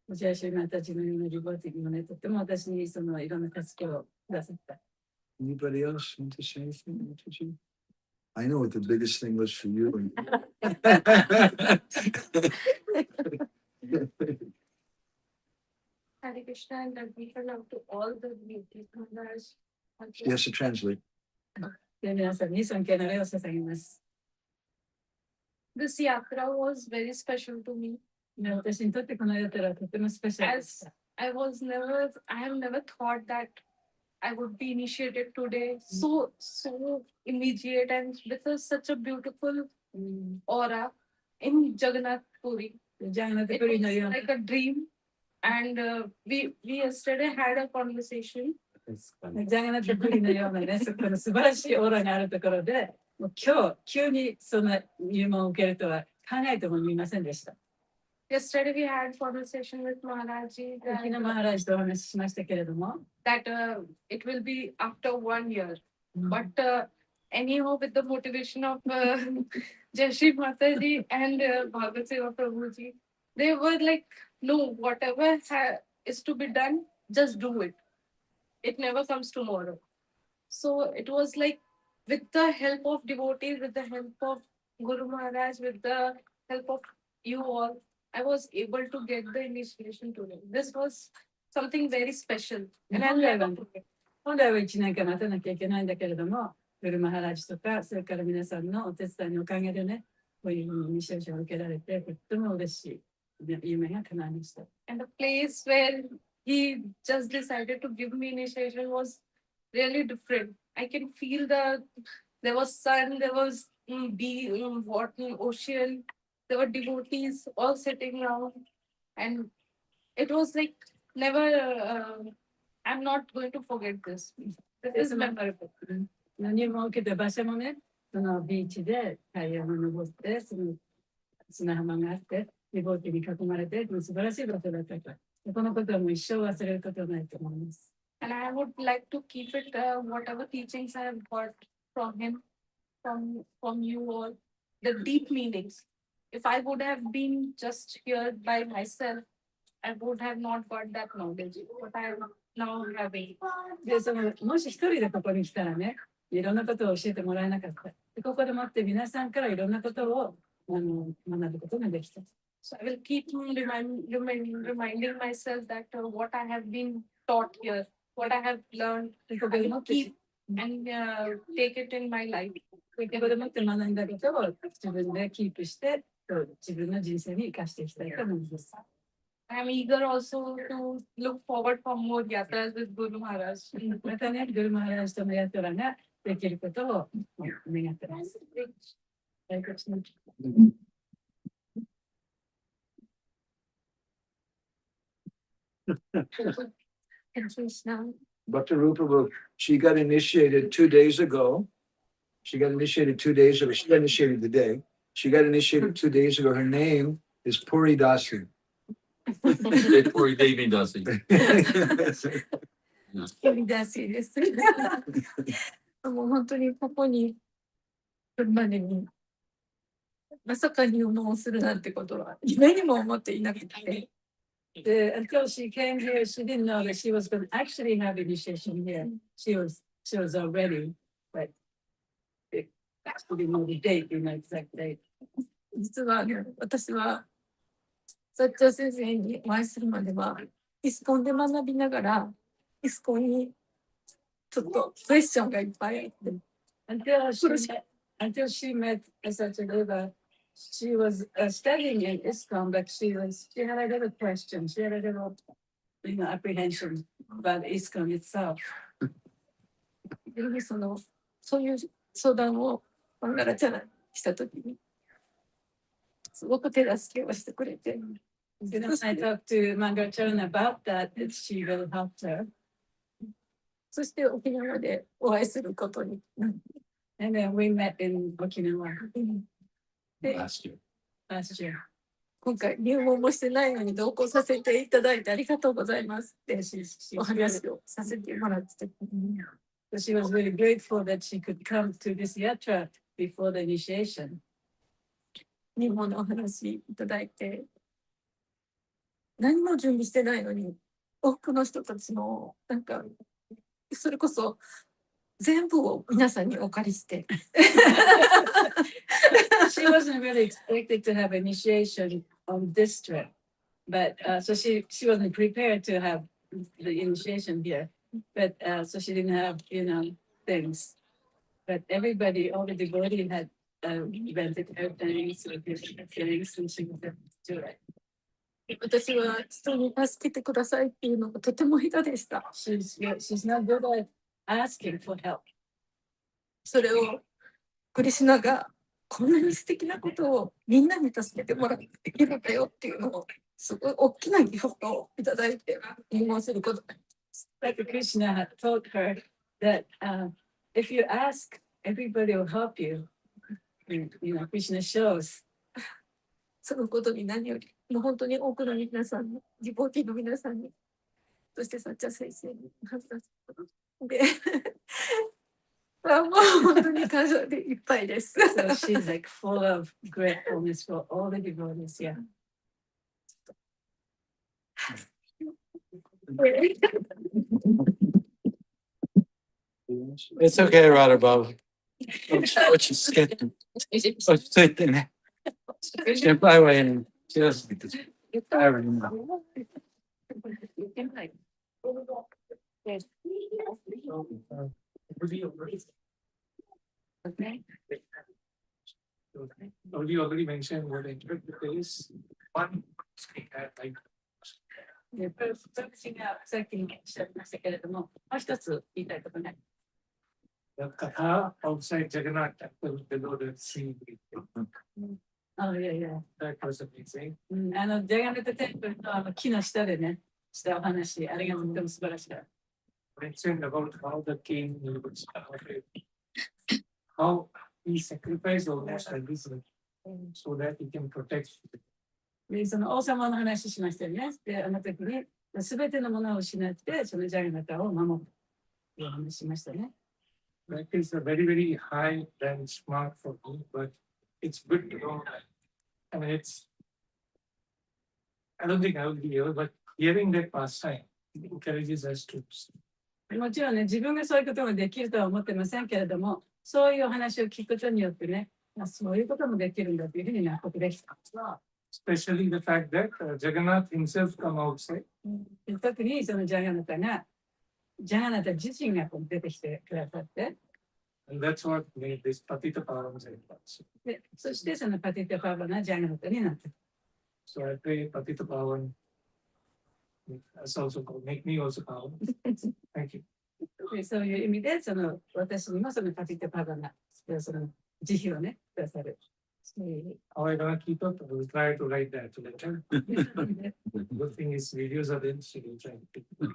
お茶師たちのようなリボティもね、とっても私にそのいろんな助けをくださった。 Anybody else want to say anything? Mataji? I know what the biggest thing was for you. Hare Krishna and Radhika love to all the devotees. Maharaj. She has to translate. で、皆さんに尊敬の礼を捧げます。 This yatra was very special to me. で、私にとってこのヤトラはとてもスペシャルでした。 I have never thought that I would be initiated today. So immediate and with such a beautiful aura in Jagannath Puri. ジャンナテ It プリ was のような like a dream. And we yesterday had a conversation. ジャンナテプリのようなね、そこの素晴らしいオーラがあるところで、もう今日、急にそんな入門を受けるとは考えてもみませんでした。 Yesterday we had conversation with Maharaji 昨日マハラジとお話ししましたけれども、 that it will be after 1 year. But anyhow, with the motivation of Jashi Mataji and Bhargavi River Prabhuji, they were like, no, whatever is to be done, just do it. It never comes tomorrow. So it was like, with the help of devotees, with the help of Guru Maharaj, with the help of you all, I was able to get the initiation today. This was something very special. And I'll never forget. 本来は1年間待たなきゃいけないんだけれども、グルマハラジとか、それから皆さんのお手伝いのおかげでね、こういうふうにイニシエーションを受けられて、とっても嬉しい夢が叶いました。 And the place where he just decided to give me initiation was really different. I can feel there was sun, there was water, ocean, there were devotees all sitting around, and it was like never. I'm not going to forget this. This is memorable. 何も受けた場所もね、そのビーチで太陽が昇って、その砂浜があって、リボーティに囲まれて、素晴らしい場所だったから、このことはもう一生忘れることはないと思います。And I would like to keep it, whatever teachings I have got from him, from you all, the deep meanings. If I would have been just here by myself, I would have not got that knowledge. But I am now having. で、もし一人でここに来たらね、いろんなことを教えてもらえなかった。でここでもって皆さんからいろんなことを学ぶことができた。So I will keep reminding myself that what I have been taught here, what I have learned, I will keep and take it in my life. ここでもって学んだことを自分でキープして、自分の人生に生かしていきたいと思います。I am eager also to look forward for more yatras with Guru Maharaj. またね、グルマハラジとのヤトラができることを願ってます。Bhakti Rupa, she got initiated 2 days ago. She got initiated 2 days ago. She got initiated today. She got initiated 2 days ago. Her name is Puri Dasi. Puri Devi Dasi. 呼び出しです。もう本当にここに来るまでに、まさか入門をするなんてことは夢にも思っていなくて。Until she came here, she didn't know that she was going to actually have initiation here. She was already, but actually know the date, you know, exact date. 実はね、私はサッチャー先生にお会いするまでは、イスコンで学びながら、イスコンにちょっとクエスチョンがいっぱいあって。Until she met Satyadeva, she was studying in ISKCON, but she had a little question. She had a little, apprehension about ISKCON itself. そういう相談をマンガラチャラにしたときに、すごく手助けをしてくれて。When I talked to Mangacharan about that, she really helped her. そして沖縄でお会いすることになって。And then we met in Okinawa で Last year. 今回入門もしてないのに同行させていただいてありがとうございますってお話をさせてもらって。So she was really grateful that she could come to this yatra before the initiation. 入門のお話いただいて、何も準備してないのに多くの人たちのなんかそれこそ全部を皆さんにお借りして。She wasn't really expected to have initiation on this trip, but so she wasn't prepared to have the initiation here. But so she didn't have, things. But everybody, all the devotees had rented her things with different things, and she was able to do it. 私は人に助けてくださいっていうのがとても下手でした。She's not good at asking for help. それをクリシュナがこんなに素敵なことをみんなに助けてもらってできるんだよっていうのをすごい大きなギフトをいただいて入門することが。Like Krishna had told her that if you ask, everybody will help you. Krishna shows. そのことに何よりもう本当に多くの皆さんに、ディボーティーの皆さんに、そしてサッチャ先生にで、もう本当に感謝でいっぱいです。So she's like full of gratefulness for all the devotees. Yeah. It's okay, Radha. 落ち着いてね。心配はいいの。Just tiring now. Okay. You already mentioned what interpret is one thing that like The 私がさっきもおっしゃいましたけれども、もう一つ言いたいことね。 The Katha outside Jagannath temple below the sea. あ、いやいや。That was amazing. ジャガナタテンプルの木の下でね、したお話、あれがとっても素晴らしかった。Mentioned about how the king was how he sacrificed almost everything so that he can protect. で、その王様の話しましたよね。で、あの時に、すべてのものを失って、そのジャガナタを守るという話しましたね。That is a very, very high benchmark for me, but it's good to know that. I mean, I don't think I will be able, but hearing that pastime encourages us to. もちろんね、自分がそういうことができるとは思ってませんけれども、そういうお話を聞くことによってね、そういうこともできるんだというふうに納得できた。Especially the fact that Jagannath himself come outside. 特にそのジャガナタ自身が出てきてくださって、And that's what made this Patita Pavan possible. で、そしてそのパティタパーバナジャガナタになった。So I pray Patita Pavan, as also called, make me also Pavan. Thank you. で、そういう意味で、その私にもそのパティタパーバナ、その慈悲をね、くださる。How I gonna keep up? I will try to write that later. Good thing is videos are there, so we'll try to keep up.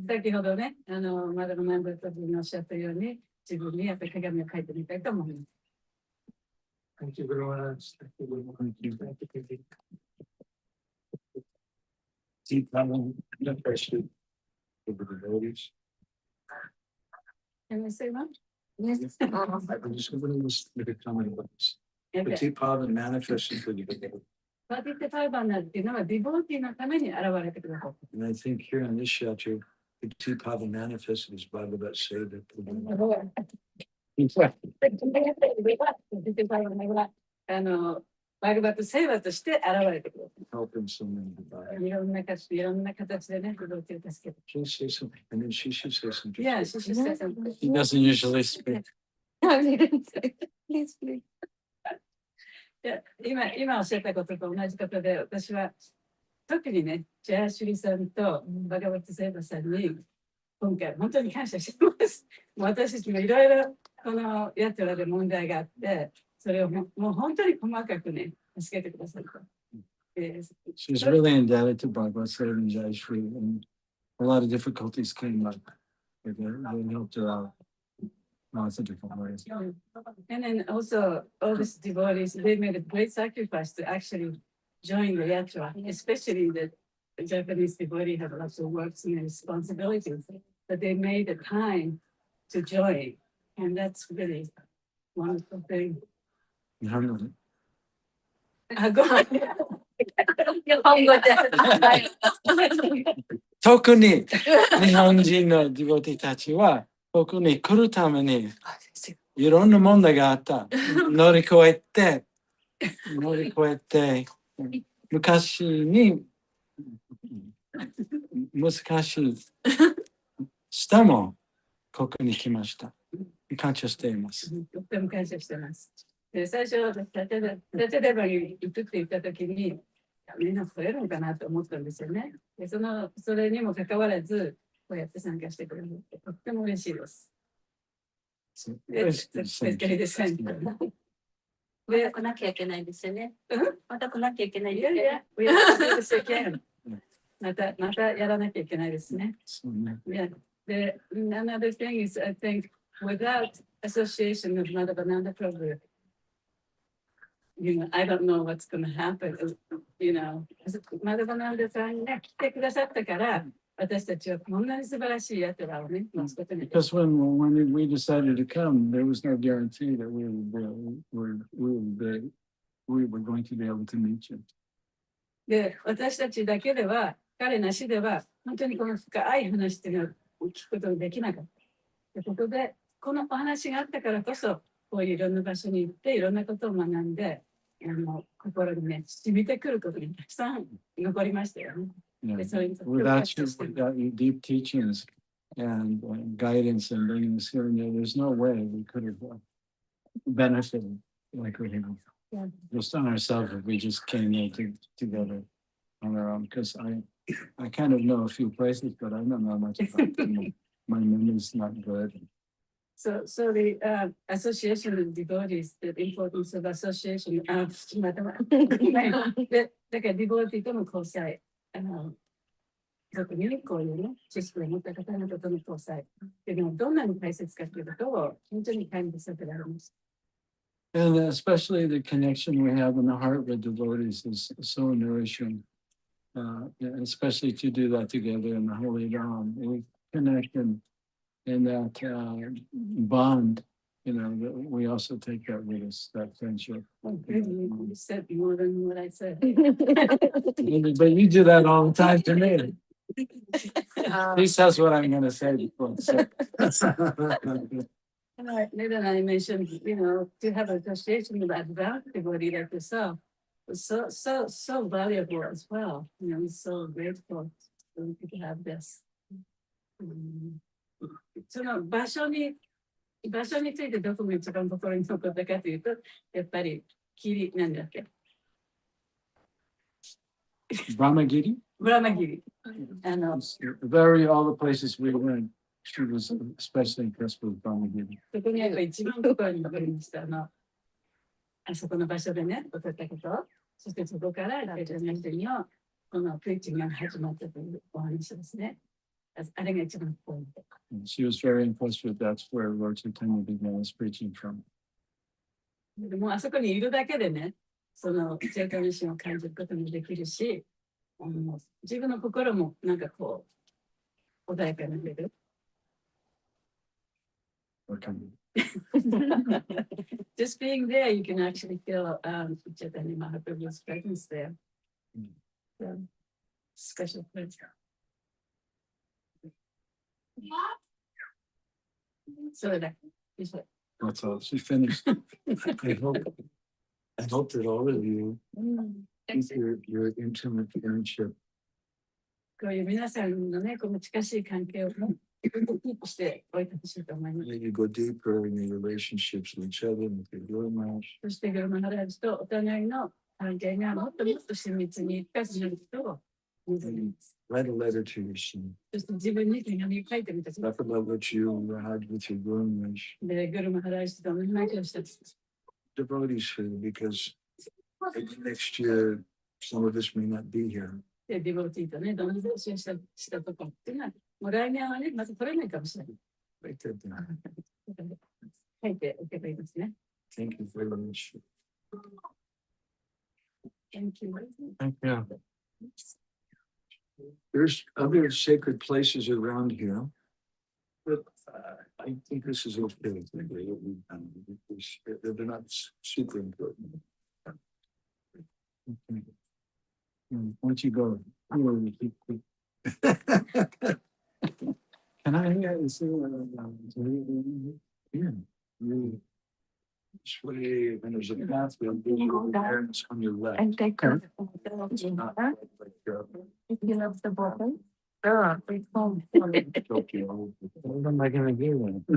先ほどね、マダムナンドとおっしゃったように、自分にやっぱり鏡を書いてみたいと思います。Thank you very much. Thank you very much. Thank you. Thank you. Deep question for the devotees. Can I say one? Yes. I'm just going to make a comment about this. The deep power manifested for the devotees. パティテパーバナっていうのはディボーティーのために現れてください。And I think here in this chapter, the deep power manifested is Bhagavat Seva. バグバットセーバーとして現れてくださ Helping someone to buy. い。いろんな形でね、ディボーティーを助けて。 She'll say something, and then she should say something. Yeah, she should say something. He doesn't usually speak. Please, please. 今おっしゃったことと同じことで、私は特にね、ジャーシュリさんとバガバットセーバーさんに今回本当に感謝してます。私たちもいろいろこのヤトラで問題があって、それをもう本当に細かくね、助けてくださった。She's really indebted to Bhagavad Gita and Jayashri, and a lot of difficulties came up. They helped her out lots of different ways. And then also all these devotees, they made a great sacrifice to actually join the Yatra, especially the Japanese devotee have lots of works and responsibilities, but they made the time to join, and that's really wonderful thing. Go on. 日本語で。特に日本人のディボティたちは、ここに来るためにいろんな問題があった。乗り越えて、昔に難しい人もここに来ました。感謝しています。とっても感謝してます。で、最初、例えば行くって言ったときに、みんな来れるのかなと思ったんですよね。で、それにもかかわらず、こうやって参加してくれるってとっても嬉しいです。また来なきゃいけないですよね。また来なきゃいけないですよね。またやらなきゃいけないですね。で、another thing is, I think, without association with Danda Bhanga program, I don't know what's going to happen. Danda Bhangaさんが来てくださったから、私たちはこんなに素晴らしいヤトラをね、待つことに。Because when we decided to come, there was no guarantee that we were going to be able to meet you. で、私たちだけでは、彼なしでは、本当にこの深い話っていうのを聞くことができなかった。で、ここで、このお話があったからこそ、こういういろんな場所に行って、いろんなことを学んで、心にね、染みてくることにたくさん残りましたよね。Yeah. Without your deep teachings and guidance and bringing us here, there's no way we could have benefited like we have. Yeah. Just on ourselves if we just came here together on our own. Because I kind of know a few places, but I don't know much about them. My memory's not good. So the association of devotees, the importance of association, だからディボーティーとの交際、特にこういうね、知識を持った方々との交際っていうのはどんなに大切かということを本当に感じさせられます。And especially the connection we have in the heart with devotees is so nourishing. Especially to do that together in the Holy Dham. We connect in that bond, that we also take that with us, that friendship. You said more than what I said. But you do that all the time to me. At least that's what I'm going to say before. Then I mentioned, to have an association with advanced devotee like yourself was so valuable as well. I'm so grateful that we could have this. その場所についてどこが一番心に残ったかというと、やっぱり霧なんだっけ。Brahmagiri? Brahmagiri. All the places we went, she was especially impressed with Brahmagiri. そこにやっぱり一番心に残りました。あそこの場所でね、起こったこと、そしてそこからライトの人にこのプリーチングが始まったというお話ですね。あれが一番ポイント。She was very impressed with that's where Lord Chaitanya began his preaching from. でもあそこにいるだけでね、そのチェイタニシを感じることもできるし、自分の心もなんかこう穏やかになれる。Just being there, you can actually feel Chaitanya Mahaprabhu's presence there. So, special place. So that's all. She finished. I hope that all of you keep your intimate friendship. こういう皆さんのね、この近しい関係をね、キープしておいてほしいと思います。You go deeper in your relationships with each other, with your Guru Maharaj. そしてグルマハラージとお互いの関係がもっともっと親密に深くなることを望みます。Write a letter to your son. そして自分に手紙を書いてみてください。Talk about what you had with your Guru Maharaj. で、グルマハラージと同じ話をした。Devotees here, because maybe next year some of us may not be here. で、ディボティーとね、どんな話をしたとかっていうのは、もう来年はね、まず取れないかもしれない。Write that down. 書いておけばいいですね。Thank you very much. Thank you. Thank you. There's other sacred places around here, but I think this is okay. They're not super important. Okay. Once you go, can I see This way, and there's a pathway parents on your left. And take Sure. Not like, if you love the bottle. Tokyo. What am I going to do then?